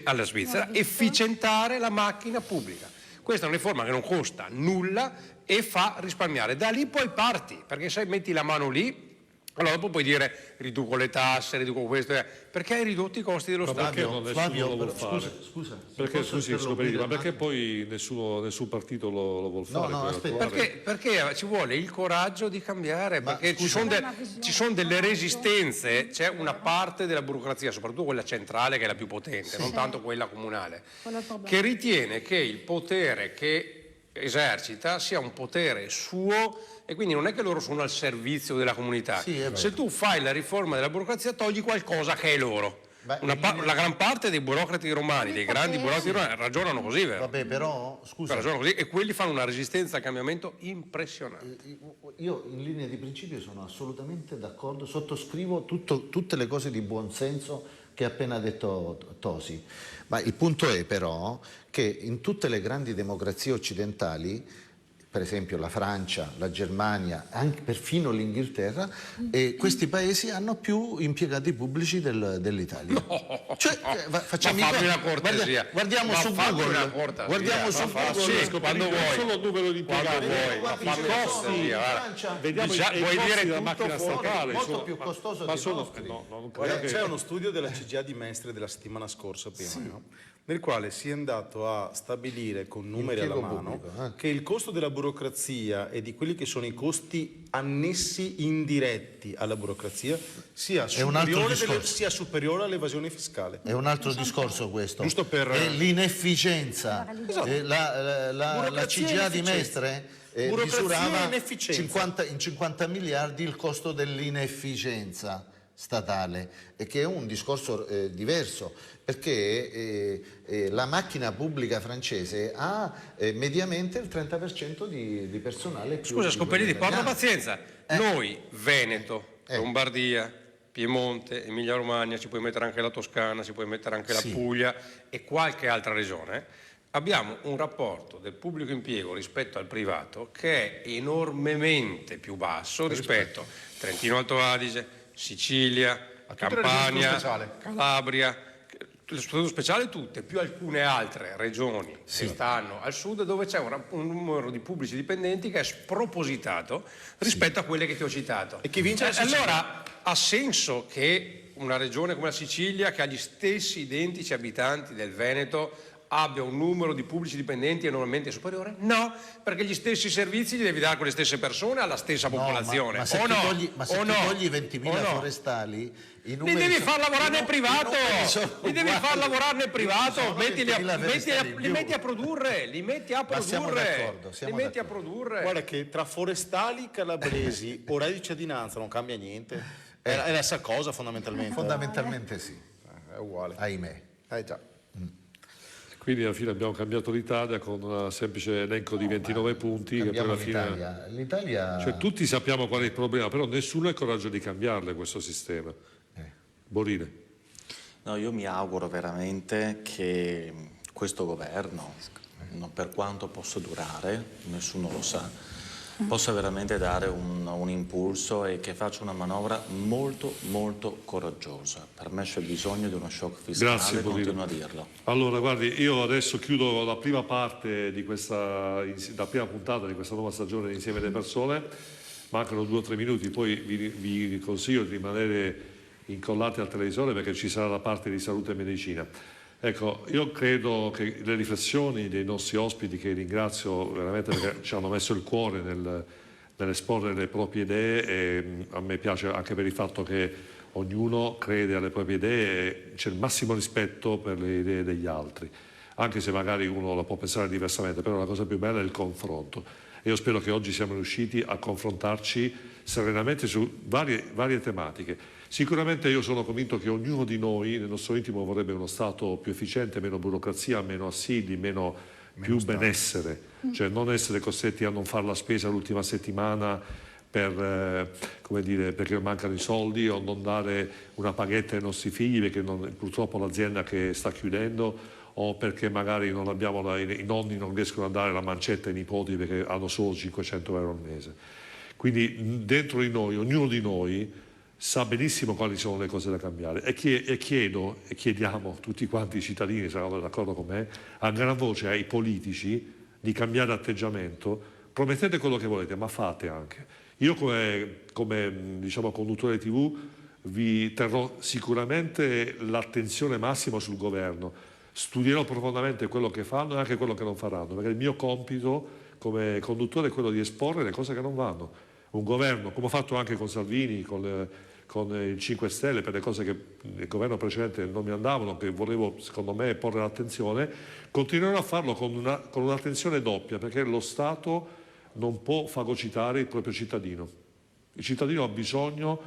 alla Svizzera, efficientare la macchina pubblica. Questa è una riforma che non costa nulla e fa risparmiare. Da lì poi parti, perché se metti la mano lì, allora dopo puoi dire riduco le tasse, riduco questo, perché hai ridotto i costi dello Stato. Perché non nessuno lo vuol fare? Scusa, perché, ma perché poi nessun partito lo vuol fare? No, aspetta. Perché ci vuole il coraggio di cambiare, perché ci sono delle resistenze, c'è una parte della burocrazia, soprattutto quella centrale che è la più potente, non tanto quella comunale, che ritiene che il potere che esercita sia un potere suo e quindi non è che loro sono al servizio della comunità. Se tu fai la riforma della burocrazia togli qualcosa che è loro. La gran parte dei burocrati romani, dei grandi burocrati romani, ragionano così, vero? Vabbè, però, scusa. Ragionano così e quelli fanno una resistenza al cambiamento impressionante. Io in linea di principio sono assolutamente d'accordo, sottoscrivo tutte le cose di buonsenso che ha appena detto Tosi, ma il punto è però che in tutte le grandi democrazie occidentali, per esempio la Francia, la Germania, anche perfino l'Inghilterra, questi paesi hanno più impiegati pubblici dell'Italia. No. Cioè, facciamo una cortesia. Guardiamo su Google. Guardiamo su Google quando vuoi. Non solo il numero di impiegati, i costi. Vediamo i costi della macchina statale. Molto più costoso di nostri. C'è uno studio della CGIA di Mestre della settimana scorsa, nel quale si è andato a stabilire con numeri alla mano che il costo della burocrazia e di quelli che sono i costi annessi indiretti alla burocrazia sia superiore all'evasione fiscale. È un altro discorso questo. Giusto per... È l'inefficienza. La CGIA di Mestre misurava in 50 miliardi il costo dell'inefficienza statale, e che è un discorso diverso, perché la macchina pubblica francese ha mediamente il 30% di personale più. Scusa Scopelliti, porta pazienza. Noi, Veneto, Lombardia, Piemonte, Emilia Romagna, ci puoi mettere anche la Toscana, ci puoi mettere anche la Puglia e qualche altra regione, abbiamo un rapporto del pubblico impiego rispetto al privato che è enormemente più basso rispetto a Trentino Alto Adige, Sicilia, Campania, Calabria, lo statuto speciale tutte, più alcune altre regioni che stanno al sud, dove c'è un numero di pubblici dipendenti che è spropositato rispetto a quelle che ti ho citato. E chi vince la Sicilia? Allora ha senso che una regione come la Sicilia, che ha gli stessi identici abitanti del Veneto, abbia un numero di pubblici dipendenti enormemente superiore? No, perché gli stessi servizi li devi dare a quelle stesse persone, alla stessa popolazione. Ma se tu togli 20.000 forestali, i numeri li devi far lavorare nel privato, li devi far lavorare nel privato, li metti a produrre, li metti a produrre. Guarda che tra forestali calabresi o reddito di cittadinanza non cambia niente, è la stessa cosa fondamentalmente. Fondamentalmente sì, è uguale. Ahimè. Già. Quindi alla fine abbiamo cambiato l'Italia con un semplice elenco di 29 punti. Che poi alla fine... L'Italia... Cioè, tutti sappiamo qual è il problema, però nessuno ha il coraggio di cambiarle questo sistema. Borine. No, io mi auguro veramente che questo governo, per quanto possa durare, nessuno lo sa, possa veramente dare un impulso e che faccia una manovra molto molto coraggiosa. Per me c'è bisogno di uno shock fiscale. Grazie, continuo a dirlo. Allora guardi, io adesso chiudo la prima parte di la prima puntata di questa nuova stagione di Insieme delle Persone. mancano 2 o 3 minuti, poi vi consiglio di rimanere incollati al televisore perché ci sarà la parte di salute e medicina. Ecco, io credo che le riflessioni dei nostri ospiti, che ringrazio veramente perché ci hanno messo il cuore nell'esporre le proprie idee, e a me piace anche per il fatto che ognuno crede alle proprie idee e c'è il massimo rispetto per le idee degli altri, anche se magari uno la può pensare diversamente, però la cosa più bella è il confronto. E io spero che oggi siamo riusciti a confrontarci serenamente su varie tematiche. Sicuramente io sono convinto che ognuno di noi nel nostro intimo vorrebbe uno Stato più efficiente, meno burocrazia, meno assidi, più benessere, cioè non essere costretti a non fare la spesa l'ultima settimana perché mancano i soldi, o non dare una paghetta ai nostri figli perché purtroppo l'azienda che sta chiudendo, o perché magari i nonni non riescono a dare la mancetta ai nipoti perché hanno solo 500 euro al mese. Quindi dentro di noi, ognuno di noi sa benissimo quali sono le cose da cambiare e chiediamo tutti quanti i cittadini, saranno d'accordo con me, a gran voce ai politici di cambiare atteggiamento. Promettete quello che volete, ma fate anche. Io come conduttore TV vi terrò sicuramente l'attenzione massima sul governo, studierò profondamente quello che fanno e anche quello che non faranno, perché il mio compito come conduttore è quello di esporre le cose che non vanno. Un governo, come ho fatto anche con Salvini, con il 5 Stelle, per le cose che il governo precedente non mi andavano, che volevo secondo me porre l'attenzione, continuerò a farlo con un'attenzione doppia, perché lo Stato non può fagocitare il proprio cittadino. Il cittadino ha bisogno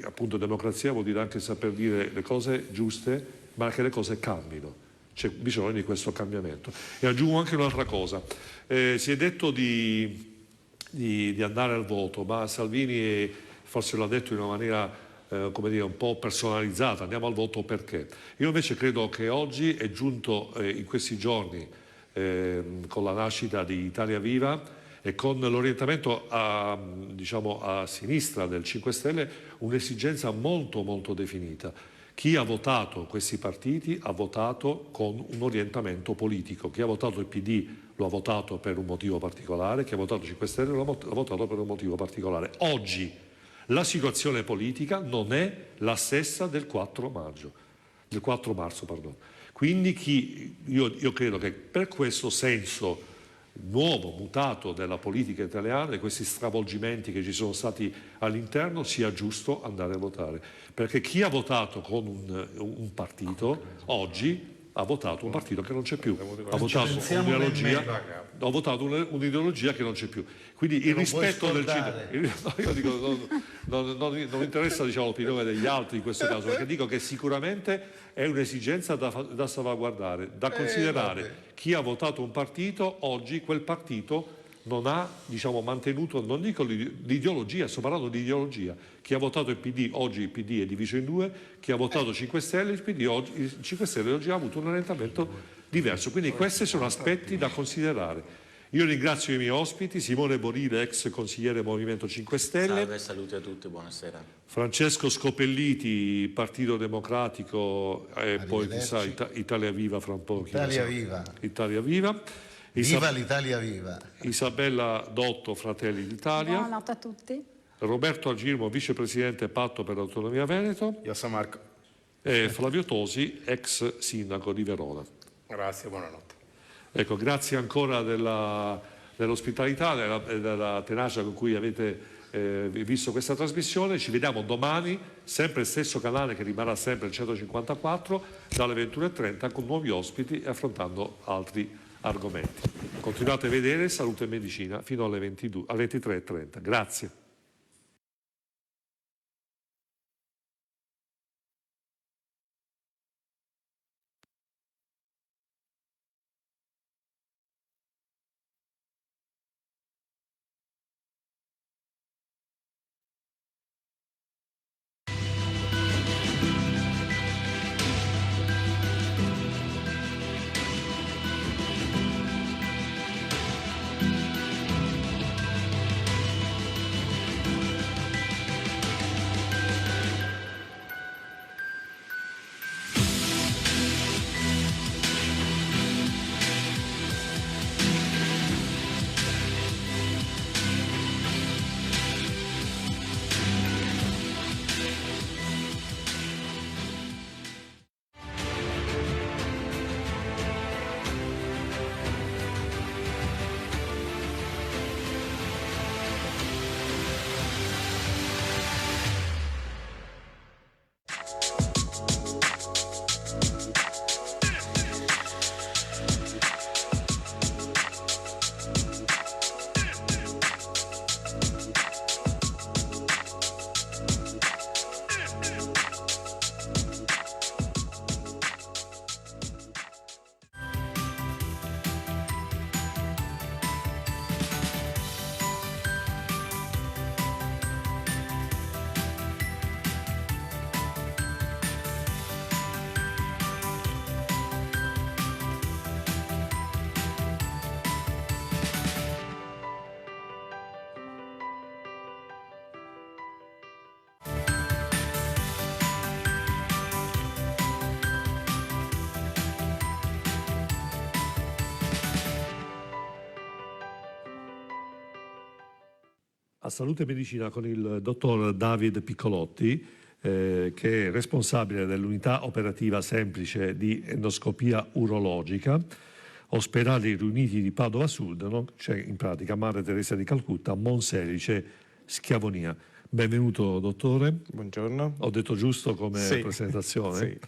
appunto democrazia vuol dire anche saper dire le cose giuste, ma che le cose cambino. C'è bisogno di questo cambiamento. E aggiungo anche un'altra cosa. Si è detto di andare al voto, ma Salvini forse l'ha detto in una maniera un po' personalizzata: andiamo al voto perché? Io invece credo che oggi è giunto in questi giorni, con la nascita di Italia Viva e con l'orientamento a sinistra del 5 Stelle, un'esigenza molto molto definita. Chi ha votato questi partiti ha votato con un orientamento politico. Chi ha votato il PD lo ha votato per un motivo particolare, chi ha votato il 5 Stelle lo ha votato per un motivo particolare. Oggi la situazione politica non è la stessa del 4 marzo. Quindi io credo che per questo senso nuovo, mutato della politica italiana, e questi stravolgimenti che ci sono stati all'interno, sia giusto andare a votare. Perché chi ha votato con un partito oggi ha votato un partito che non c'è più, ha votato un'ideologia che non c'è più. Quindi il rispetto del cittadino, io dico, non interessa l'opinione degli altri in questo caso, perché dico che sicuramente è un'esigenza da salvaguardare, da considerare. Chi ha votato un partito, oggi quel partito non ha mantenuto, non dico l'ideologia, sto parlando di ideologia. Chi ha votato il PD, oggi il PD è diviso in due, chi ha votato 5 Stelle, il 5 Stelle oggi ha avuto un orientamento diverso. Quindi questi sono aspetti da considerare. Io ringrazio i miei ospiti, Simone Borile, ex consigliere Movimento 5 Stelle. Salve, saluti a tutti, buonasera. Francesco Scopelliti, Partito Democratico, e poi chissà Italia Viva fra un po'. Italia Viva. Italia Viva. Viva l'Italia Viva. Isabella Dotto, Fratelli d'Italia. Buonanotte a tutti. Roberto Agirmo, vicepresidente Patto per l'Autonomia Veneto. Io sono Marco. E Flavio Tosi, ex sindaco di Verona. Grazie, buonanotte. Ecco, grazie ancora dell'ospitalità e della tenacia con cui avete visto questa trasmissione. Ci vediamo domani, sempre il stesso canale che rimarrà sempre il 154, dalle 21:30, con nuovi ospiti e affrontando altri argomenti. Continuate a vedere Salute e Medicina fino alle 23:30. Grazie. a Salute e Medicina con il dottor David Piccolotti, che è responsabile dell'unità operativa semplice di endoscopia urologica, Ospedali Riuniti di Padova Sud, no? C'è in pratica Madre Teresa di Calcutta, Monselice, Schiavonia. Benvenuto dottore. Buongiorno. Ho detto giusto come presentazione? Sì.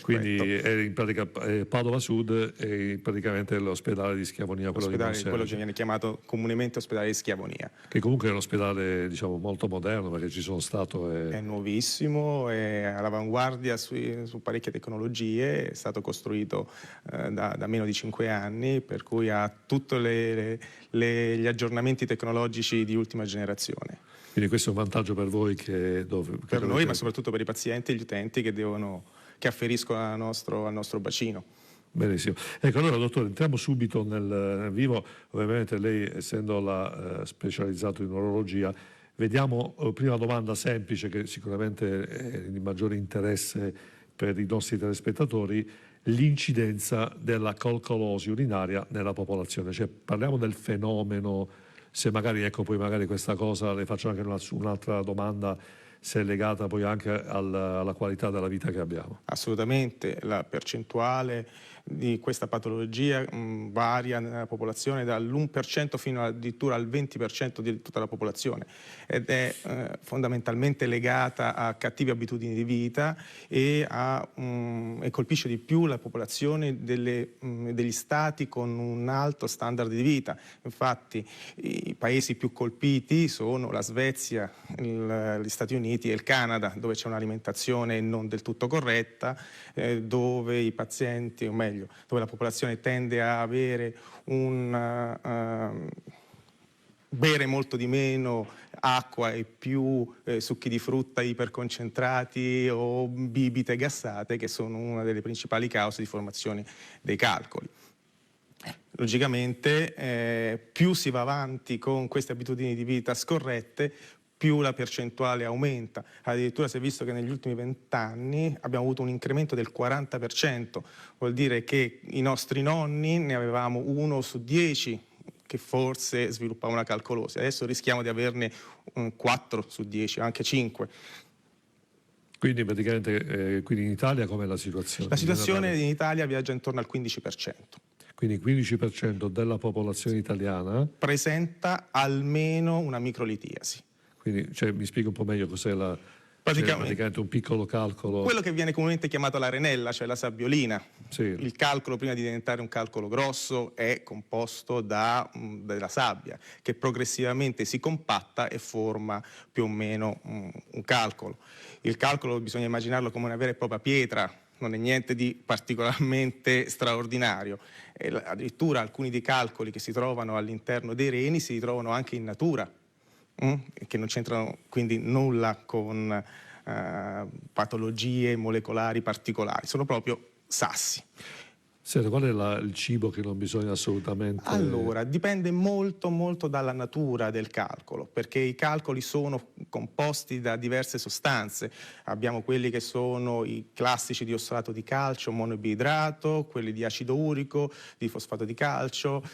Quindi è in pratica Padova Sud è praticamente l'ospedale di Schiavonia, quello di Monselice. Quello che viene chiamato comunemente ospedale di Schiavonia. Che comunque è un ospedale, diciamo, molto moderno, perché ci sono stato... È nuovissimo, è all'avanguardia su parecchie tecnologie, è stato costruito da meno di 5 anni, per cui ha tutti gli aggiornamenti tecnologici di ultima generazione. Quindi questo è un vantaggio per voi per noi, ma soprattutto per i pazienti e gli utenti che afferiscono al nostro bacino. Benissimo. Ecco, allora dottore, entriamo subito nel vivo. Ovviamente lei, essendo specializzato in urologia, vediamo prima domanda semplice, che sicuramente è di maggiore interesse per i nostri telespettatori: l'incidenza della calcolosi urinaria nella popolazione. Cioè, parliamo del fenomeno, se magari, ecco, poi magari questa cosa, le faccio anche un'altra domanda, se è legata poi anche alla qualità della vita che abbiamo. Assolutamente, la percentuale di questa patologia varia nella popolazione dall'1% fino addirittura al 20% di tutta la popolazione, ed è fondamentalmente legata a cattive abitudini di vita e colpisce di più la popolazione degli stati con un alto standard di vita. Infatti i paesi più colpiti sono la Svezia, gli Stati Uniti e il Canada, dove c'è un'alimentazione non del tutto corretta, dove i pazienti, o meglio, dove la popolazione tende a avere bere molto di meno acqua e più succhi di frutta iperconcentrati o bibite gassate, che sono una delle principali cause di formazione dei calcoli. Logicamente più si va avanti con queste abitudini di vita scorrette, più la percentuale aumenta. Addirittura si è visto che negli ultimi 20 anni abbiamo avuto un incremento del 40%, vuol dire che i nostri nonni ne avevamo 1 su 10 che forse sviluppava una calcolosi. Adesso rischiamo di averne 4 su 10, anche 5. Quindi praticamente quindi in Italia com'è la situazione? La situazione in Italia viaggia intorno al 15%. Quindi il 15% della popolazione italiana presenta almeno una microlitiasi. Quindi, cioè, mi spiego un po' meglio cos'è praticamente un piccolo calcolo. Quello che viene comunemente chiamato l'arenella, cioè la sabbiolina. Sì. Il calcolo, prima di diventare un calcolo grosso, è composto della sabbia, che progressivamente si compatta e forma più o meno un calcolo. Il calcolo bisogna immaginarlo come una vera e propria pietra, non è niente di particolarmente straordinario. Addirittura alcuni dei calcoli che si trovano all'interno dei reni si ritrovano anche in natura, che non c'entrano quindi nulla con patologie molecolari particolari, sono proprio sassi. Senta, qual è il cibo che non bisogna assolutamente... Allora, dipende molto dalla natura del calcolo, perché i calcoli sono composti da diverse sostanze. Abbiamo quelli che sono i classici di ossalato di calcio, monoidrato, quelli di acido urico, di fosfato di calcio.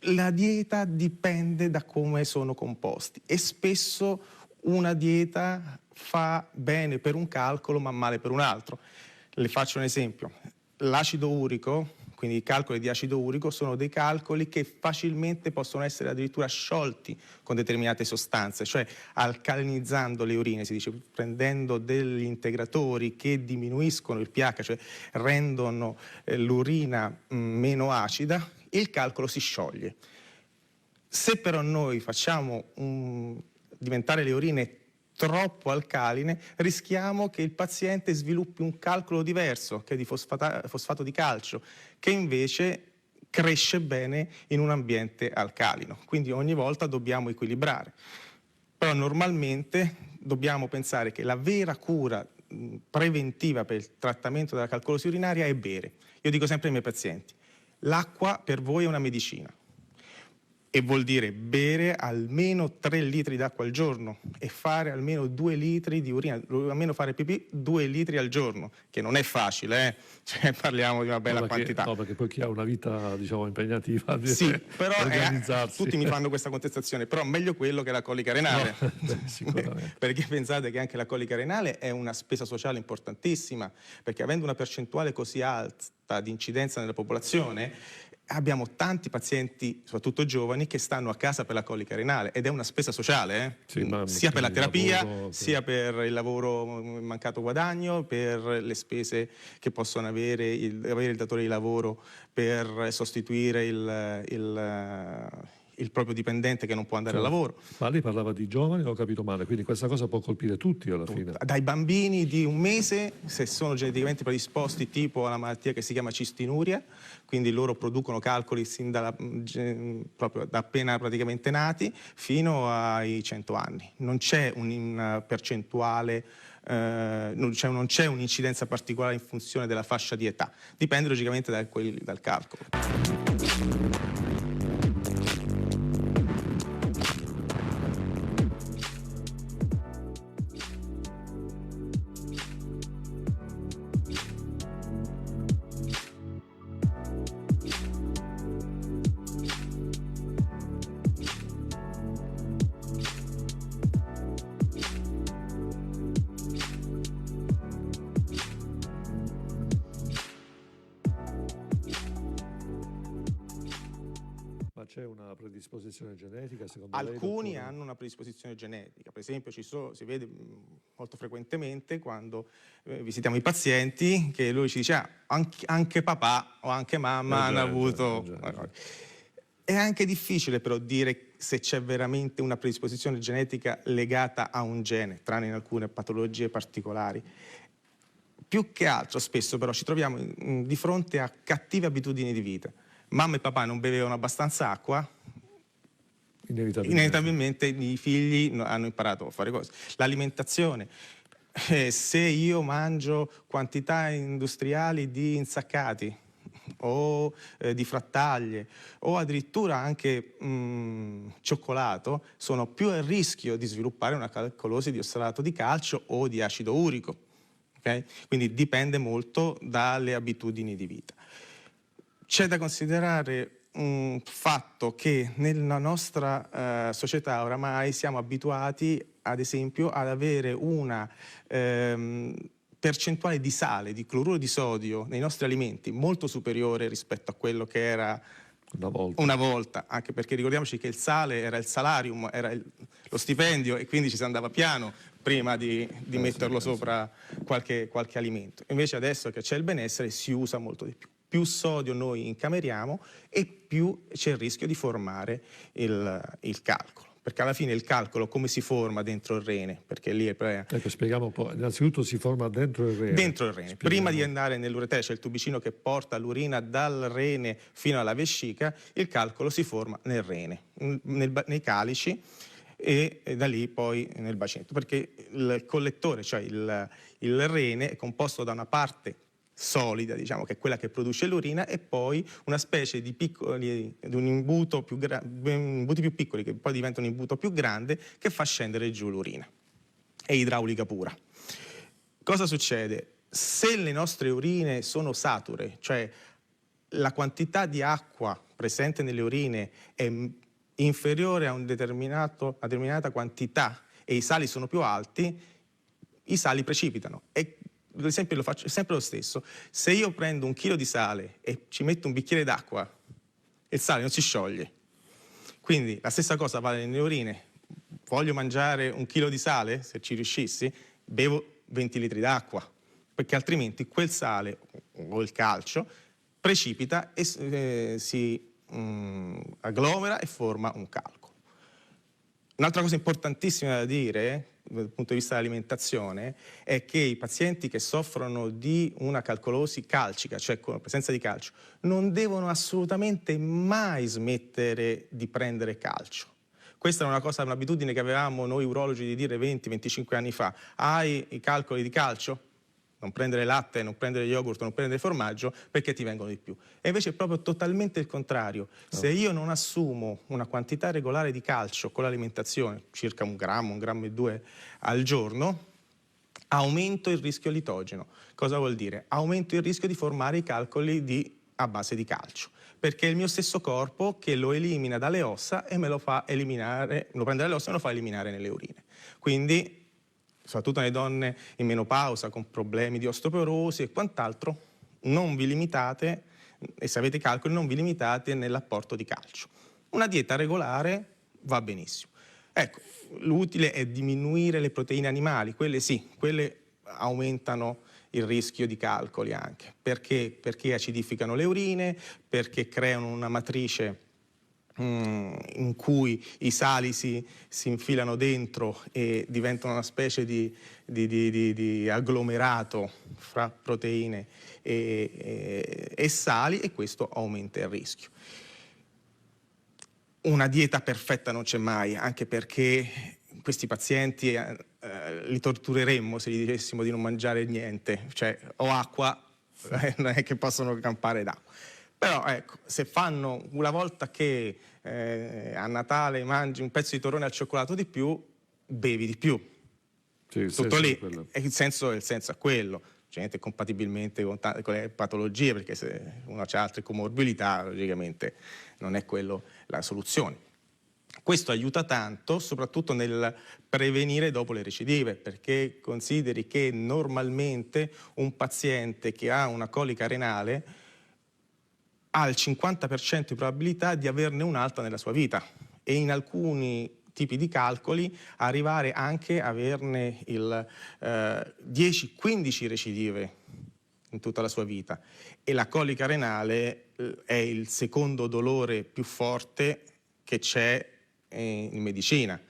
La dieta dipende da come sono composti e spesso una dieta fa bene per un calcolo ma male per un altro. Le faccio un esempio. L'acido urico, quindi i calcoli di acido urico, sono dei calcoli che facilmente possono essere addirittura sciolti con determinate sostanze, cioè alcalinizzando le urine, si dice, prendendo degli integratori che diminuiscono il pH, cioè rendono l'urina meno acida, il calcolo si scioglie. Se però noi facciamo diventare le urine troppo alcaline, rischiamo che il paziente sviluppi un calcolo diverso, che è di fosfato di calcio, che invece cresce bene in un ambiente alcalino. Quindi ogni volta dobbiamo equilibrare. Però normalmente dobbiamo pensare che la vera cura preventiva per il trattamento della calcolosi urinaria è bere. Io dico sempre ai miei pazienti: l'acqua per voi è una medicina. e vuol dire bere almeno 3 litri d'acqua al giorno e fare almeno 2 litri di urina, almeno fare pipì 2 litri al giorno, che non è facile, cioè, parliamo di una bella quantità. No, perché poi chi ha una vita, diciamo, impegnativa sì, però organizzarsi. tutti mi fanno questa contestazione, però meglio quello che la colica renale. No, sicuramente. Perché pensate che anche la colica renale è una spesa sociale importantissima, perché avendo una percentuale così alta di incidenza nella popolazione, abbiamo tanti pazienti, soprattutto giovani, che stanno a casa per la colica renale ed è una spesa sociale, Sì, sia per la terapia, lavoro, sia per il lavoro, il mancato guadagno, per le spese che possono avere il datore di lavoro per sostituire il proprio dipendente che non può andare al lavoro. Ma lei parlava di giovani, ho capito male, quindi questa cosa può colpire tutti alla fine. Dai bambini di 1 mese, se sono geneticamente predisposti tipo alla malattia che si chiama cistinuria, quindi loro producono calcoli sin proprio da appena praticamente nati fino ai 100 anni. Non c'è una percentuale, non c'è un'incidenza particolare in funzione della fascia di età, dipende logicamente dal calcolo. C'è una predisposizione genetica, secondo lei? Alcuni hanno una predisposizione genetica, per esempio si vede molto frequentemente quando visitiamo i pazienti che lui ci dice anche papà o anche mamma hanno avuto... È anche difficile però dire se c'è veramente una predisposizione genetica legata a un gene, tranne in alcune patologie particolari. Più che altro spesso però ci troviamo di fronte a cattive abitudini di vita. Mamma e papà non bevevano abbastanza acqua, inevitabilmente i figli hanno imparato a fare cose. L'alimentazione, se io mangio quantità industriali di insaccati o di frattaglie o addirittura anche cioccolato, sono più a rischio di sviluppare una calcolosi di ossalato di calcio o di acido urico. Okay? Quindi dipende molto dalle abitudini di vita. C'è da considerare un fatto che nella nostra società oramai siamo abituati, ad esempio, ad avere una percentuale di sale, di cloruro di sodio nei nostri alimenti molto superiore rispetto a quello che era una volta, anche perché ricordiamoci che il sale era il salarium, era lo stipendio e quindi ci si andava piano prima di metterlo sopra qualche alimento. Invece adesso che c'è il benessere si usa molto di più. Più sodio noi incameriamo e più c'è il rischio di formare il calcolo. Perché alla fine il calcolo come si forma dentro il rene? Perché lì è... Ecco, spieghiamo un po'. Innanzitutto si forma dentro il rene. Dentro il rene. Prima di andare nell'uretere, c'è il tubicino che porta l'urina dal rene fino alla vescica, il calcolo si forma nel rene, nei calici e da lì poi nel bacetto. Perché il collettore, cioè il rene, è composto da una parte solida, diciamo, che è quella che produce l'urina, e poi una specie di un imbuto imbuti più piccoli che poi diventano un imbuto più grande che fa scendere giù l'urina. È idraulica pura. Cosa succede? Se le nostre urine sono sature, cioè la quantità di acqua presente nelle urine è inferiore a una determinata quantità e i sali sono più alti, i sali precipitano. E l'esempio lo faccio sempre lo stesso: se io prendo 1 chilo di sale e ci metto un bicchiere d'acqua, il sale non si scioglie. Quindi la stessa cosa vale nelle urine. Voglio mangiare 1 chilo di sale, se ci riuscissi, bevo 20 litri d'acqua, perché altrimenti quel sale o il calcio precipita e si agglomera e forma un calcolo. Un'altra cosa importantissima da dire dal punto di vista dell'alimentazione è che i pazienti che soffrono di una calcolosi calcica, cioè con la presenza di calcio, non devono assolutamente mai smettere di prendere calcio. Questa è un'abitudine che avevamo noi urologi di dire 20-25 anni fa. Hai i calcoli di calcio? non prendere latte, non prendere yogurt, non prendere formaggio perché ti vengono di più. E invece è proprio totalmente il contrario. Se io non assumo una quantità regolare di calcio con l'alimentazione, circa 1 grammo e 2 al giorno, aumento il rischio litogeno. Cosa vuol dire? Aumento il rischio di formare i calcoli a base di calcio, perché è il mio stesso corpo che lo elimina dalle ossa e me lo fa eliminare, lo prende dalle ossa e me lo fa eliminare nelle urine. Quindi soprattutto nelle donne in menopausa con problemi di osteoporosi e quant'altro, non vi limitate, e se avete calcoli non vi limitate nell'apporto di calcio. Una dieta regolare va benissimo. Ecco, l'utile è diminuire le proteine animali, quelle sì, quelle aumentano il rischio di calcoli anche, perché acidificano le urine, perché creano una matrice in cui i sali si infilano dentro e diventano una specie di agglomerato fra proteine e sali, e questo aumenta il rischio. Una dieta perfetta non c'è mai, anche perché questi pazienti li tortureremmo se gli dicessimo di non mangiare niente, cioè o acqua, non è che possono campare d'acqua. Però ecco, se fanno una volta che a Natale mangi un pezzo di torrone al cioccolato di più, bevi di più. Sì, tutto lì, e il senso è quello. Gente compatibilmente con le patologie, perché se uno ha altre comorbidità, logicamente non è quello la soluzione. Questo aiuta tanto, soprattutto nel prevenire dopo le recidive, perché consideri che normalmente un paziente che ha una colica renale ha il 50% di probabilità di averne un'altra nella sua vita, e in alcuni tipi di calcoli arrivare anche a averne il 10-15 recidive in tutta la sua vita. E la colica renale è il secondo dolore più forte che c'è in medicina.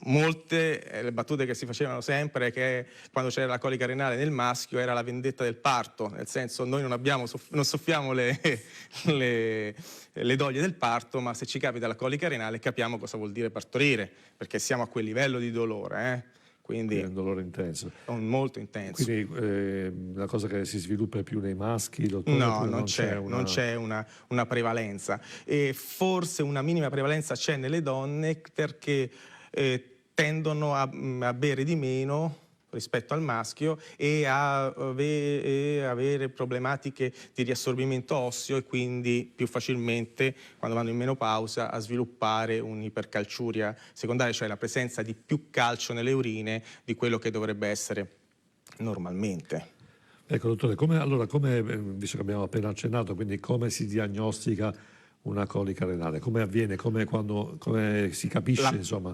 Molte le battute che si facevano sempre è che quando c'era la colica renale nel maschio era la vendetta del parto, nel senso noi non soffiamo le doglie del parto, ma se ci capita la colica renale capiamo cosa vuol dire partorire, perché siamo a quel livello di dolore. Quindi è un dolore intenso. Molto intenso. Quindi una cosa che si sviluppa più nei maschi, dottore? No, non c'è una prevalenza. E forse una minima prevalenza c'è nelle donne perché tendono a bere di meno rispetto al maschio e a avere problematiche di riassorbimento osseo, e quindi più facilmente, quando vanno in menopausa, a sviluppare un'ipercalciuria secondaria, cioè la presenza di più calcio nelle urine di quello che dovrebbe essere normalmente. Ecco, dottore, visto che abbiamo appena accennato, quindi come si diagnostica una colica renale? Come avviene? Come si capisce, insomma?